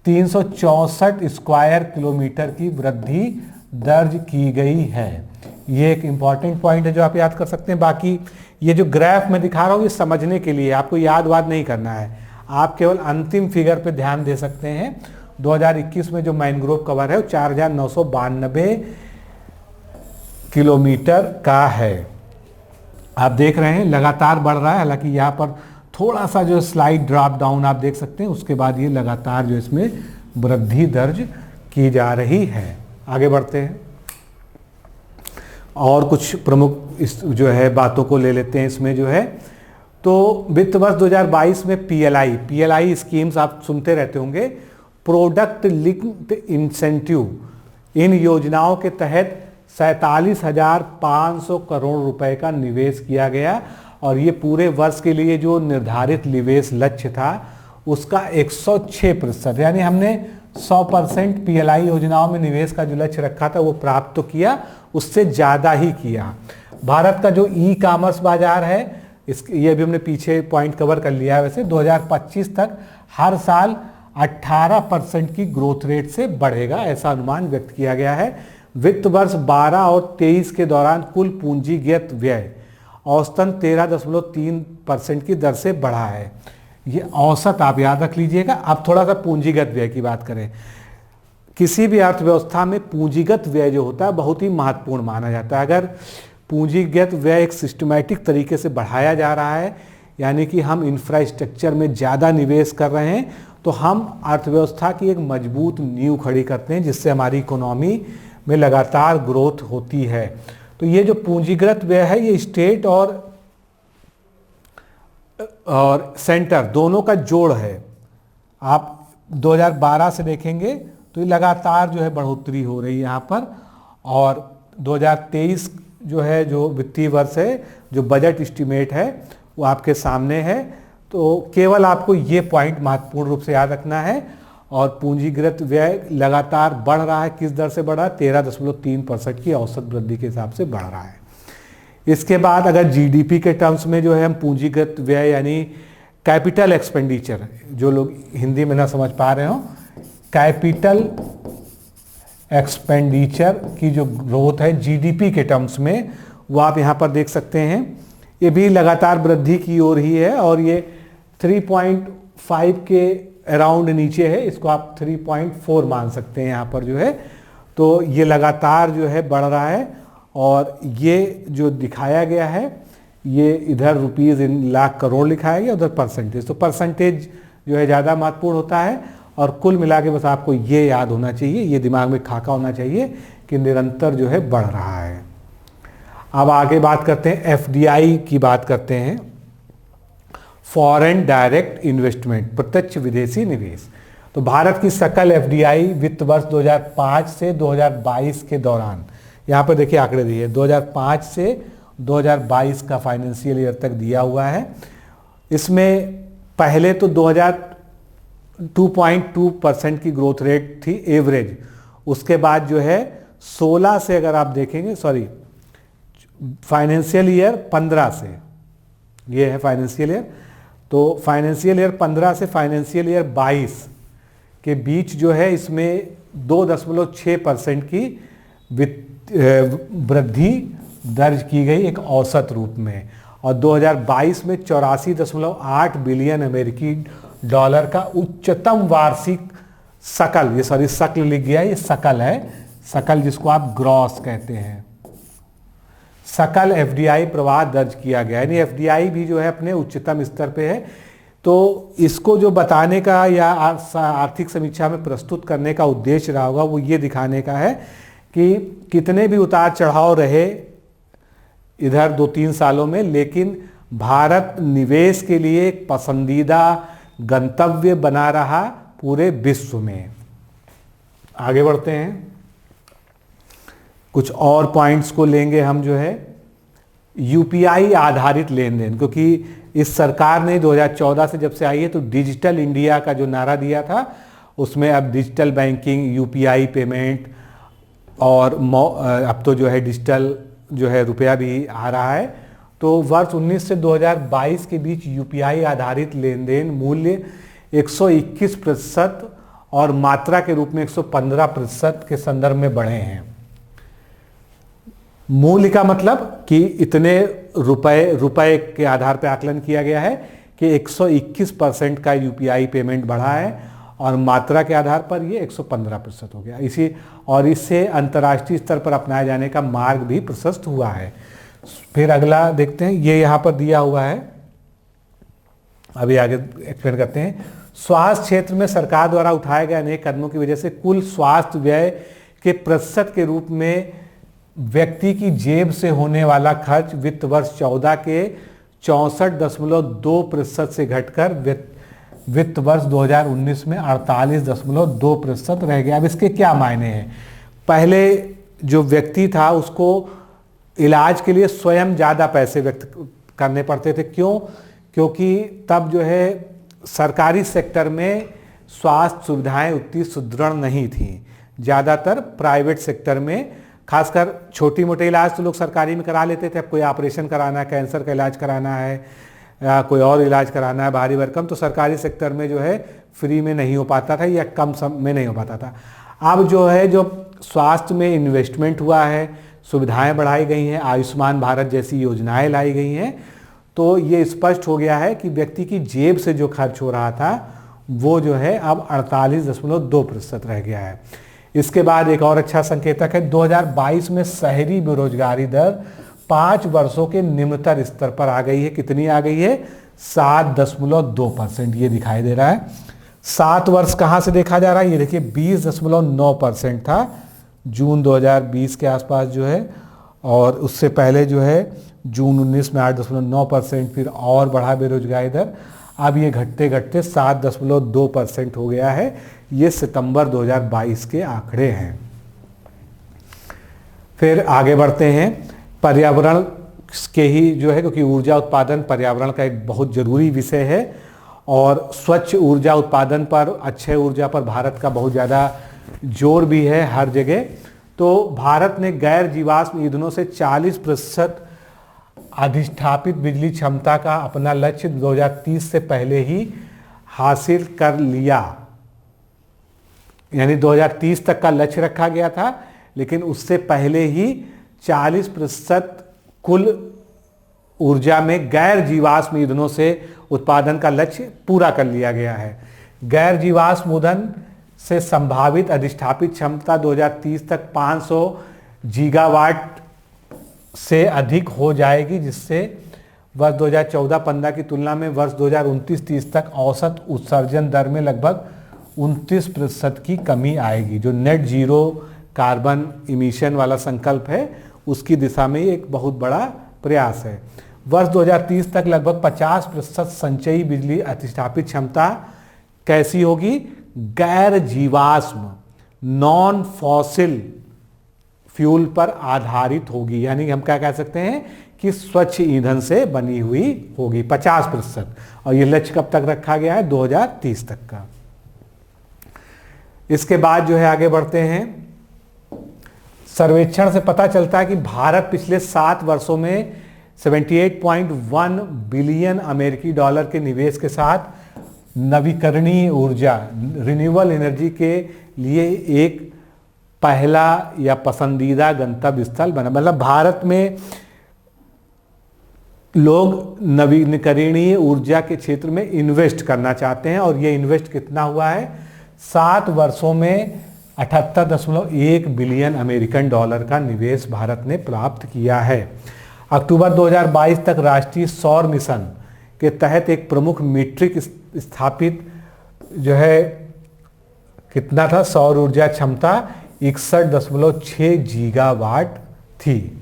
364 स्क्वायर किलोमीटर की वृद्धि दर्ज की गई है। ये एक इम्पॉर्टेंट पॉइंट है जो आप याद कर सकते हैं। बाकी ये जो ग्राफ मैं दिखा रहा हूँ ये समझने के लिए, आपको याद वाद नहीं करना है, आप केवल अंतिम फिगर पे ध्यान दे सकते हैं। 2021 में जो मैंग्रोव कवर है वो 4,992 किलोमीटर का है। आप देख रहे हैं लगातार बढ़ रहा है। हालांकि यहाँ पर थोड़ा सा जो स्लाइड ड्रॉप डाउन आप देख सकते हैं, उसके बाद ये लगातार जो इसमें वृद्धि दर्ज की जा रही है। आगे बढ़ते हैं और कुछ प्रमुख इस जो है बातों को ले लेते हैं इसमें जो है। तो वित्त वर्ष 2022 में PLI स्कीम्स आप सुनते रहते होंगे, प्रोडक्ट लिंक्ड इंसेंटिव, इन योजनाओं के तहत 47,500 करोड़ रुपए का निवेश किया गया। और ये पूरे वर्ष के लिए जो निर्धारित निवेश लक्ष्य था उसका 106%, यानी हमने 100% PLI योजनाओं में निवेश का जो लक्ष्य रखा था वो प्राप्त तो किया, उससे ज़्यादा ही किया। भारत का जो ई-कॉमर्स बाजार है, ये भी हमने पीछे पॉइंट कवर कर लिया है। वैसे 2025 तक हर साल 18% की ग्रोथ रेट से बढ़ेगा, ऐसा अनुमान व्यक्त किया गया है। वित्त वर्ष 12 और 23 के दौरान कुल पूंजीगत व्यय औसतन 13.3% की दर से बढ़ा है। ये औसत आप याद रख लीजिएगा। अब थोड़ा सा पूंजीगत व्यय की बात करें। किसी भी अर्थव्यवस्था में पूंजीगत व्यय जो होता है बहुत ही महत्वपूर्ण माना जाता है। अगर पूंजीगत व्यय एक सिस्टमैटिक तरीके से बढ़ाया जा रहा है, यानी कि हम इंफ्रास्ट्रक्चर में ज़्यादा निवेश कर रहे हैं, तो हम अर्थव्यवस्था की एक मजबूत नींव खड़ी करते हैं, जिससे हमारी इकोनॉमी में लगातार ग्रोथ होती है। तो ये जो पूंजीगत व्यय है ये स्टेट और और सेंटर दोनों का जोड़ है। आप 2012 से देखेंगे तो ये लगातार जो है बढ़ोतरी हो रही है यहाँ पर, और 2023 जो है जो वित्तीय वर्ष है, जो बजट एस्टीमेट है वो आपके सामने है। तो केवल आपको ये पॉइंट महत्वपूर्ण रूप से याद रखना है। और पूंजीगत व्यय लगातार बढ़ रहा है। किस दर से बढ़ रहा है? 13.3% की औसत वृद्धि के हिसाब से बढ़ रहा है। इसके बाद अगर जीडीपी के टर्म्स में जो है हम पूंजीगत व्यय यानी कैपिटल एक्सपेंडिचर, जो लोग हिंदी में ना समझ पा रहे हो, कैपिटल एक्सपेंडिचर की जो ग्रोथ है जीडीपी के टर्म्स में, वो आप यहाँ पर देख सकते हैं। ये भी लगातार वृद्धि की ओर ही है और ये 3.5 के अराउंड नीचे है। इसको आप 3.4 मान सकते हैं यहाँ पर जो है। तो ये लगातार जो है बढ़ रहा है। और ये जो दिखाया गया है, ये इधर रुपीज़ इन लाख करोड़ लिखाया गया, उधर परसेंटेज। तो परसेंटेज जो है ज़्यादा महत्वपूर्ण होता है। और कुल मिला के बस आपको ये याद होना चाहिए, ये दिमाग में खाका होना चाहिए कि निरंतर जो है बढ़ रहा है। अब आगे बात करते हैं, एफडीआई की बात करते हैं, फॉरेन डायरेक्ट इन्वेस्टमेंट, प्रत्यक्ष विदेशी निवेश। तो भारत की सकल एफडीआई वित्त वर्ष 2005 से 2022 के दौरान, यहाँ पर देखिए आंकड़े दिए, 2005 से 2022 का फाइनेंशियल ईयर तक दिया हुआ है। इसमें पहले तो 2.2% की ग्रोथ रेट थी एवरेज। उसके बाद जो है 16 से, अगर आप देखेंगे, फाइनेंशियल ईयर 15 से, ये है फाइनेंशियल ईयर, तो फाइनेंशियल ईयर 15 से फाइनेंशियल ईयर 22 के बीच जो है इसमें 2.6% की वृद्धि दर्ज की गई एक औसत रूप में। और 2022 में 84.8 बिलियन अमेरिकी डॉलर का उच्चतम वार्षिक सकल, ये शकल लिख गया, ये सकल है, सकल जिसको आप ग्रॉस कहते हैं, सकल एफडीआई प्रवाह दर्ज किया गया। यानी एफडीआई भी जो है अपने उच्चतम स्तर पे है। तो इसको जो बताने का या आर्थिक समीक्षा में प्रस्तुत करने का उद्देश्य रहा होगा वो ये दिखाने का है कि कितने भी उतार चढ़ाव रहे इधर 2-3 सालों में, लेकिन भारत निवेश के लिए एक पसंदीदा गंतव्य बना रहा पूरे विश्व में। आगे बढ़ते हैं, कुछ और पॉइंट्स को लेंगे हम जो है, यूपीआई आधारित लेन देन, क्योंकि इस सरकार ने 2014 से जब से आई है तो डिजिटल इंडिया का जो नारा दिया था उसमें अब डिजिटल बैंकिंग, यूपीआई पेमेंट और अब तो जो है डिजिटल जो है रुपया भी आ रहा है। तो वर्ष 19 से 2022 के बीच यूपीआई आधारित लेन देन मूल्य 121% और मात्रा के रूप में 115% के संदर्भ में बढ़े हैं। मूल्य का मतलब कि इतने रुपए के आधार पर आकलन किया गया है कि 121% का यूपीआई पेमेंट बढ़ा है और मात्रा के आधार पर ये 115% हो गया। इससे अंतर्राष्ट्रीय स्तर पर अपनाए जाने का मार्ग भी प्रशस्त हुआ है। फिर अगला देखते हैं, ये यहाँ पर दिया हुआ है, अभी आगे एक्सप्लेन करते हैं। स्वास्थ्य क्षेत्र में सरकार द्वारा उठाए गए अनेक कदमों की वजह से कुल स्वास्थ्य व्यय के प्रतिशत के रूप में व्यक्ति की जेब से होने वाला खर्च वित्त वर्ष 14 के 64.2% से घटकर वित्त वर्ष 2019 में 48.2% रह गया। अब इसके क्या मायने हैं? पहले जो व्यक्ति था उसको इलाज के लिए स्वयं ज़्यादा पैसे व्यक्त करने पड़ते थे। क्यों? क्योंकि तब जो है सरकारी सेक्टर में स्वास्थ्य सुविधाएं उतनी सुदृढ़ नहीं थीं। ज़्यादातर प्राइवेट सेक्टर में, खासकर छोटी मोटे इलाज तो लोग सरकारी में करा लेते थे। अब कोई ऑपरेशन कराना है, कैंसर का इलाज कराना है या कोई और इलाज कराना है भारी भरकम, तो सरकारी सेक्टर में जो है फ्री में नहीं हो पाता था या कम सम में नहीं हो पाता था। अब जो है जो स्वास्थ्य में इन्वेस्टमेंट हुआ है, सुविधाएं बढ़ाई गई हैं, आयुष्मान भारत जैसी योजनाएं लाई गई हैं, तो ये स्पष्ट हो गया है कि व्यक्ति की जेब से जो खर्च हो रहा था वो जो है अब 48.2% रह गया है। इसके बाद एक और अच्छा संकेतक है, 2022 में शहरी बेरोजगारी दर 5 वर्षों के निम्नतर स्तर पर आ गई है। कितनी आ गई है? 7.2%। ये दिखाई दे रहा है। 7 वर्ष कहाँ से देखा जा रहा है? ये देखिए 20.9% था जून 2020 के आसपास जो है, और उससे पहले जो है जून 19 में 8.9%, फिर और बढ़ा बेरोजगारी दर, अब ये घटते घटते 7.2% हो गया है। ये सितंबर 2022 के आंकड़े हैं। फिर आगे बढ़ते हैं, पर्यावरण के ही जो है, क्योंकि ऊर्जा उत्पादन पर्यावरण का एक बहुत ज़रूरी विषय है और स्वच्छ ऊर्जा उत्पादन पर, अक्षय ऊर्जा पर भारत का बहुत ज़्यादा जोर भी है हर जगह। तो भारत ने गैर जीवाश्म ईंधनों से 40% अधिष्ठापित बिजली क्षमता का अपना लक्ष्य 2030 से पहले ही हासिल कर लिया। यानी 2030 तक का लक्ष्य रखा गया था, लेकिन उससे पहले ही 40% कुल ऊर्जा में गैर जीवाश्म ईंधनों से उत्पादन का लक्ष्य पूरा कर लिया गया है। गैर जीवाश्म ईंधन से संभावित अधिष्ठापित क्षमता 2030 तक 500 गीगावाट से अधिक हो जाएगी, जिससे वर्ष 2014-15 की तुलना में वर्ष 2029-30 तक औसत उत्सर्जन दर में लगभग 29% की कमी आएगी। जो नेट जीरो कार्बन इमिशन वाला संकल्प है, उसकी दिशा में एक बहुत बड़ा प्रयास है। वर्ष 2030 तक लगभग 50% संचयी बिजली अधिष्ठापित क्षमता कैसी होगी? गैर जीवाश्म नॉन फॉसिल फ्यूल पर आधारित होगी। यानी हम क्या कह सकते हैं कि स्वच्छ ईंधन से बनी हुई होगी 50%। और ये लक्ष्य कब तक रखा गया है? 2030 तक का। इसके बाद जो है आगे बढ़ते हैं, सर्वेक्षण से पता चलता है कि भारत पिछले 7 वर्षों में 78.1 बिलियन अमेरिकी डॉलर के निवेश के साथ नवीकरणीय ऊर्जा रिन्यूएबल एनर्जी के लिए एक पहला या पसंदीदा गंतव्य स्थल बना। मतलब भारत में लोग नवीकरणीय ऊर्जा के क्षेत्र में इन्वेस्ट करना चाहते हैं, और ये इन्वेस्ट कितना हुआ है? 7 वर्षों में 78.1 बिलियन अमेरिकन डॉलर का निवेश भारत ने प्राप्त किया है। अक्टूबर 2022 तक राष्ट्रीय सौर मिशन के तहत एक प्रमुख मीट्रिक स्थापित जो है कितना था? सौर ऊर्जा क्षमता 61.6 गीगावाट थी।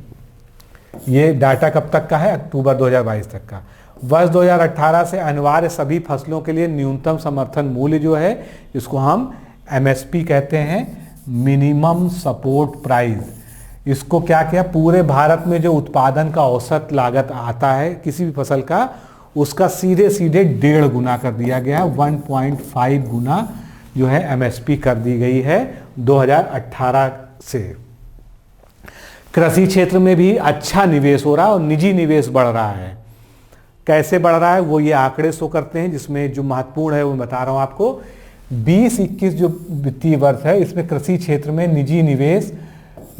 ये डाटा कब तक का है? अक्टूबर 2022 तक का। वर्ष 2018 से अनिवार्य सभी फसलों के लिए न्यूनतम समर्थन मूल्य जो है, इसको हम MSP कहते हैं, मिनिमम सपोर्ट प्राइस। इसको क्या किया? पूरे भारत में जो उत्पादन का औसत लागत आता है किसी भी फसल का, उसका सीधे सीधे 1.5 गुना कर दिया गया है। 1.5 गुना जो है MSP कर दी गई है 2018 से। कृषि क्षेत्र में भी अच्छा निवेश हो रहा है और निजी निवेश बढ़ रहा है। कैसे बढ़ रहा है वो ये आंकड़े शो करते हैं, जिसमें जो महत्वपूर्ण है वो बता रहा हूं आपको। 20-21 जो वित्तीय वर्ष है, इसमें कृषि क्षेत्र में निजी निवेश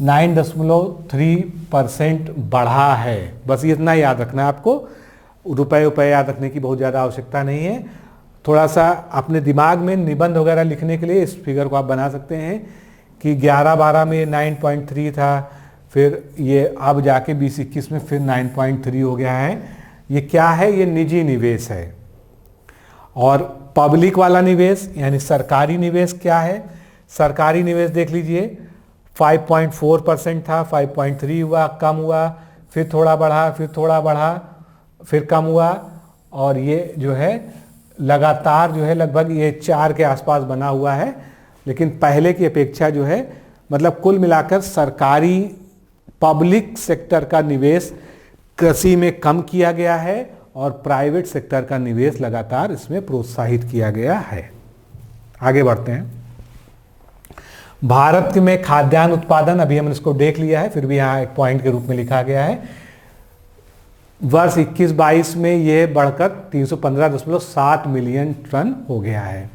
9.3% बढ़ा है। बस इतना याद रखना है आपको, रुपए याद रखने की बहुत ज़्यादा आवश्यकता नहीं है। थोड़ा सा अपने दिमाग में निबंध वगैरह लिखने के लिए इस फिगर को आप बना सकते हैं कि 11-12 में 9.3 था, फिर ये अब जाके 20-21 में फिर 9.3 हो गया है। ये क्या है? ये निजी निवेश है। और पब्लिक वाला निवेश यानी सरकारी निवेश क्या है? सरकारी निवेश देख लीजिए, 5.4% था, 5.3 हुआ, कम हुआ, फिर थोड़ा बढ़ा, फिर थोड़ा बढ़ा, फिर कम हुआ, और ये जो है लगातार जो है लगभग ये 4 के आसपास बना हुआ है। लेकिन पहले की अपेक्षा जो है, मतलब कुल मिलाकर सरकारी पब्लिक सेक्टर का निवेश कृषि में कम किया गया है और प्राइवेट सेक्टर का निवेश लगातार इसमें प्रोत्साहित किया गया है। आगे बढ़ते हैं। भारत में खाद्यान्न उत्पादन, अभी हमने इसको देख लिया है, फिर भी यहाँ एक पॉइंट के रूप में लिखा गया है। वर्ष 21-22 में यह बढ़कर 315.7 मिलियन टन हो गया है।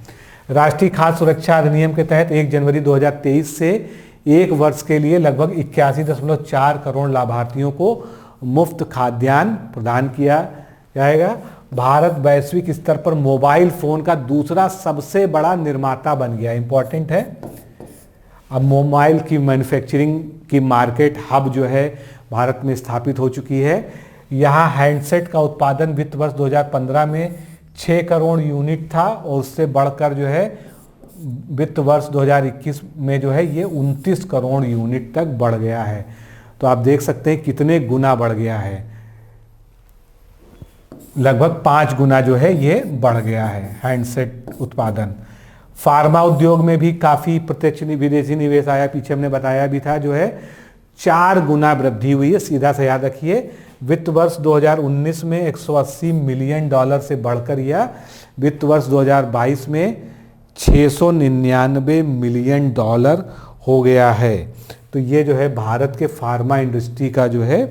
राष्ट्रीय खाद्य सुरक्षा अधिनियम के तहत 1 जनवरी 2023 से एक वर्ष के लिए लगभग 81.4 करोड़ लाभार्थियों को मुफ्त खाद्यान्न प्रदान किया जाएगा। भारत वैश्विक स्तर पर मोबाइल फोन का दूसरा सबसे बड़ा निर्माता बन गया। इंपॉर्टेंट है, अब मोबाइल की मैन्युफैक्चरिंग की मार्केट हब जो है भारत में स्थापित हो चुकी है। यहाँ हैंडसेट का उत्पादन वित्त वर्ष 2015 में 6 करोड़ यूनिट था और उससे बढ़कर जो है वित्त वर्ष 2021 में जो है ये 29 करोड़ यूनिट तक बढ़ गया है। तो आप देख सकते हैं कितने गुना बढ़ गया है। लगभग 5 गुना जो है ये बढ़ गया है हैंडसेट उत्पादन। फार्मा उद्योग में भी काफ़ी प्रत्यक्ष विदेशी निवेश आया, पीछे हमने बताया भी था, जो है 4 गुना वृद्धि हुई है। सीधा से याद रखिए, वित्त वर्ष 2019 में 180 मिलियन डॉलर से बढ़कर यह वित्त वर्ष 2022 में 699 मिलियन डॉलर हो गया है। तो ये जो है भारत के फार्मा इंडस्ट्री का जो है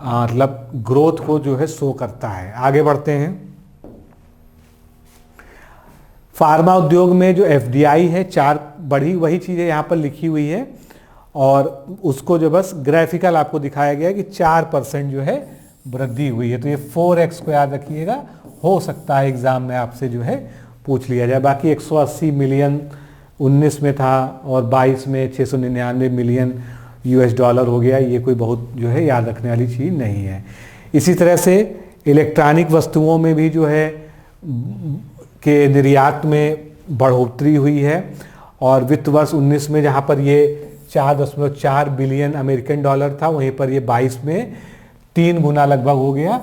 मतलब ग्रोथ को जो है शो करता है। आगे बढ़ते हैं। फार्मा उद्योग में जो एफडीआई है, 4 बड़ी वही चीज़ें यहाँ पर लिखी हुई है और उसको जो बस ग्राफिकल आपको दिखाया गया है कि 4% जो है वृद्धि हुई है। तो ये 4x को याद रखिएगा, हो सकता है एग्जाम में आपसे जो है पूछ लिया जाए। बाकी 180 मिलियन 19 में था और 22 में 699 मिलियन यूएस डॉलर हो गया। ये कोई बहुत जो है याद रखने वाली चीज़ नहीं है। इसी तरह से इलेक्ट्रॉनिक वस्तुओं में भी जो है के निर्यात में बढ़ोतरी हुई है और वित्त वर्ष 19 में जहाँ पर ये 4.4 बिलियन अमेरिकन डॉलर था, वहीं पर ये 22 में 3 गुना लगभग हो गया,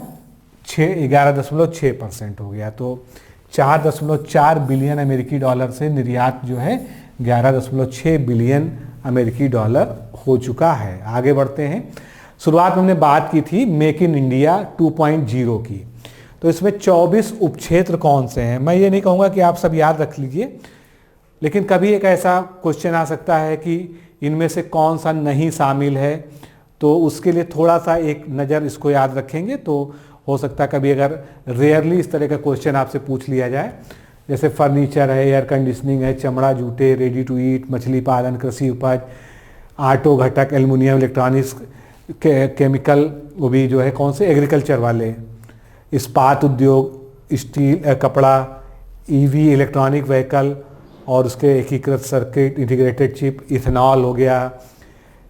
11.6% हो गया। तो 4.4 बिलियन अमेरिकी डॉलर से निर्यात जो है 11.6 बिलियन अमेरिकी डॉलर हो चुका है। आगे बढ़ते हैं। शुरुआत में हमने बात की थी मेक इन इंडिया 2.0 की, तो इसमें 24 उपक्षेत्र कौन से हैं। मैं ये नहीं कहूँगा कि आप सब याद रख लीजिए, लेकिन कभी एक ऐसा क्वेश्चन आ सकता है कि इनमें से कौन सा नहीं शामिल है, तो उसके लिए थोड़ा सा एक नज़र इसको याद रखेंगे तो हो सकता है कभी अगर रेयरली इस तरह का क्वेश्चन आपसे पूछ लिया जाए, जैसे फर्नीचर है, एयर कंडीशनिंग है, चमड़ा, जूते, रेडी टू ईट, मछली पालन, कृषि उपज, आटो घटक, एल्युमिनियम, इलेक्ट्रॉनिक्स, केमिकल, वो भी जो है कौन से एग्रीकल्चर वाले, इस्पात उद्योग, स्टील, कपड़ा, ईवी, इलेक्ट्रॉनिक व्हीकल और उसके एकीकृत सर्किट, इंटीग्रेटेड चिप, इथेनॉल हो गया,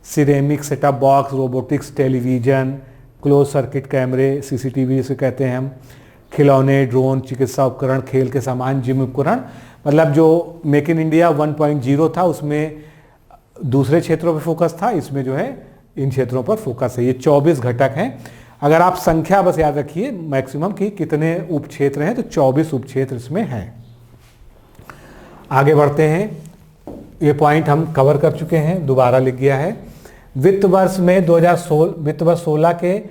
ceramic, setup box, robotics, television, close circuit कैमरे, सीसीटीवी जिसे कहते हैं हम, खिलौने, ड्रोन, चिकित्सा उपकरण, खेल के सामान, जिम उपकरण। मतलब जो मेक इन इंडिया 1.0 था उसमें दूसरे क्षेत्रों पर फोकस था, इसमें जो है इन क्षेत्रों पर फोकस है। ये 24 घटक हैं। अगर आप संख्या बस याद रखिए मैक्सिमम की कितने उप क्षेत्र हैं, तो 24 उप क्षेत्र इसमें हैं। आगे बढ़ते हैं। ये पॉइंट हम कवर कर चुके हैं, दोबारा लिख गया है। वित्त वर्ष में 2016 के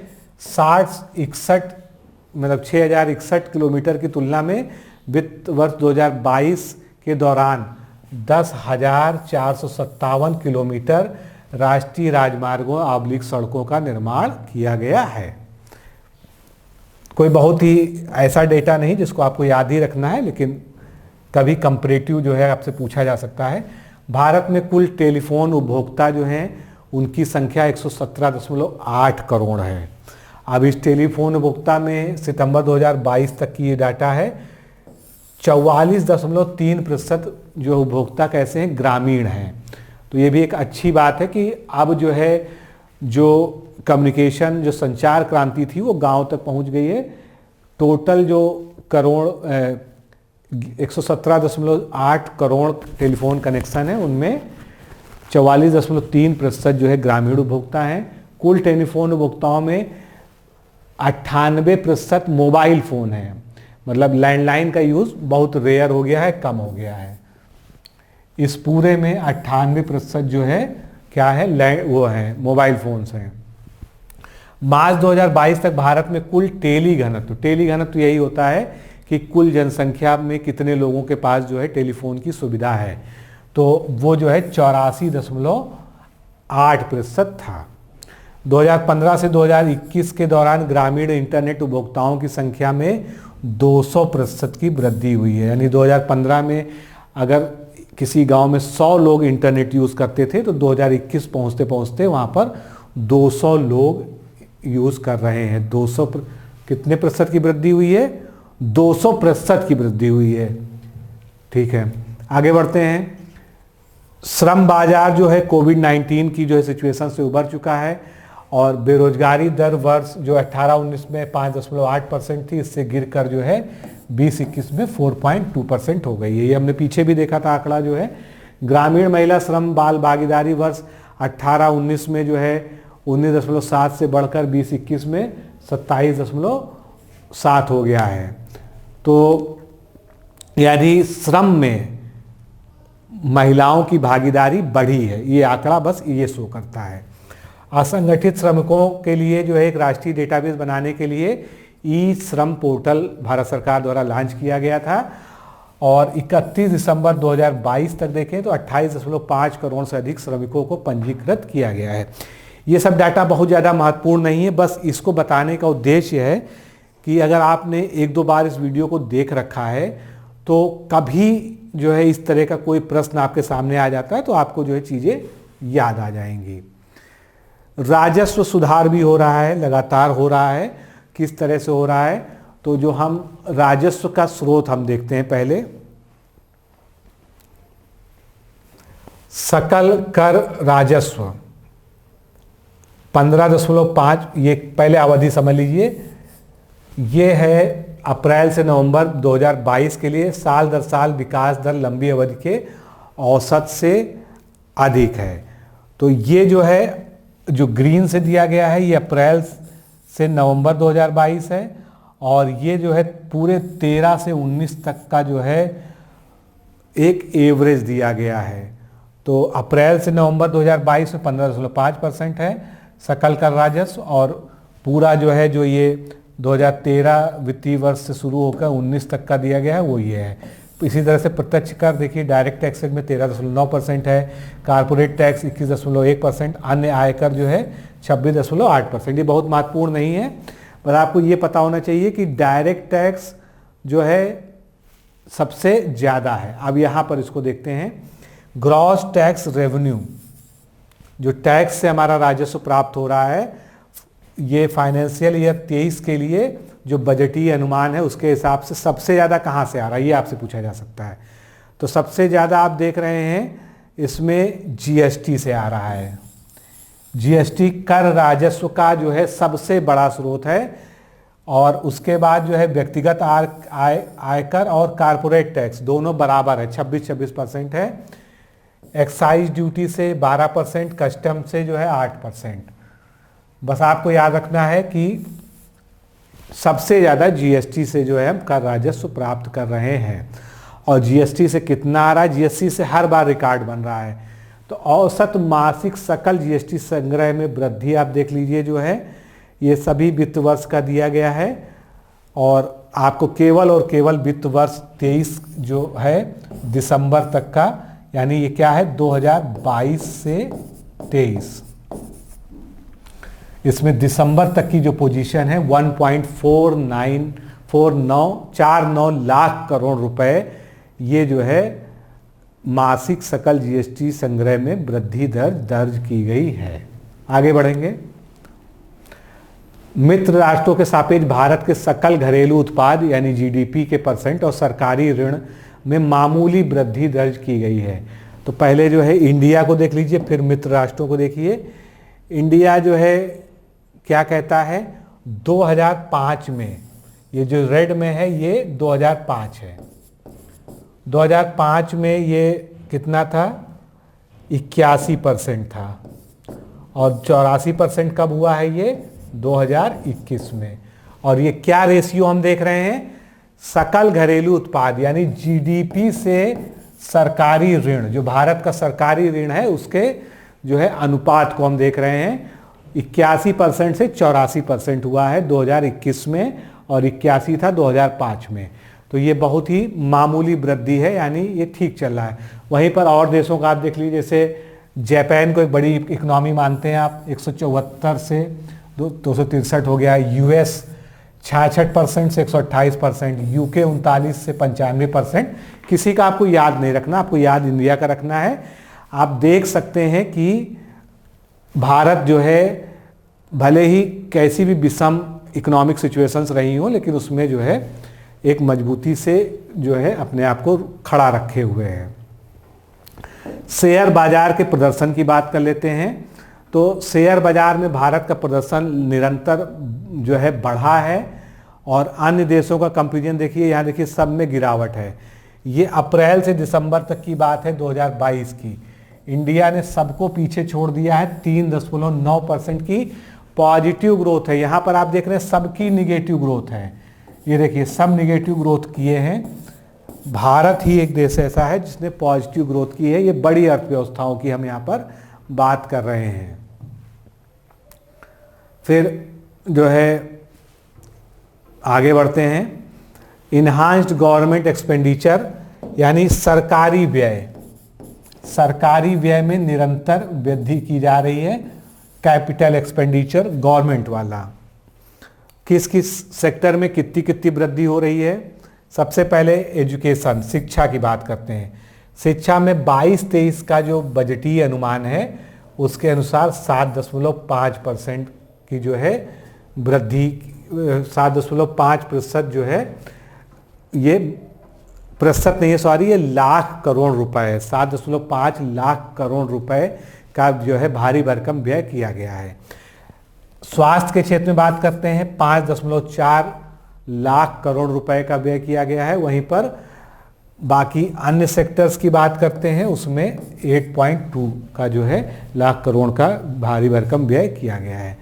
61 मतलब 6061 किलोमीटर की तुलना में वित्त वर्ष 2022 के दौरान 10,457 किलोमीटर राष्ट्रीय राजमार्गों ऑब्लिक सड़कों का निर्माण किया गया है। कोई बहुत ही ऐसा डेटा नहीं जिसको आपको याद ही रखना है, लेकिन कभी कंपैरेटिव जो है आपसे पूछा जा सकता है। भारत में कुल टेलीफोन उपभोक्ता जो हैं उनकी संख्या 117.8 करोड़ है। अब इस टेलीफोन उपभोक्ता में सितंबर 2022 तक की ये डाटा है, 44.3% जो उपभोक्ता कैसे हैं, ग्रामीण हैं। तो ये भी एक अच्छी बात है कि अब जो है जो कम्युनिकेशन, जो संचार क्रांति थी वो गांव तक पहुंच गई है। टोटल जो करोड़ 117.8 करोड़ टेलीफोन कनेक्शन है, उनमें 44.3% जो है ग्रामीण उपभोक्ता हैं। कुल टेलीफोन उपभोक्ताओं में 98% मोबाइल फ़ोन है, मतलब लैंडलाइन का यूज़ बहुत रेयर हो गया है, कम हो गया है। इस पूरे में 98% जो है क्या है, वो है मोबाइल फ़ोन्स हैं। मार्च 2022 तक भारत में कुल टेली घनत्व यही होता है कि कुल जनसंख्या में कितने लोगों के पास जो है टेलीफोन की सुविधा है, तो वो जो है 84.8% था। 2015 से 2021 के दौरान ग्रामीण इंटरनेट उपभोक्ताओं की संख्या में 200% की वृद्धि हुई है। यानी 2015 में अगर किसी गांव में 100 लोग इंटरनेट यूज़ करते थे, तो 2021 पहुंचते पहुंचते वहां पर 200 लोग यूज़ कर रहे हैं। 200 कितने प्रतिशत की वृद्धि हुई है, 200% की वृद्धि हुई है। ठीक है, आगे बढ़ते हैं। श्रम बाजार जो है कोविड-19 की जो है सिचुएशन से उबर चुका है और बेरोजगारी दर वर्ष जो 18-19 में 5.8% थी, इससे गिरकर जो है 20-21 में 4.2% हो गई है। ये हमने पीछे भी देखा था आंकड़ा जो है। ग्रामीण महिला श्रम बाल भागीदारी वर्ष 18-19 में जो है 19.7 से बढ़कर 20-21 में साथ हो गया है। तो यानी श्रम में महिलाओं की भागीदारी बढ़ी है, ये आंकड़ा बस ये शो करता है। असंगठित श्रमिकों के लिए जो है एक राष्ट्रीय डेटाबेस बनाने के लिए ई श्रम पोर्टल भारत सरकार द्वारा लॉन्च किया गया था और 31 दिसंबर 2022 तक देखें तो 28.5 करोड़ से अधिक श्रमिकों को पंजीकृत किया गया है। ये सब डाटा बहुत ज़्यादा महत्वपूर्ण नहीं है, बस इसको बताने का उद्देश्य है कि अगर आपने एक दो बार इस वीडियो को देख रखा है तो कभी जो है इस तरह का कोई प्रश्न आपके सामने आ जाता है तो आपको जो है चीज़ें याद आ जाएंगी। राजस्व सुधार भी हो रहा है, लगातार हो रहा है। किस तरह से हो रहा है, तो जो हम राजस्व का स्रोत हम देखते हैं पहले। सकल कर राजस्व 15.5, ये पहले अवधि समझ लीजिए, ये है अप्रैल से नवंबर 2022 के लिए। साल दर साल विकास दर लंबी अवधि के औसत से अधिक है। तो ये जो है जो ग्रीन से दिया गया है ये अप्रैल से नवंबर 2022 है और ये जो है पूरे 13 से 19 तक का जो है एक एवरेज दिया गया है। तो अप्रैल से नवंबर 2022 में 15.5% है सकल कर राजस्व और पूरा जो है जो ये 2013 वित्तीय वर्ष से शुरू होकर 19 तक का दिया गया है वो ये है। इसी तरह से प्रत्यक्ष कर देखिए, डायरेक्ट टैक्स में 13.9% है, कारपोरेट टैक्स 21.1%, अन्य आयकर जो है 26.8%। ये बहुत महत्वपूर्ण नहीं है, पर आपको ये पता होना चाहिए कि डायरेक्ट टैक्स जो है सबसे ज़्यादा है। अब यहाँ पर इसको देखते हैं, ग्रॉस टैक्स रेवेन्यू, जो टैक्स से हमारा राजस्व प्राप्त हो रहा है, ये फाइनेंशियल ईयर 23 के लिए जो बजटीय अनुमान है उसके हिसाब से सबसे ज़्यादा कहाँ से आ रहा है ये आपसे पूछा जा सकता है। तो सबसे ज़्यादा आप देख रहे हैं इसमें जीएसटी से आ रहा है। जीएसटी कर राजस्व का जो है सबसे बड़ा स्रोत है और उसके बाद जो है व्यक्तिगत आयकर और कारपोरेट टैक्स दोनों बराबर है, 26% है। एक्साइज ड्यूटी से 12%, कस्टम से जो है 8%। बस आपको याद रखना है कि सबसे ज़्यादा जीएसटी से जो है हम कर राजस्व प्राप्त कर रहे हैं। और जीएसटी से कितना आ रहा है, जीएसटी से हर बार रिकॉर्ड बन रहा है। तो औसत मासिक सकल जीएसटी संग्रह में वृद्धि आप देख लीजिए जो है ये सभी वित्त वर्ष का दिया गया है और आपको केवल और केवल वित्त वर्ष 23 जो है दिसंबर तक का, यानी ये क्या है 2022 से 23, इसमें दिसंबर तक की जो पोजीशन है 1.4949 लाख करोड़ रुपए, ये जो है मासिक सकल जीएसटी संग्रह में वृद्धि दर दर्ज की गई है। आगे बढ़ेंगे। मित्र राष्ट्रों के सापेक्ष भारत के सकल घरेलू उत्पाद यानी जीडीपी के परसेंट और सरकारी ऋण में मामूली वृद्धि दर्ज की गई है। तो पहले जो है इंडिया को देख लीजिए, फिर मित्र राष्ट्रों को देखिए। इंडिया जो है क्या कहता है, 2005 में, ये जो रेड में है ये 2005 है। 2005 में ये कितना था, 81% था और 84% कब हुआ है, ये 2021 में। और ये क्या रेशियो हम देख रहे हैं, सकल घरेलू उत्पाद यानी जीडीपी से सरकारी ऋण, जो भारत का सरकारी ऋण है उसके जो है अनुपात को हम देख रहे हैं। 81% से 84% हुआ है 2021 में और 81 था 2005 में। तो ये बहुत ही मामूली वृद्धि है, यानी ये ठीक चल रहा है। वहीं पर और देशों का आप देख लीजिए, जैसे जापान को एक बड़ी इकोनॉमी मानते हैं आप, 174 से 263 हो गया। यूएस 66% से 128%, यूके 39 से 95%। किसी का आपको याद नहीं रखना, आपको याद इंडिया का रखना है। आप देख सकते हैं कि भारत जो है भले ही कैसी भी विषम इकोनॉमिक सिचुएशंस रही हों, लेकिन उसमें जो है एक मजबूती से जो है अपने आप को खड़ा रखे हुए हैं। शेयर बाजार के प्रदर्शन की बात कर लेते हैं। तो शेयर बाजार में भारत का प्रदर्शन निरंतर जो है बढ़ा है और अन्य देशों का कंपैरिजन देखिए, यहाँ देखिए सब में गिरावट है। ये अप्रैल से दिसंबर तक की बात है 2022 की। इंडिया ने सबको पीछे छोड़ दिया है, 3.9% की पॉजिटिव ग्रोथ है। यहाँ पर आप देख रहे हैं सबकी निगेटिव ग्रोथ है। ये देखिए सब निगेटिव ग्रोथ किए हैं। भारत ही एक देश ऐसा है जिसने पॉजिटिव ग्रोथ की है। ये बड़ी अर्थव्यवस्थाओं की हम यहाँ पर बात कर रहे हैं। फिर जो है आगे बढ़ते हैं, इन्हांस्ड गवर्नमेंट एक्सपेंडिचर यानी सरकारी व्यय। सरकारी व्यय में निरंतर वृद्धि की जा रही है। कैपिटल एक्सपेंडिचर गवर्नमेंट वाला, किस किस सेक्टर में कितनी कितनी वृद्धि हो रही है। सबसे पहले एजुकेशन, शिक्षा की बात करते हैं। शिक्षा में 22-23 का जो बजटीय अनुमान है उसके अनुसार 7.5% की जो है वृद्धि, 7.5% जो है, ये प्रतिशत नहीं है सॉरी, ये लाख करोड़ रुपए है। 7.5 लाख करोड़ रुपए का जो है भारी भरकम व्यय किया गया है। स्वास्थ्य के क्षेत्र में बात करते हैं, 5.4 लाख करोड़ रुपए का व्यय किया गया है। वहीं पर बाकी अन्य सेक्टर्स की बात करते हैं, उसमें 8.2 का जो है लाख करोड़ का भारी भरकम व्यय किया गया है।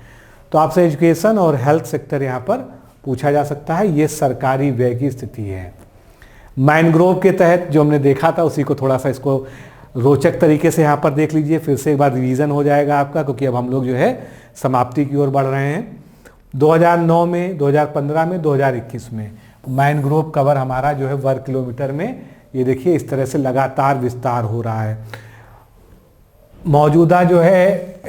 तो आपसे एजुकेशन और हेल्थ सेक्टर यहाँ पर पूछा जा सकता है। ये सरकारी व्यय की स्थिति है। मैनग्रोव के तहत जो हमने देखा था उसी को थोड़ा सा इसको रोचक तरीके से यहाँ पर देख लीजिए, फिर से एक बार रिवीजन हो जाएगा आपका, क्योंकि अब हम लोग जो है समाप्ति की ओर बढ़ रहे हैं। 2009 में, 2015 में, 2021 में मैनग्रोव कवर हमारा जो है वर्ग किलोमीटर में, ये देखिए इस तरह से लगातार विस्तार हो रहा है। मौजूदा जो है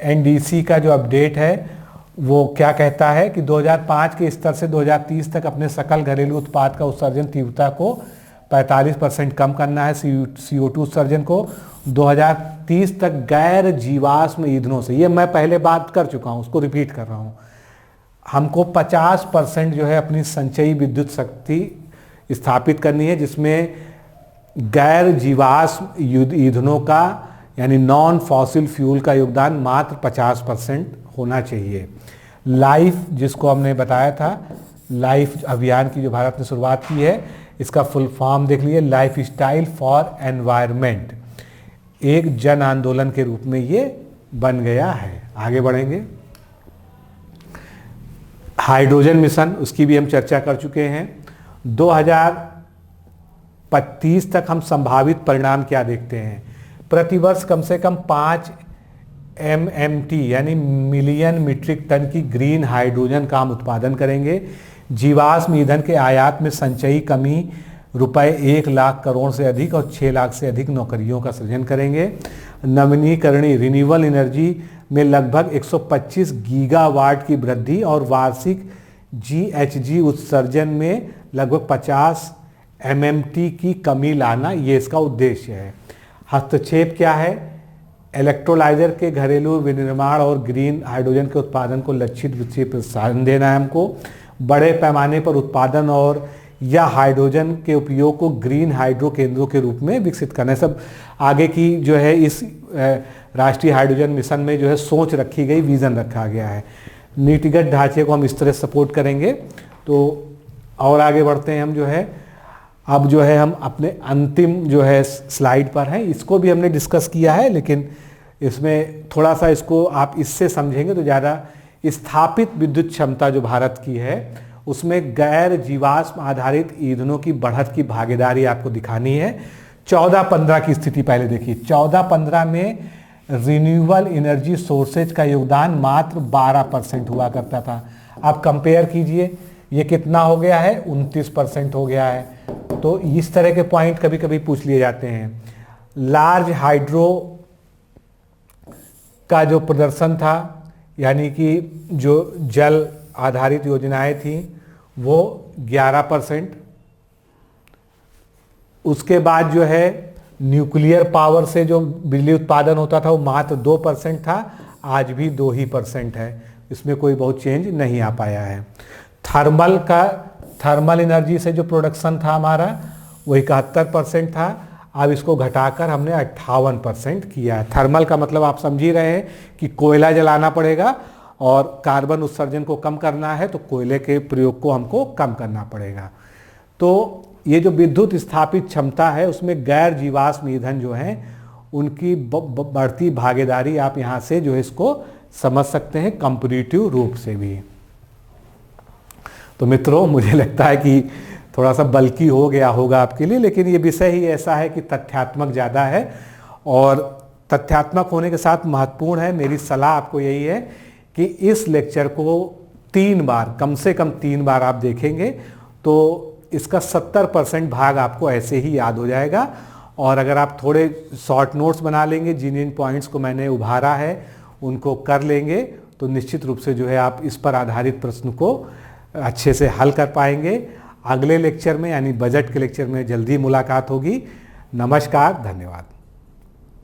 एनडीसी का जो अपडेट है वो क्या कहता है कि 2005 के स्तर से 2030 तक अपने सकल घरेलू उत्पाद का उत्सर्जन तीव्रता को 45% कम करना है। CO2 उत्सर्जन को 2030 तक गैर जीवाश्म ईंधनों से, ये मैं पहले बात कर चुका हूँ, उसको रिपीट कर रहा हूँ, हमको 50% जो है अपनी संचयी विद्युत शक्ति स्थापित करनी है, जिसमें गैर जीवाश्म ईंधनों का यानी नॉन फॉसिल फ्यूल का योगदान मात्र 50% होना चाहिए। लाइफ, जिसको हमने बताया था, लाइफ अभियान की जो भारत ने शुरुआत की है, इसका फुल फॉर्म देख लीजिए, लाइफ स्टाइल फॉर एनवायरनमेंट, एक जन आंदोलन के रूप में ये बन गया है। आगे बढ़ेंगे, हाइड्रोजन मिशन, उसकी भी हम चर्चा कर चुके हैं। 2025 तक हम संभावित परिणाम क्या देखते हैं। प्रतिवर्ष कम से कम 5 MMT यानी मिलियन मीट्रिक टन की ग्रीन हाइड्रोजन का हम उत्पादन करेंगे। जीवाश्म ईंधन के आयात में संचयी कमी रुपए 1 लाख करोड़ से अधिक और 6 लाख से अधिक नौकरियों का सृजन करेंगे। नवीनीकरणीय रिन्यूएबल एनर्जी में लगभग 125 गीगावाट की वृद्धि और वार्षिक GHG उत्सर्जन में लगभग 50 MMT की कमी लाना, ये इसका उद्देश्य है। हस्तक्षेप क्या है, इलेक्ट्रोलाइजर के घरेलू विनिर्माण और ग्रीन हाइड्रोजन के उत्पादन को लक्षित रूप से प्रोत्साहन देना है हमको। बड़े पैमाने पर उत्पादन और या हाइड्रोजन के उपयोग को ग्रीन हाइड्रो केंद्रों के रूप में विकसित करना है। सब आगे की जो है इस राष्ट्रीय हाइड्रोजन मिशन में जो है सोच रखी गई, विजन रखा गया है। नीतिगत ढांचे को हम इस तरह सपोर्ट करेंगे। तो और आगे बढ़ते हैं हम जो है, अब जो है हम अपने अंतिम जो है स्लाइड पर हैं। इसको भी हमने डिस्कस किया है, लेकिन इसमें थोड़ा सा इसको आप इससे समझेंगे तो ज़्यादा। स्थापित विद्युत क्षमता जो भारत की है उसमें गैर जीवाश्म आधारित ईंधनों की बढ़त की भागीदारी आपको दिखानी है। 14-15 की स्थिति पहले देखिए। 14-15 में रिन्यूएबल एनर्जी सोर्सेज का योगदान मात्र 12% हुआ करता था। आप कंपेयर कीजिए, ये कितना हो गया है, 29% हो गया है। तो इस तरह के पॉइंट कभी कभी पूछ लिए जाते हैं। लार्ज हाइड्रो का जो प्रदर्शन था, यानी कि जो जल आधारित योजनाएं थी, वो 11%। उसके बाद जो है न्यूक्लियर पावर से जो बिजली उत्पादन होता था वो मात्र 2% था, आज भी 2% है, इसमें कोई बहुत चेंज नहीं आ पाया है। थर्मल एनर्जी से जो प्रोडक्शन था हमारा वही 71% था, अब इसको घटाकर हमने 58% किया है। थर्मल का मतलब आप समझ ही रहे हैं कि कोयला जलाना पड़ेगा और कार्बन उत्सर्जन को कम करना है तो कोयले के प्रयोग को हमको कम करना पड़ेगा। तो ये जो विद्युत स्थापित क्षमता है उसमें गैर जीवाश्म ईंधन जो हैं उनकी बढ़ती भागीदारी आप यहाँ से जो है इसको समझ सकते हैं कंपैरेटिव रूप से भी। तो मित्रों, मुझे लगता है कि थोड़ा सा बल्कि हो गया होगा आपके लिए, लेकिन ये विषय ही ऐसा है कि तथ्यात्मक ज़्यादा है और तथ्यात्मक होने के साथ महत्वपूर्ण है। मेरी सलाह आपको यही है कि इस लेक्चर को 3 बार, कम से कम 3 बार आप देखेंगे तो इसका 70% भाग आपको ऐसे ही याद हो जाएगा। और अगर आप थोड़े शॉर्ट नोट्स बना लेंगे, जिन पॉइंट्स को मैंने उभारा है उनको कर लेंगे, तो निश्चित रूप से जो है आप इस पर आधारित प्रश्न को अच्छे से हल कर पाएंगे। अगले लेक्चर में यानी बजट के लेक्चर में जल्दी मुलाकात होगी। नमस्कार, धन्यवाद।